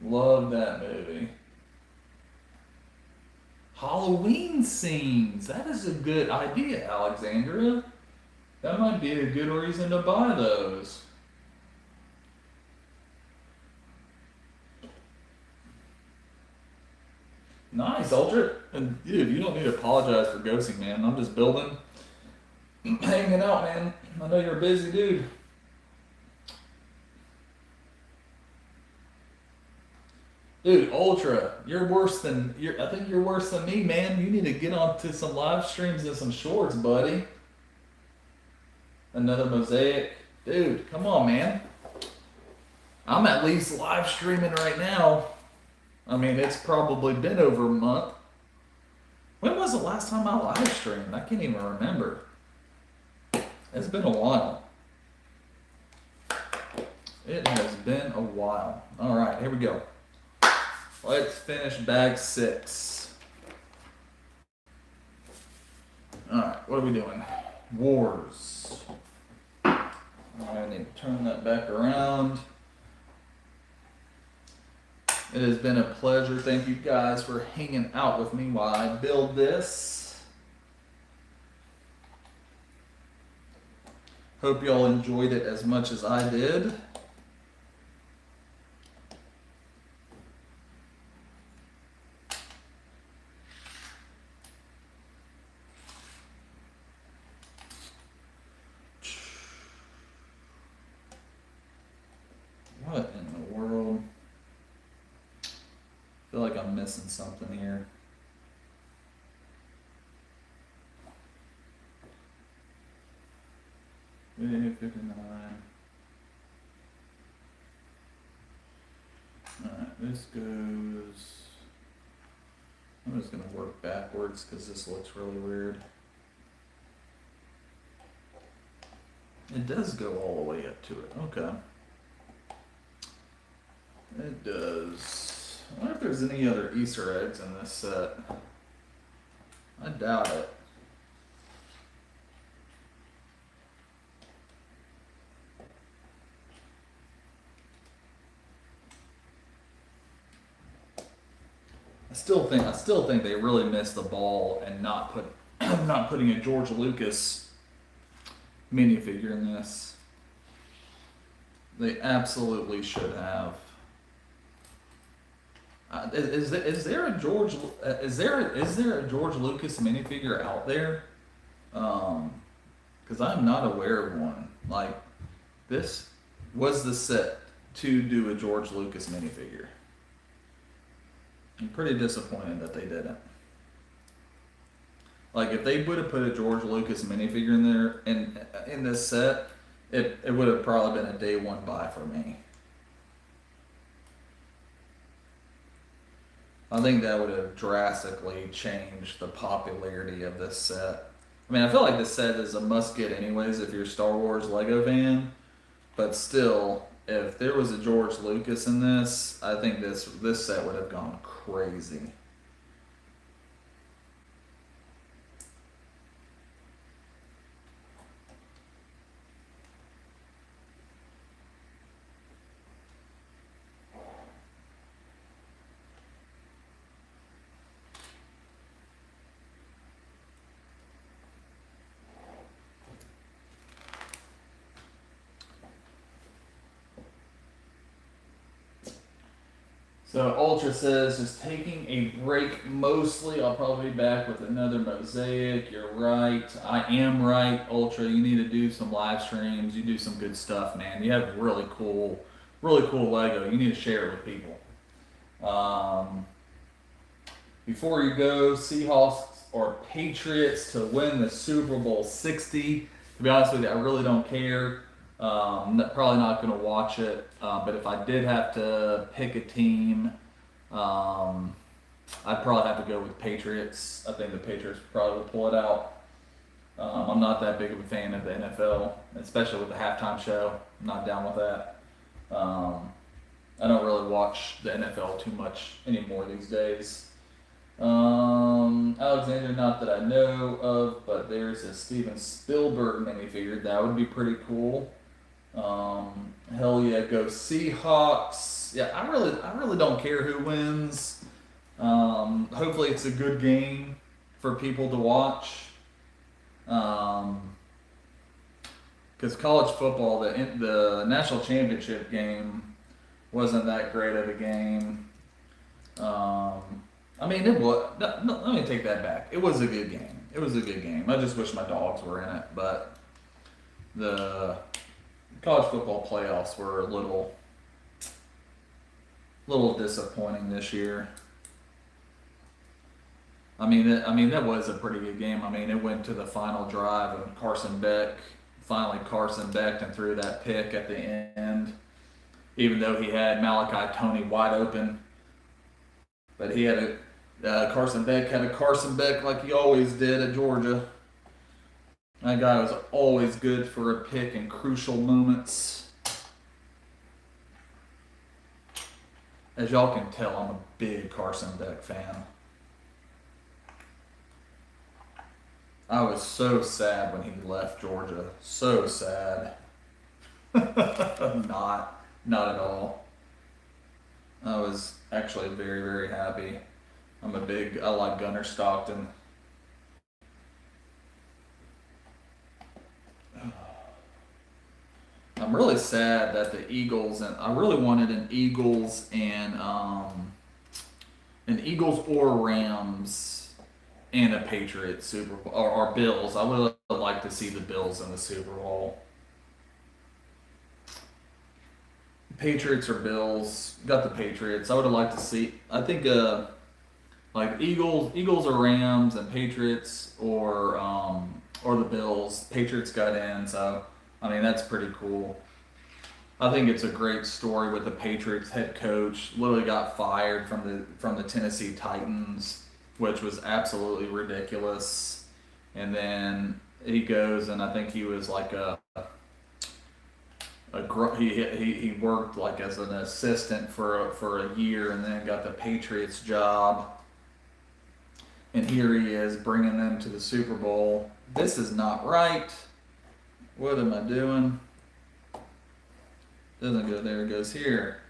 Loved that movie. Halloween scenes. That is a good idea, Alexandria. That might be a good reason to buy those. Nice, Ultra. And dude, you don't need to apologize for ghosting, man. I'm just building, hanging out, man. I know you're a busy dude. Dude, Ultra, you're worse than I think you're worse than me, man. You need to get onto some live streams and some shorts, buddy. Another mosaic. Dude, come on, man. I'm at least live streaming right now. I mean, it's probably been over a month. When was the last time I live streamed? I can't even remember. It's been a while. It has been a while. All right, here we go. Let's finish bag 6. All right, what are we doing? Wars. I need to turn that back around. It has been a pleasure. Thank you guys for hanging out with me while I build this. Hope y'all enjoyed it as much as I did. What in the world? I feel like I'm missing something here. Video 59. Alright, this goes. I'm just gonna work backwards because this looks really weird. It does go all the way up to it. Okay. It does. I wonder if there's any other Easter eggs in this set. I doubt it. I still think they really missed the ball and not putting a George Lucas minifigure in this. They absolutely should have. Is there a George is there a George Lucas minifigure out there? Because I'm not aware of one. Like, this was the set to do a George Lucas minifigure. I'm pretty disappointed that they didn't. Like, if they would have put a George Lucas minifigure in there in this set, it would have probably been a day one buy for me. I think that would have drastically changed the popularity of this set. I mean, I feel like this set is a must get anyways if you're a Star Wars Lego fan, but still, if there was a George Lucas in this, I think this set would have gone crazy. So Ultra says, just taking a break mostly. I'll probably be back with another mosaic. You're right. I am right, Ultra. You need to do some live streams. You do some good stuff, man. You have really cool Lego. You need to share it with people. Before you go, Seahawks or Patriots to win the Super Bowl 60. To be honest with you, I really don't care. Probably not going to watch it, but if I did have to pick a team, I'd probably have to go with Patriots. I think the Patriots probably will pull it out. I'm not that big of a fan of the NFL, especially with the halftime show. I'm not down with that. I don't really watch the NFL too much anymore these days. Alexander, not that I know of, but there's a Steven Spielberg minifigure. That would be pretty cool. Hell yeah, go Seahawks. Yeah, I really don't care who wins. Hopefully it's a good game for people to watch. Because college football, the national championship game wasn't that great of a game. Um, I mean, it was. No, no, let me take that back. It was a good game. It was a good game. I just wish my dogs were in it, but the college football playoffs were a little disappointing this year. I mean that was a pretty good game. I mean, it went to the final drive, and Carson Beck and threw that pick at the end, even though he had Malachi Tony wide open. But he had Carson Beck had a Carson Beck like he always did at Georgia. That guy was always good for a pick in crucial moments. As y'all can tell, I'm a big Carson Beck fan. I was so sad when he left Georgia. So sad. Not at all. I was actually very, very happy. I like Gunnar Stockton. I'm really sad that the Eagles, and I really wanted an Eagles or Rams and a Patriots Super Bowl, or Bills. I would have liked to see the Bills in the Super Bowl. Patriots or Bills. Got the Patriots. I would have liked to see. I think like Eagles or Rams and Patriots or the Bills. Patriots got in, so I mean that's pretty cool. I think it's a great story with the Patriots head coach. Literally got fired from the Tennessee Titans, which was absolutely ridiculous. And then he goes, and I think he was like he worked like as an assistant for a year, and then got the Patriots job. And here he is bringing them to the Super Bowl. This is not right. What am I doing? Doesn't go there, it goes here.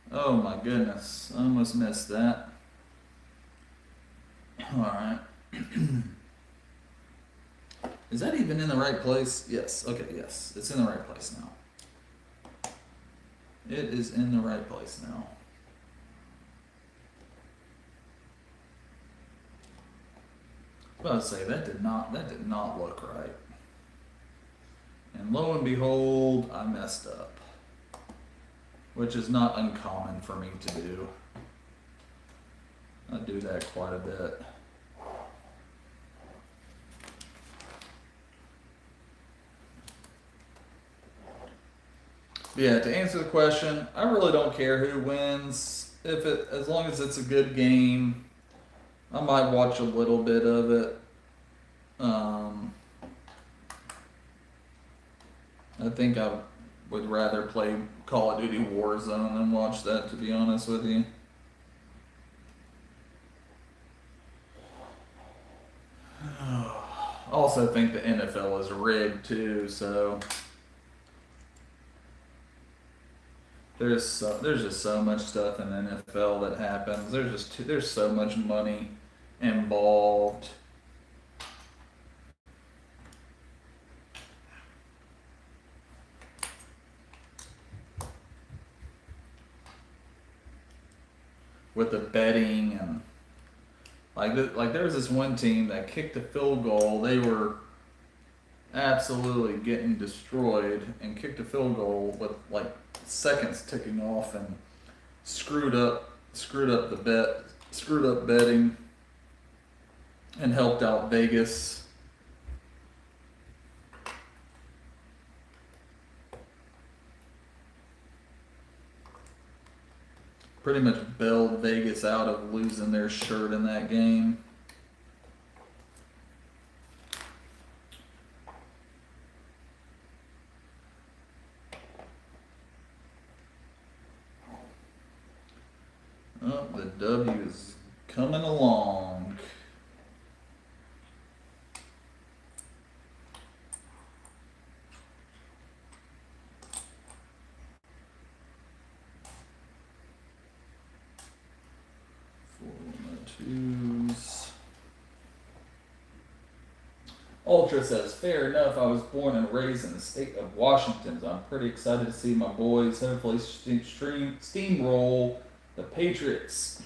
Oh my goodness, I almost missed that. Alright. Is that even in the right place? Yes, okay, yes. It's in the right place now. It is in the right place now. I was about to say that did not look right. And lo and behold, I messed up. Which is not uncommon for me to do. I do that quite a bit. Yeah, to answer the question, I really don't care who wins. As long as it's a good game, I might watch a little bit of it. I think I would rather play Call of Duty Warzone than watch that, to be honest with you. I also think the NFL is rigged too, so there's just so much stuff in the NFL that happens. There's so much money involved. With the betting and like there was this one team that kicked a field goal. They were absolutely getting destroyed and kicked a field goal with like seconds ticking off and screwed up the bet, screwed up betting, and helped out Vegas. Pretty much bailed Vegas out of losing their shirt in that game. Oh, the W is coming along. Twos. Ultra says, fair enough. I was born and raised in the state of Washington, so I'm pretty excited to see my boys hopefully steamroll the Patriots.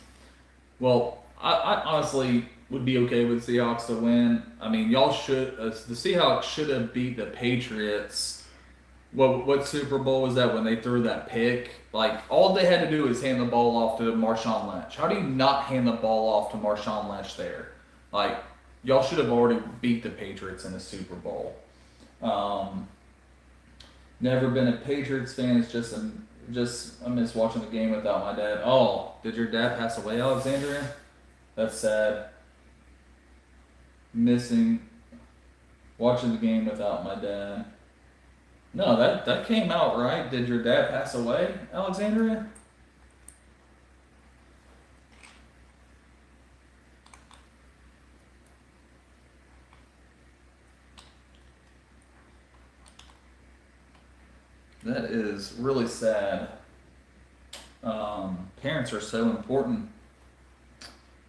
Well, I honestly would be okay with Seahawks to win. I mean, y'all should. The Seahawks should have beat the Patriots. What Super Bowl was that when they threw that pick? Like, all they had to do was hand the ball off to Marshawn Lynch. How do you not hand the ball off to Marshawn Lynch there? Like, y'all should have already beat the Patriots in the Super Bowl. Never been a Patriots fan. It's just I miss watching the game without my dad. Oh, did your dad pass away, Alexandria? That's sad. Missing watching the game without my dad. No, that came out right. Did your dad pass away, Alexandria? That is really sad. Parents are so important.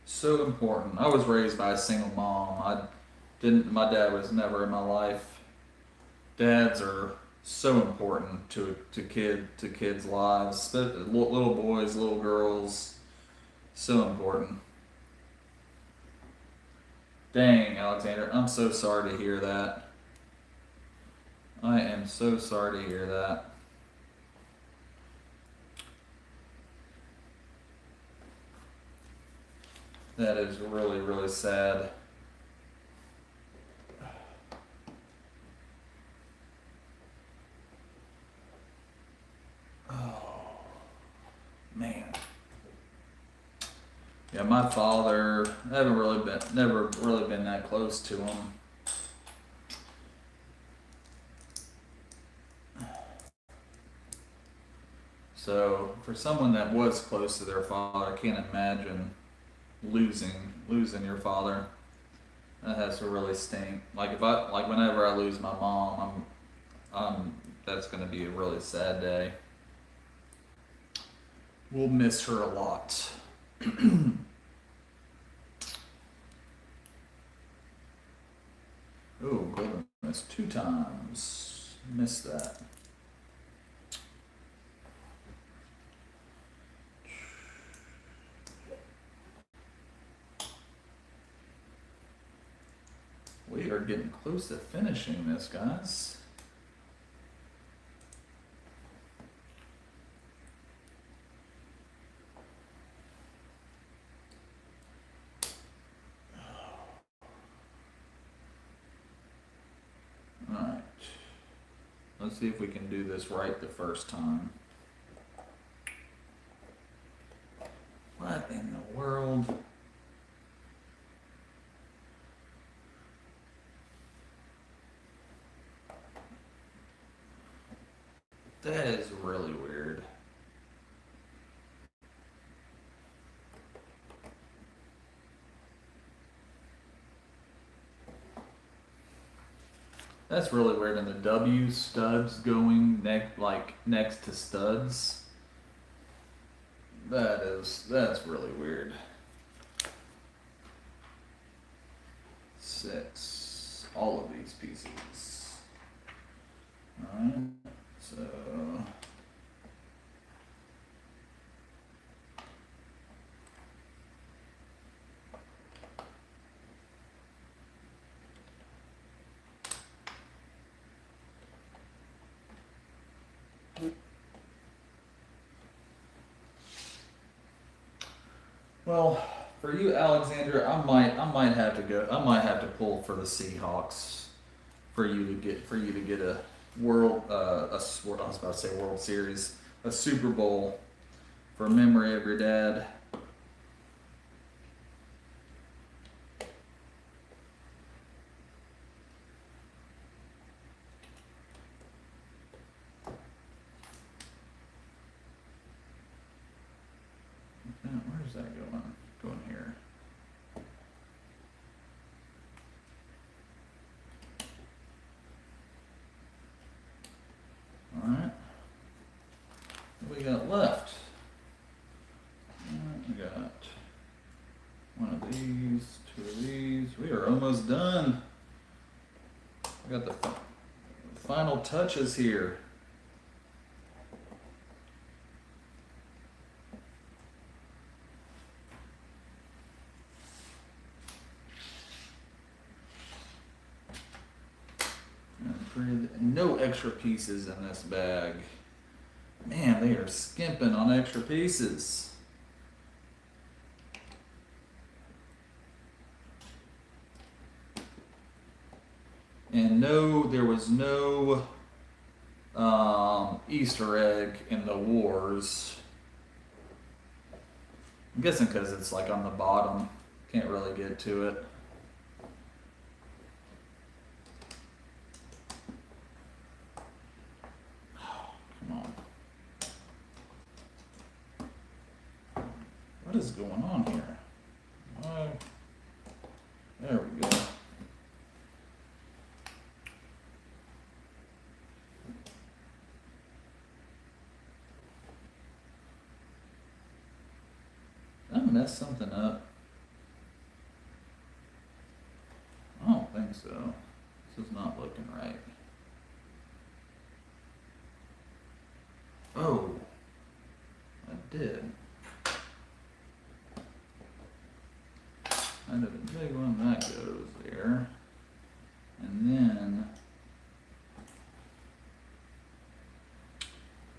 So important. I was raised by a single mom. My dad was never in my life. Dads are so important to kids' lives. Little boys, little girls, so important. Dang, Alexander, I'm so sorry to hear that. I am so sorry to hear that. That is really, really sad. Oh, man. Yeah, my father, never really been that close to him. So for someone that was close to their father, I can't imagine losing your father. That has to really stink. Whenever I lose my mom, that's gonna be a really sad day. We'll miss her a lot. Oh, goodness, 2 times. Missed that. We are getting close to finishing this, guys. Alright. Let's see if we can do this right the first time. What in the world? That is really weird. That's really weird. And the W studs going next to studs. That's really weird. 6. All of these pieces. Alright. So well, for you, Alexander, I might have to go. I might have to pull for the Seahawks for you to get a I was about to say World Series, a Super Bowl for memory of your dad. Where's that going? Going here. got left? We got one of these, two of these. We are almost done. I got the final touches here. No extra pieces in this bag. Man, they are skimping on extra pieces. And no, there was no Easter egg in the wars. I'm guessing because it's like on the bottom. Can't really get to it. Come on. What is going on here? Oh, there we go. Did I mess something up? I don't think so. This is not looking right. Oh, I did. I did a big one, that goes there. And then,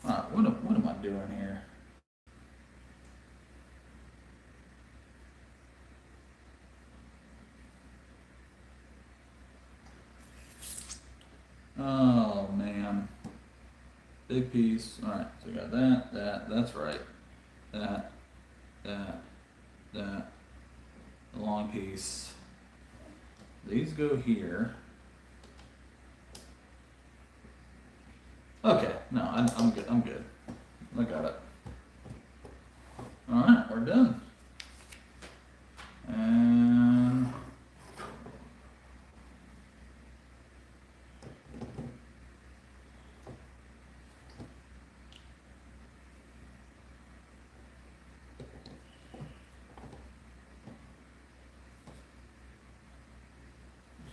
alright, what am I doing here? Oh man, big piece. All right, so we got that's right. That, the long piece. These go here. Okay, no, I'm good. I'm good. I got it. All right, we're done. And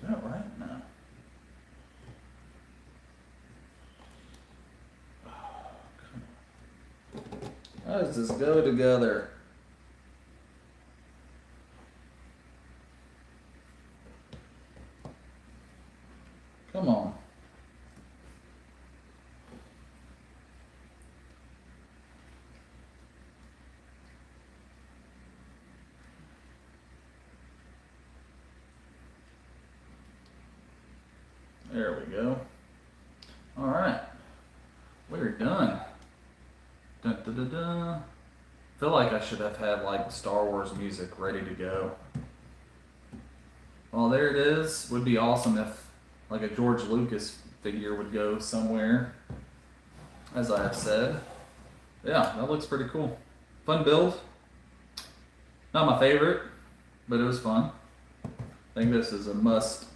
is that right? No. How does this go together? Come on. There we go. All right. We're done. Dun, dun, dun, dun. Feel like I should have had like Star Wars music ready to go. Well, there it is. Would be awesome if like a George Lucas figure would go somewhere, as I have said. Yeah, that looks pretty cool. Fun build. Not my favorite, but it was fun. I think this is a must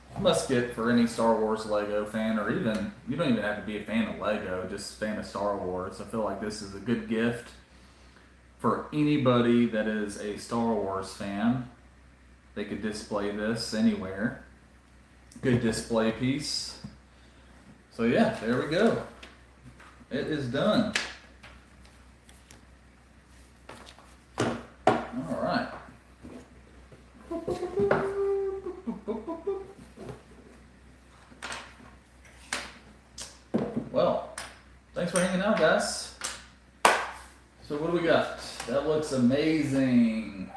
get for any Star Wars Lego fan, or even you don't even have to be a fan of Lego, just a fan of Star Wars. I feel like this is a good gift for anybody that is a Star Wars fan. They could display this anywhere. Good display piece. So yeah, there we go. It is done. All right. Well, thanks for hanging out, guys. So what do we got? That looks amazing.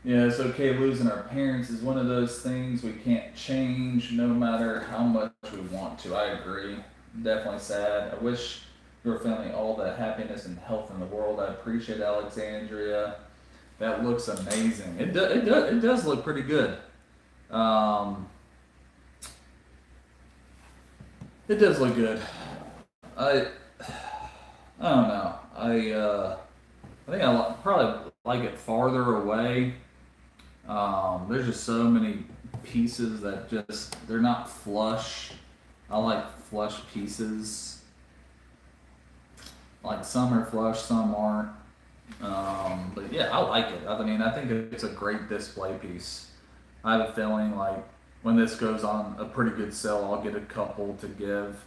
Yeah, it's okay losing our parents is one of those things we can't change no matter how much we want to. I agree. Definitely sad. I wish your family all the happiness and health in the world. I appreciate Alexandria. That looks amazing. It does look pretty good. It does look good. I don't know. I think I probably like it farther away. There's just so many pieces that they're not flush. I like flush pieces. Like some are flush, some aren't. But yeah, I like it. I mean, I think it's a great display piece. I have a feeling like when this goes on a pretty good sale, I'll get a couple to give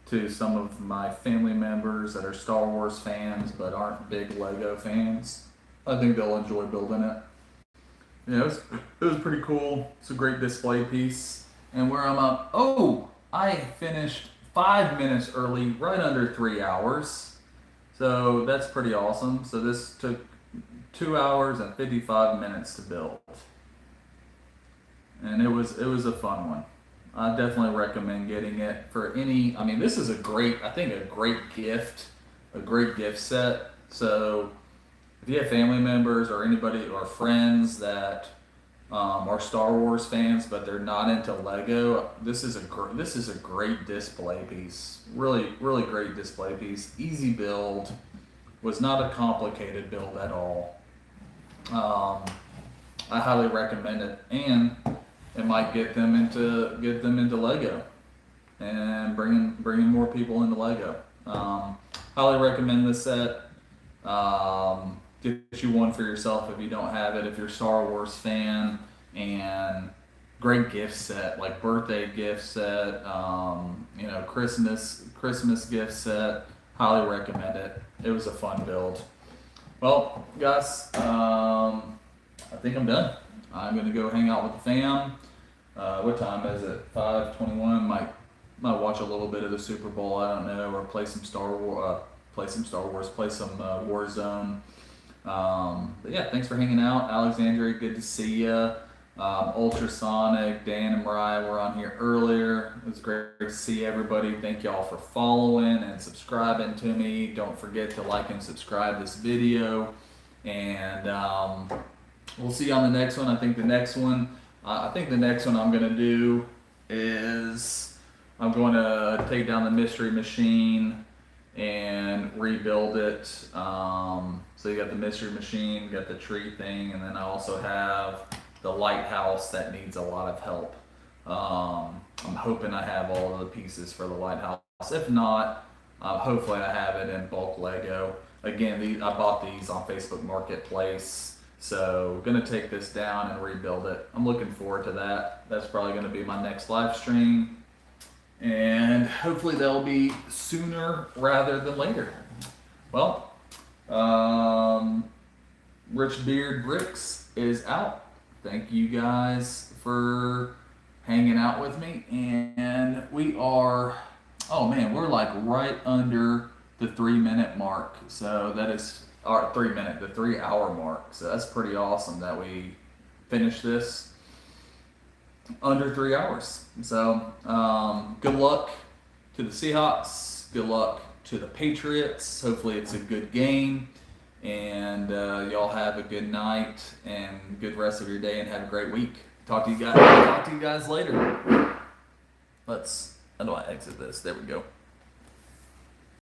to some of my family members that are Star Wars fans but aren't big Lego fans. I think they'll enjoy building it. Yeah, it was pretty cool. It's a great display piece. And where I'm up, oh, I finished 5 minutes early, right under 3 hours. So that's pretty awesome. So this took 2 hours and 55 minutes to build, and it was a fun one. I definitely recommend getting it for any. I mean, this is I think a great gift set. So if you have family members or anybody or friends that are Star Wars fans, but they're not into Lego, this is a great display piece. Really great display piece. Easy build. Was not a complicated build at all. I highly recommend it, and it might get them into Lego and bringing more people into Lego. Highly recommend this set. Get you one for yourself if you don't have it. If you're a Star Wars fan, and great gift set, like birthday gift set, Christmas gift set. Highly recommend it. It was a fun build. Well, guys, I think I'm done. I'm gonna go hang out with the fam. What time is it? 5:21. Might watch a little bit of the Super Bowl. I don't know, or play some Star Wars. Play some Warzone. But yeah, thanks for hanging out, Alexandria. Good to see you. Ultrasonic, Dan and Mariah were on here earlier. It was great to see everybody. Thank y'all for following and subscribing to me. Don't forget to like and subscribe this video. And we'll see you on the next one. I think the next one I'm gonna do is I'm going to take down the mystery machine and rebuild it. So you got the mystery machine, you got the tree thing, and then I also have the lighthouse that needs a lot of help. I'm hoping I have all of the pieces for the lighthouse. If not, hopefully I have it in bulk Lego. Again, I bought these on Facebook Marketplace. So gonna take this down and rebuild it. I'm looking forward to that. That's probably gonna be my next live stream. And hopefully they'll be sooner rather than later. Well, Rich Beard Bricks is out. Thank you guys for hanging out with me. And we're like right under the 3 minute mark. So that is our the 3 hour mark. So that's pretty awesome that we finished this under 3 hours. So good luck to the Seahawks. Good luck to the Patriots. Hopefully it's a good game. And y'all have a good night and good rest of your day and have a great week. Talk to you guys later. How do I exit this? There we go.